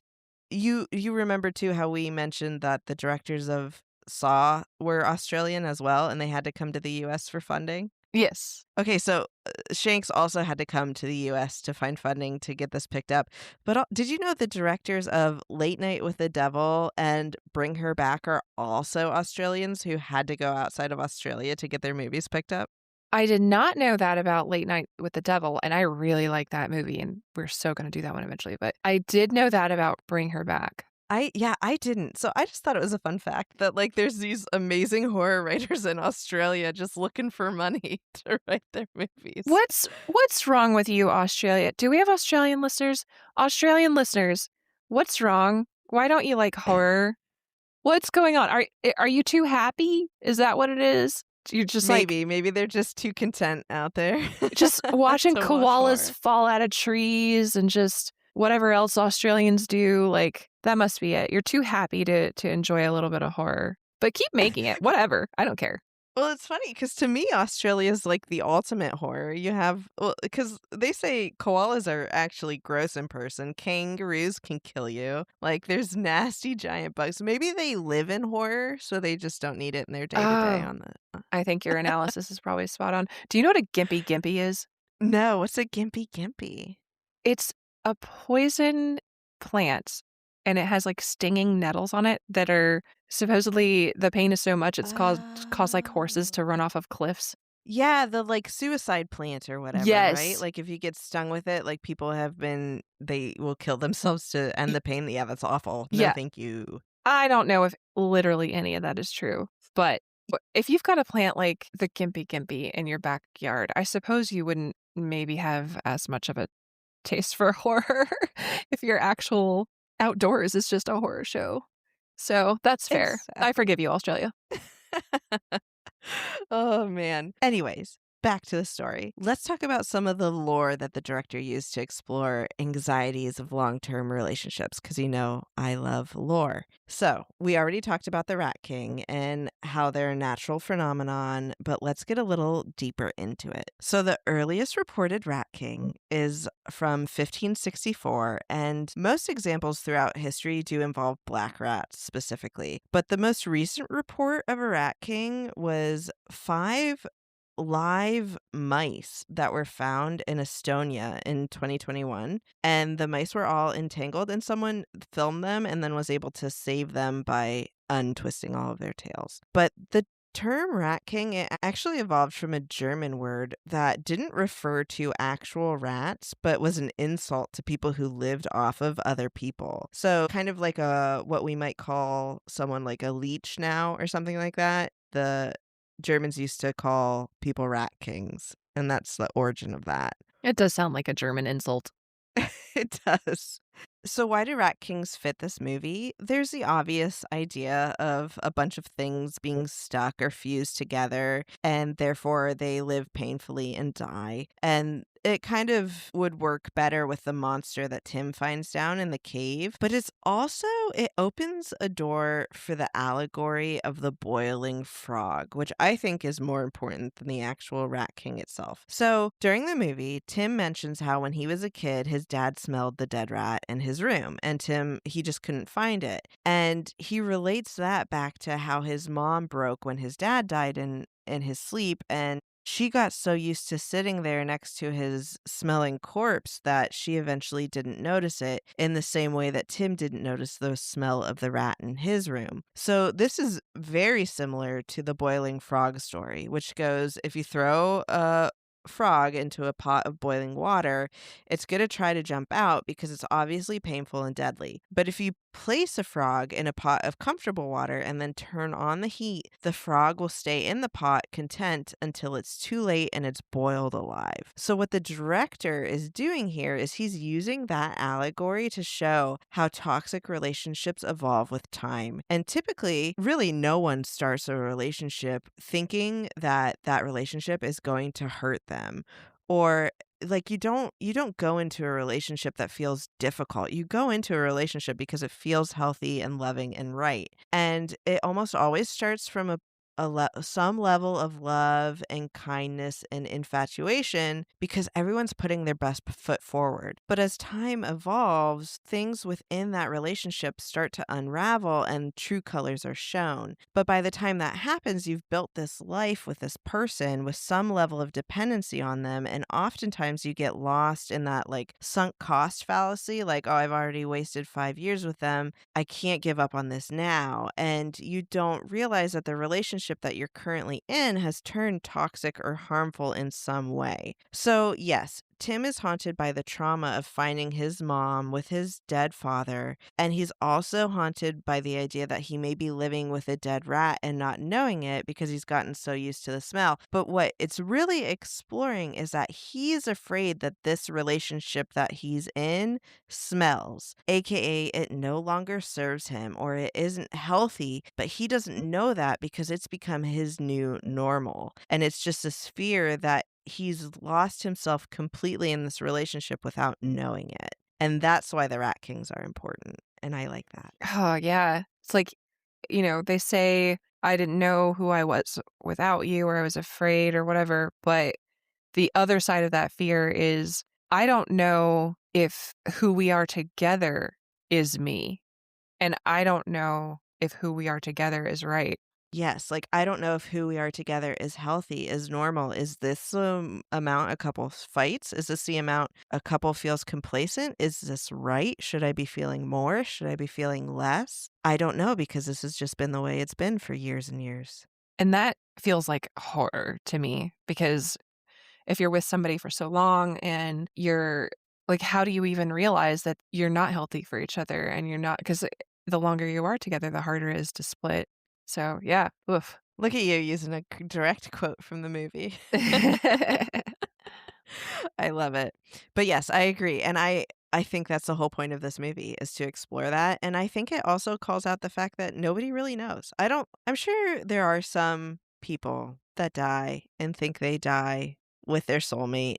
you remember too how we mentioned that the directors of Saw were Australian as well, and they had to come to the US for funding. Yes. Okay, so Shanks also had to come to the US to find funding to get this picked up. But did you know the directors of Late Night with the Devil and Bring Her Back are also Australians who had to go outside of Australia to get their movies picked up? I did not know that about Late Night with the Devil, and I really like that movie, and we're so going to do that one eventually. But I did know that about Bring Her Back. I didn't. So I just thought it was a fun fact that like there's these amazing horror writers in Australia just looking for money to write their movies. What's wrong with you, Australia? Do we have Australian listeners? Australian listeners, what's wrong? Why don't you like horror? What's going on? Are you too happy? Is that what it is? You're just maybe they're just too content out there. just watching to watch koalas horror. fall out of trees and just whatever else Australians do. Like that must be it. You're too happy to enjoy a little bit of horror, but keep making it. Whatever. I don't care. Well, it's funny because to me, Australia is like the ultimate horror. You have, because they say koalas are actually gross in person. Kangaroos can kill you. Like, there's nasty giant bugs. Maybe they live in horror, so they just don't need it in their day to day. On the. I think your analysis is probably spot on. Do you know what a gimpy gimpy is? No, what's a gimpy gimpy? It's a poison plant, and it has like stinging nettles on it that are supposedly the pain is so much it's caused like horses to run off of cliffs. Yeah, the like suicide plant or whatever, Yes. right? Like if you get stung with it, like they will kill themselves to end the pain. Yeah, that's awful. No, Yeah. thank you. I don't know if literally any of that is true, but if you've got a plant like the gimpy gimpy in your backyard, I suppose you wouldn't maybe have as much of a taste for horror if your actual outdoors is just a horror show. So that's fair. I Exactly. forgive you, Australia. Oh, man. Anyways, back to the story. Let's talk about some of the lore that the director used to explore anxieties of long-term relationships, because I love lore. So, we already talked about the Rat King and how they're a natural phenomenon, but let's get a little deeper into it. So, the earliest reported Rat King is from 1564, and most examples throughout history do involve black rats specifically. But the most recent report of a Rat King was 5 live mice that were found in Estonia in 2021. And the mice were all entangled, and someone filmed them and then was able to save them by untwisting all of their tails. But the term rat king, it actually evolved from a German word that didn't refer to actual rats, but was an insult to people who lived off of other people. So kind of like what we might call someone like a leech now or something like that. The Germans used to call people rat kings, and that's the origin of that. It does sound like a German insult. It does. So why do rat kings fit this movie? There's the obvious idea of a bunch of things being stuck or fused together, and therefore they live painfully and die. And it kind of would work better with the monster that Tim finds down in the cave, but it opens a door for the allegory of the boiling frog, which I think is more important than the actual Rat King itself. So during the movie, Tim mentions how when he was a kid, his dad smelled the dead rat in his room, and he just couldn't find it. And he relates that back to how his mom broke when his dad died in his sleep, and she got so used to sitting there next to his smelling corpse that she eventually didn't notice it, in the same way that Tim didn't notice the smell of the rat in his room. So this is very similar to the boiling frog story, which goes, if you throw a frog into a pot of boiling water, it's going to try to jump out because it's obviously painful and deadly. But if you place a frog in a pot of comfortable water and then turn on the heat, the frog will stay in the pot content until it's too late and it's boiled alive. So what the director is doing here is he's using that allegory to show how toxic relationships evolve with time. And typically, really no one starts a relationship thinking that that relationship is going to hurt them, or like you don't go into a relationship that feels difficult. You go into a relationship because it feels healthy and loving and right. And it almost always starts from some level of love and kindness and infatuation, because everyone's putting their best foot forward. But as time evolves, things within that relationship start to unravel and true colors are shown. But by the time that happens, you've built this life with this person with some level of dependency on them. And oftentimes you get lost in that like sunk cost fallacy, like, oh, I've already wasted 5 years with them. I can't give up on this now. And you don't realize that the relationship that you're currently in has turned toxic or harmful in some way. So, yes, Tim is haunted by the trauma of finding his mom with his dead father, and he's also haunted by the idea that he may be living with a dead rat and not knowing it because he's gotten so used to the smell. But what it's really exploring is that he's afraid that this relationship that he's in smells, aka it no longer serves him or it isn't healthy, but he doesn't know that because it's become his new normal. And it's just this fear that he's lost himself completely in this relationship without knowing it. And that's why the Rat Kings are important. And I like that. Oh, yeah. It's like, they say, I didn't know who I was without you, or I was afraid or whatever. But the other side of that fear is, I don't know if who we are together is me. And I don't know if who we are together is right. Yes, like I don't know if who we are together is healthy, is normal. Is this the amount a couple fights? Is this the amount a couple feels complacent? Is this right? Should I be feeling more? Should I be feeling less? I don't know, because this has just been the way it's been for years and years. And that feels like horror to me, because if you're with somebody for so long and you're like, how do you even realize that you're not healthy for each other, and you're not, because the longer you are together, the harder it is to split. So, yeah. Oof. Look at you using a direct quote from the movie. I love it. But yes, I agree. And I I think that's the whole point of this movie is to explore that. And I think it also calls out the fact that nobody really knows. I'm sure there are some people that die and think they die with their soulmate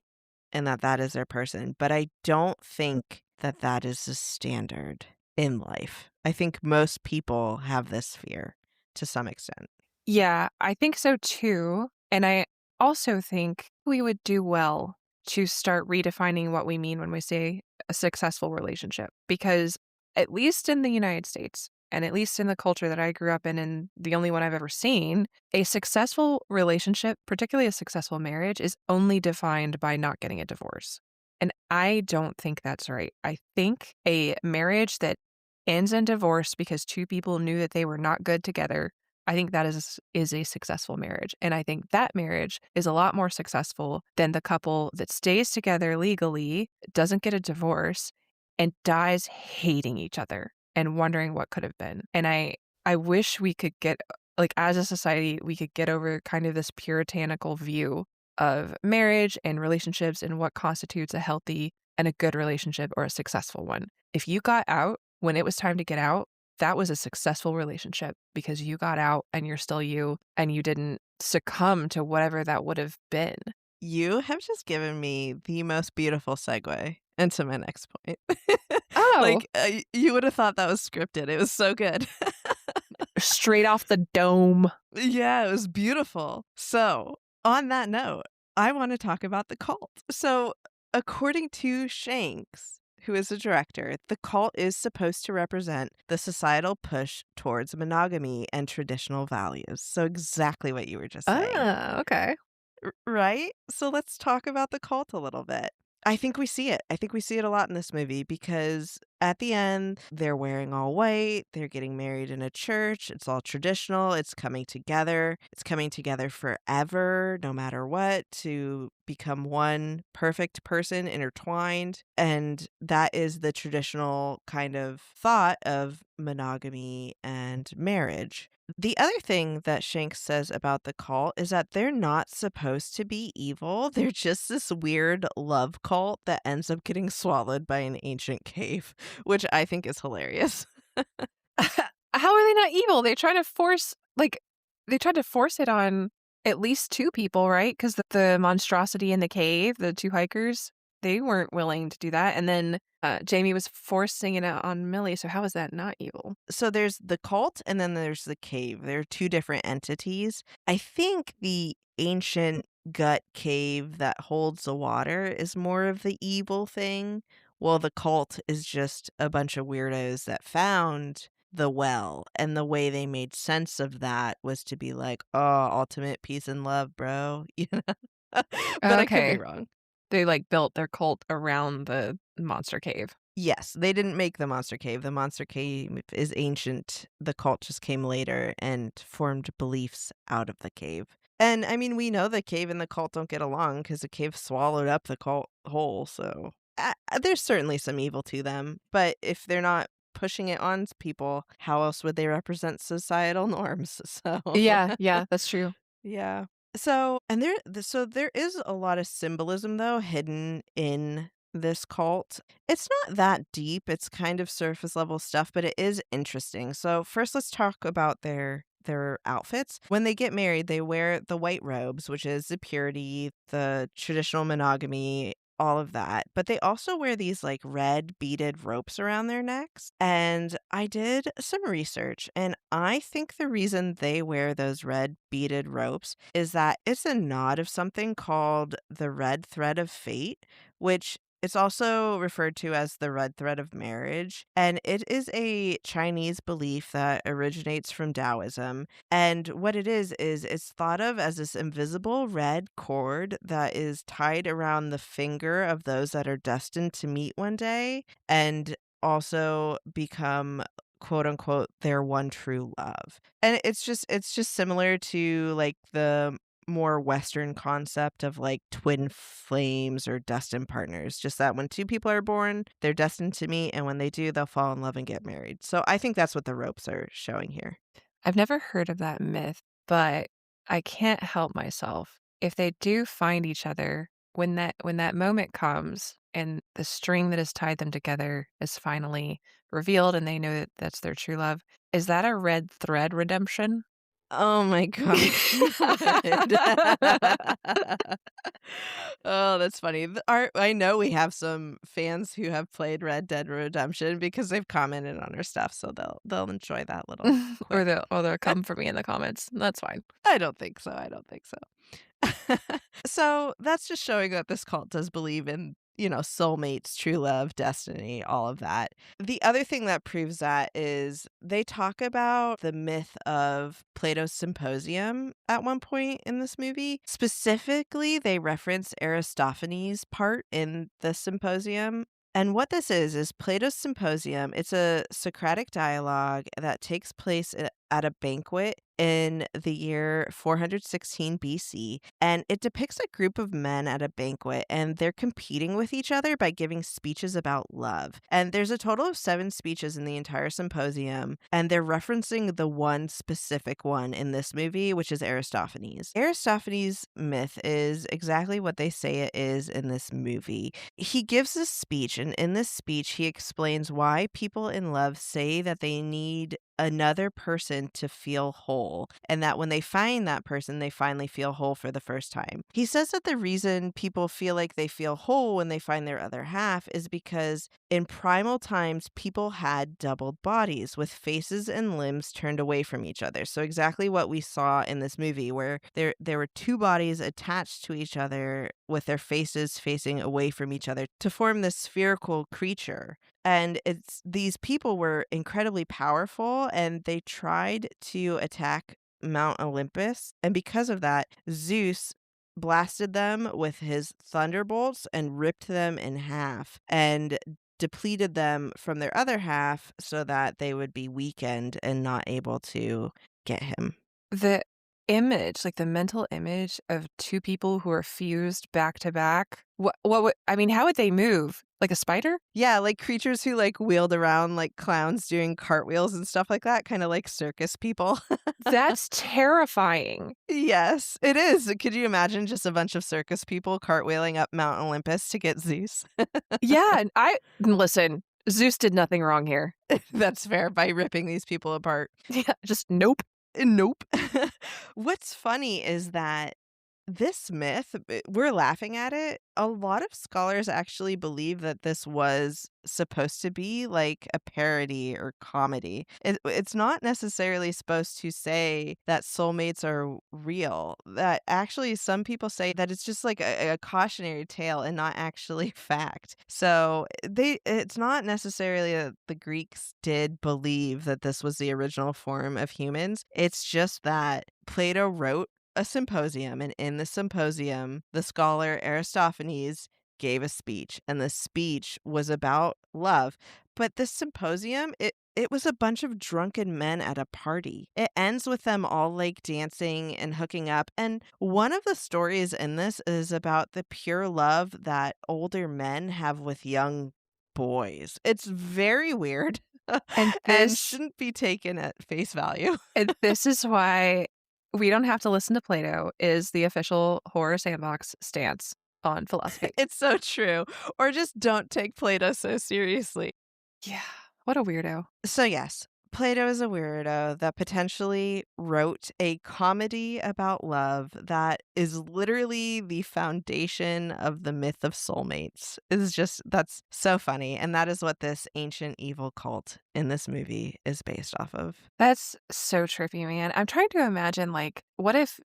and that that is their person. But I don't think that that is the standard in life. I think most people have this fear to some extent. Yeah, I think so too. And I also think we would do well to start redefining what we mean when we say a successful relationship. Because at least in the United States, and at least in the culture that I grew up in, and the only one I've ever seen, a successful relationship, particularly a successful marriage, is only defined by not getting a divorce. And I don't think that's right. I think a marriage that ends in divorce because two people knew that they were not good together, I think that is a successful marriage. And I think that marriage is a lot more successful than the couple that stays together legally, doesn't get a divorce, and dies hating each other and wondering what could have been. And I wish we could get, like, as a society, we could get over kind of this puritanical view of marriage and relationships and what constitutes a healthy and a good relationship or a successful one. If you got out when it was time to get out, that was a successful relationship because you got out and you're still you and you didn't succumb to whatever that would have been. You have just given me the most beautiful segue into my next point. Oh. You would have thought that was scripted. It was so good. Straight off the dome. Yeah, it was beautiful. So, on that note, I want to talk about the cult. So, according to Shanks, who is the director, the cult is supposed to represent the societal push towards monogamy and traditional values. So, exactly what you were just saying. Okay. Right? So let's talk about the cult a little bit. I think we see it. I think we see it a lot in this movie because at the end, they're wearing all white. They're getting married in a church. It's all traditional. It's coming together. It's coming together forever, no matter what, to become one perfect person intertwined. And that is the traditional kind of thought of monogamy and marriage. The other thing that Shanks says about the cult is that they're not supposed to be evil. They're just this weird love cult that ends up getting swallowed by an ancient cave, which I think is hilarious. How are they not evil? They tried to force it on at least two people, right? Because the monstrosity in the cave, the two hikers, they weren't willing to do that. And then Jamie was forcing it out on Millie. So how is that not evil? So there's the cult and then there's the cave. They're two different entities. I think the ancient gut cave that holds the water is more of the evil thing, while the cult is just a bunch of weirdos that found the well. And the way they made sense of that was to be like, oh, ultimate peace and love, bro. You know? But I could Okay. be wrong. They built their cult around the monster cave. Yes, they didn't make the monster cave. The monster cave is ancient. The cult just came later and formed beliefs out of the cave. And I mean, we know the cave and the cult don't get along because the cave swallowed up the cult whole. So there's certainly some evil to them. But if they're not pushing it on people, how else would they represent societal norms? So Yeah, that's true. yeah. So there is a lot of symbolism though hidden in this cult. It's not that deep. It's kind of surface level stuff, but it is interesting. So first let's talk about their outfits. When they get married, they wear the white robes, which is the purity, the traditional monogamy, all of that. But they also wear these like red beaded ropes around their necks. And I did some research, and I think the reason they wear those red beaded ropes is that it's a nod of something called the red thread of fate, which it's also referred to as the red thread of marriage, and it is a Chinese belief that originates from Taoism. And what it is it's thought of as this invisible red cord that is tied around the finger of those that are destined to meet one day and also become quote unquote their one true love. And it's just similar to like the more Western concept of like twin flames or destined partners. Just that when two people are born, they're destined to meet, and when they do, they'll fall in love and get married. So I think that's what the ropes are showing here. I've never heard of that myth, but I can't help myself. If they do find each other, when that moment comes and the string that has tied them together is finally revealed and they know that that's their true love. Is that a red thread redemption? Oh my god. Oh, that's funny. I know we have some fans who have played Red Dead Redemption because they've commented on our stuff, so they'll enjoy that little Or quip. they'll come for me in the comments. That's fine. I don't think so. I don't think so. So that's just showing that this cult does believe in, soulmates, true love, destiny, all of that. The other thing that proves that is they talk about the myth of Plato's Symposium at one point in this movie. Specifically, they reference Aristophanes' part in the symposium. And what this is Plato's Symposium. It's a Socratic dialogue that takes place at a banquet in the year 416 BC. And it depicts a group of men at a banquet, and they're competing with each other by giving speeches about love. And there's a total of 7 speeches in the entire symposium, and they're referencing the one specific one in this movie, which is Aristophanes. Aristophanes' myth is exactly what they say it is in this movie. He gives this speech, and in this speech, he explains why people in love say that they need another person to feel whole, and that when they find that person, they finally feel whole for the first time. He says that the reason people feel like they feel whole when they find their other half is because in primal times, people had doubled bodies with faces and limbs turned away from each other. So exactly what we saw in this movie, where there were 2 bodies attached to each other with their faces facing away from each other to form this spherical creature. And these people were incredibly powerful, and they tried to attack Mount Olympus. And because of that, Zeus blasted them with his thunderbolts and ripped them in half and depleted them from their other half so that they would be weakened and not able to get him. The image, like the mental image of 2 people who are fused back to back. How would they move? Like a spider? Yeah, like creatures who wheeled around like clowns doing cartwheels and stuff like that, kind of like circus people. That's terrifying. Yes, it is. Could you imagine just a bunch of circus people cartwheeling up Mount Olympus to get Zeus? Yeah, and listen, Zeus did nothing wrong here. That's fair, by ripping these people apart. Yeah, just nope. Nope. What's funny is that this myth, we're laughing at it. A lot of scholars actually believe that this was supposed to be like a parody or comedy. It's not necessarily supposed to say that soulmates are real. That actually some people say that it's just like a cautionary tale and not actually fact. So it's not necessarily that the Greeks did believe that this was the original form of humans. It's just that Plato wrote a symposium, and in the symposium, the scholar Aristophanes gave a speech, and the speech was about love. But this symposium, it was a bunch of drunken men at a party. It ends with them all dancing and hooking up. And one of the stories in this is about the pure love that older men have with young boys. It's very weird and shouldn't be taken at face value. And this is why we don't have to listen to Plato is the official Horror Sandbox stance on philosophy. It's so true. Or just don't take Plato so seriously. Yeah. What a weirdo. So yes, Plato is a weirdo that potentially wrote a comedy about love that is literally the foundation of the myth of soulmates. That's so funny. And that is what this ancient evil cult in this movie is based off of. That's so trippy, man. I'm trying to imagine, what if,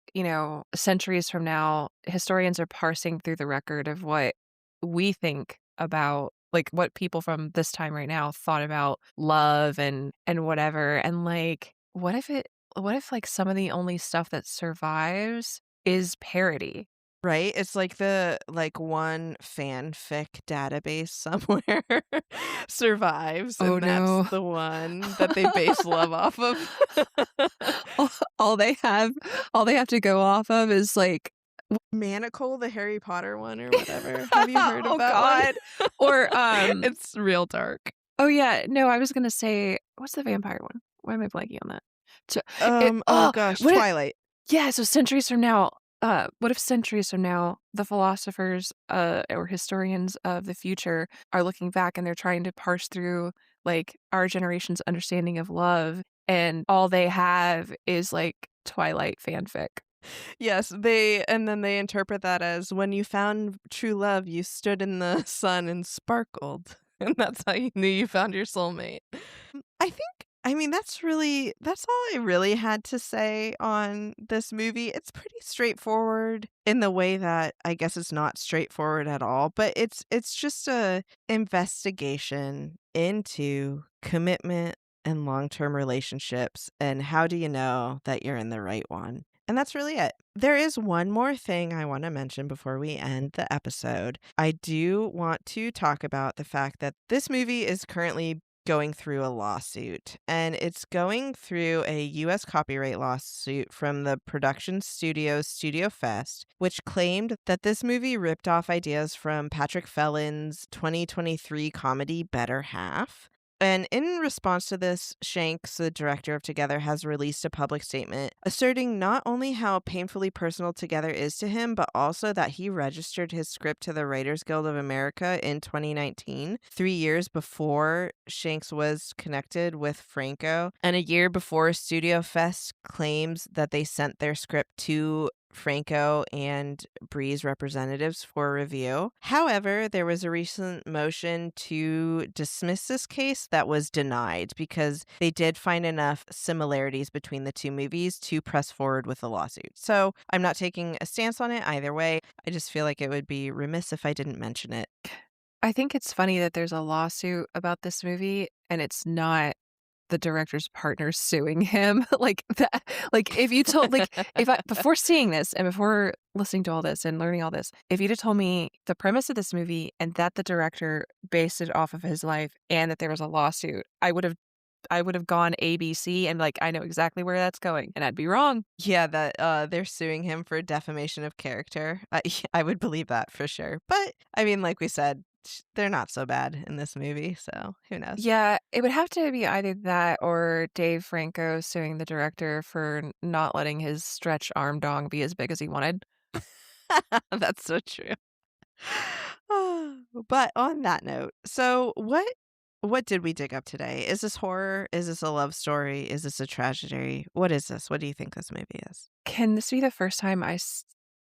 centuries from now, historians are parsing through the record of what we think about what people from this time right now thought about love and whatever. And what if some of the only stuff that survives is parody? Right? It's like the one fanfic database somewhere survives, and that's the one that they base love off of. all they have to go off of is Manacle, the Harry Potter one or whatever. Have you heard of that God. one? Or it's real dark. Oh yeah, no, I was gonna say, what's the vampire one? Why am I blanking on that? Oh gosh, Twilight. Yeah, so centuries from now, what if centuries from now, the philosophers or historians of the future are looking back and they're trying to parse through like our generation's understanding of love, and all they have is like Twilight fanfic. Yes, and then they interpret that as when you found true love, you stood in the sun and sparkled. And that's how you knew you found your soulmate. That's all I really had to say on this movie. It's pretty straightforward in the way that I guess it's not straightforward at all, but it's just a investigation into commitment and long-term relationships and how do you know that you're in the right one. And that's really it. There is one more thing I want to mention before we end the episode. I do want to talk about the fact that this movie is currently going through a lawsuit, and it's going through a U.S. copyright lawsuit from the production studio Studio Fest, which claimed that this movie ripped off ideas from Patrick Fellin's 2023 comedy Better Half. And in response to this, Shanks, the director of Together, has released a public statement asserting not only how painfully personal Together is to him, but also that he registered his script to the Writers Guild of America in 2019, 3 years before Shanks was connected with Franco, and a year before Studio Fest claims that they sent their script to Franco and Bree's representatives for review. However, there was a recent motion to dismiss this case that was denied because they did find enough similarities between the two movies to press forward with the lawsuit. So I'm not taking a stance on it either way. I just feel like it would be remiss if I didn't mention it. I think it's funny that there's a lawsuit about this movie and it's not the director's partner suing him. Like that, like if you told, like if I, before seeing this and before listening to all this and learning all this, if you'd have told me the premise of this movie and that the director based it off of his life and that there was a lawsuit, I would have gone ABC and like, I know exactly where that's going, and I'd be wrong. Yeah, that they're suing him for defamation of character. I would believe that for sure. But I mean, like we said, they're not so bad in this movie, so who knows? Yeah, it would have to be either that or Dave Franco suing the director for not letting his stretch arm dong be as big as he wanted. That's so true. But on that note, so what did we dig up today? Is this horror? Is this a love story? Is this a tragedy? What is this? What do you think this movie is? Can this be the first time I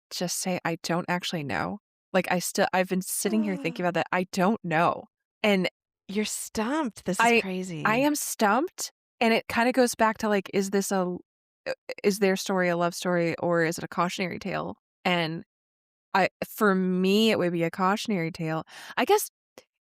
just say I don't actually know? Like I've been sitting here thinking about that. I don't know. And You're stumped. This is crazy. I am stumped. And it kind of goes back to like, is their story a love story or is it a cautionary tale? And for me, it would be a cautionary tale. I guess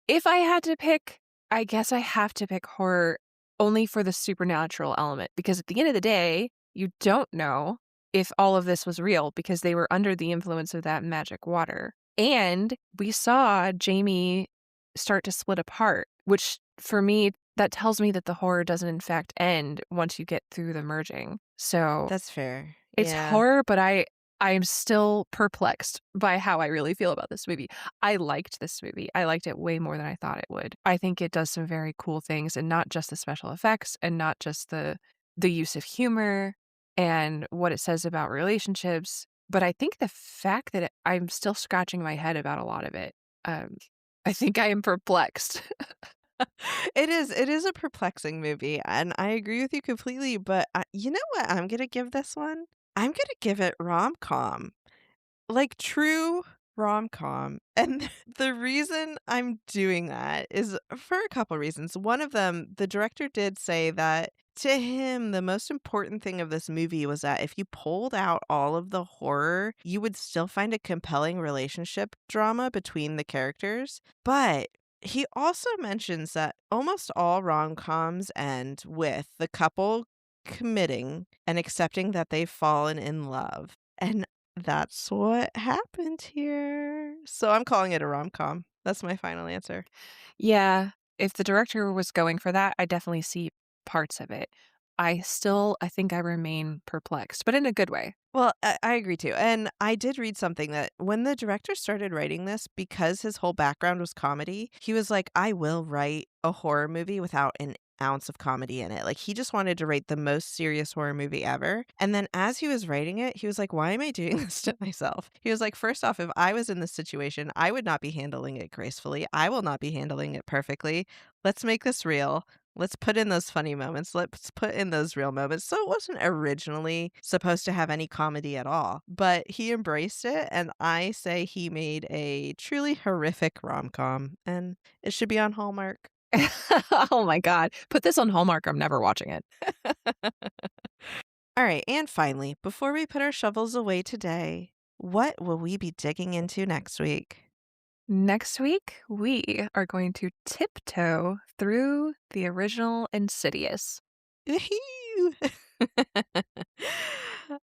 if I had to pick, I guess I have to pick horror only for the supernatural element, because at the end of the day, you don't know if all of this was real because they were under the influence of that magic water. And we saw Jamie start to split apart, which for me, that tells me that the horror doesn't in fact end once you get through the merging. So That's fair. it's Yeah. horror, but I am still perplexed by how I really feel about this movie. I liked this movie. I liked it way more than I thought it would. I think it does some very cool things, and not just the special effects and not just the use of humor and what it says about relationships. But I think the fact that I'm still scratching my head about a lot of it, I think I am perplexed. It is a perplexing movie, and I agree with you completely, but you know what I'm going to give this one? I'm going to give it rom-com. Like true rom-com. And the reason I'm doing that is for a couple reasons. One of them, the director did say that to him, the most important thing of this movie was that if you pulled out all of the horror, you would still find a compelling relationship drama between the characters. But he also mentions that almost all rom-coms end with the couple committing and accepting that they've fallen in love. And that's what happened here. So I'm calling it a rom-com. That's my final answer. Yeah, if the director was going for that, I definitely see parts of it. I think I remain perplexed, but in a good way. Well, I agree too. And I did read something that when the director started writing this, because his whole background was comedy, he was like, I will write a horror movie without an ounce of comedy in it. Like, he just wanted to write the most serious horror movie ever. And then as he was writing it, he was like, why am I doing this to myself? He was like, first off, if I was in this situation, I would not be handling it gracefully. I will not be handling it perfectly. Let's make this real. Let's put in those funny moments. Let's put in those real moments. So it wasn't originally supposed to have any comedy at all, but he embraced it. And I say he made a truly horrific rom-com, and it should be on Hallmark. Oh my God. Put this on Hallmark. I'm never watching it. All right. And finally, before we put our shovels away today, what will we be digging into next week? Next week, we are going to tiptoe through the original Insidious. Woohoo!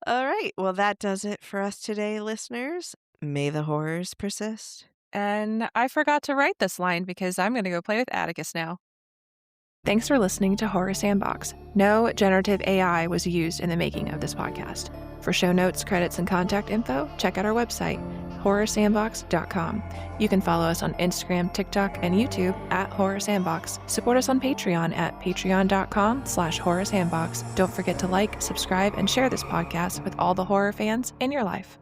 All right. Well, that does it for us today, listeners. May the horrors persist. And I forgot to write this line because I'm going to go play with Atticus now. Thanks for listening to Horror Sandbox. No generative AI was used in the making of this podcast. For show notes, credits, and contact info, check out our website, horrorsandbox.com. You can follow us on Instagram, TikTok, and YouTube at Horror Sandbox. Support us on Patreon at patreon.com/horrorsandbox. Don't forget to like, subscribe, and share this podcast with all the horror fans in your life.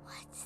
What's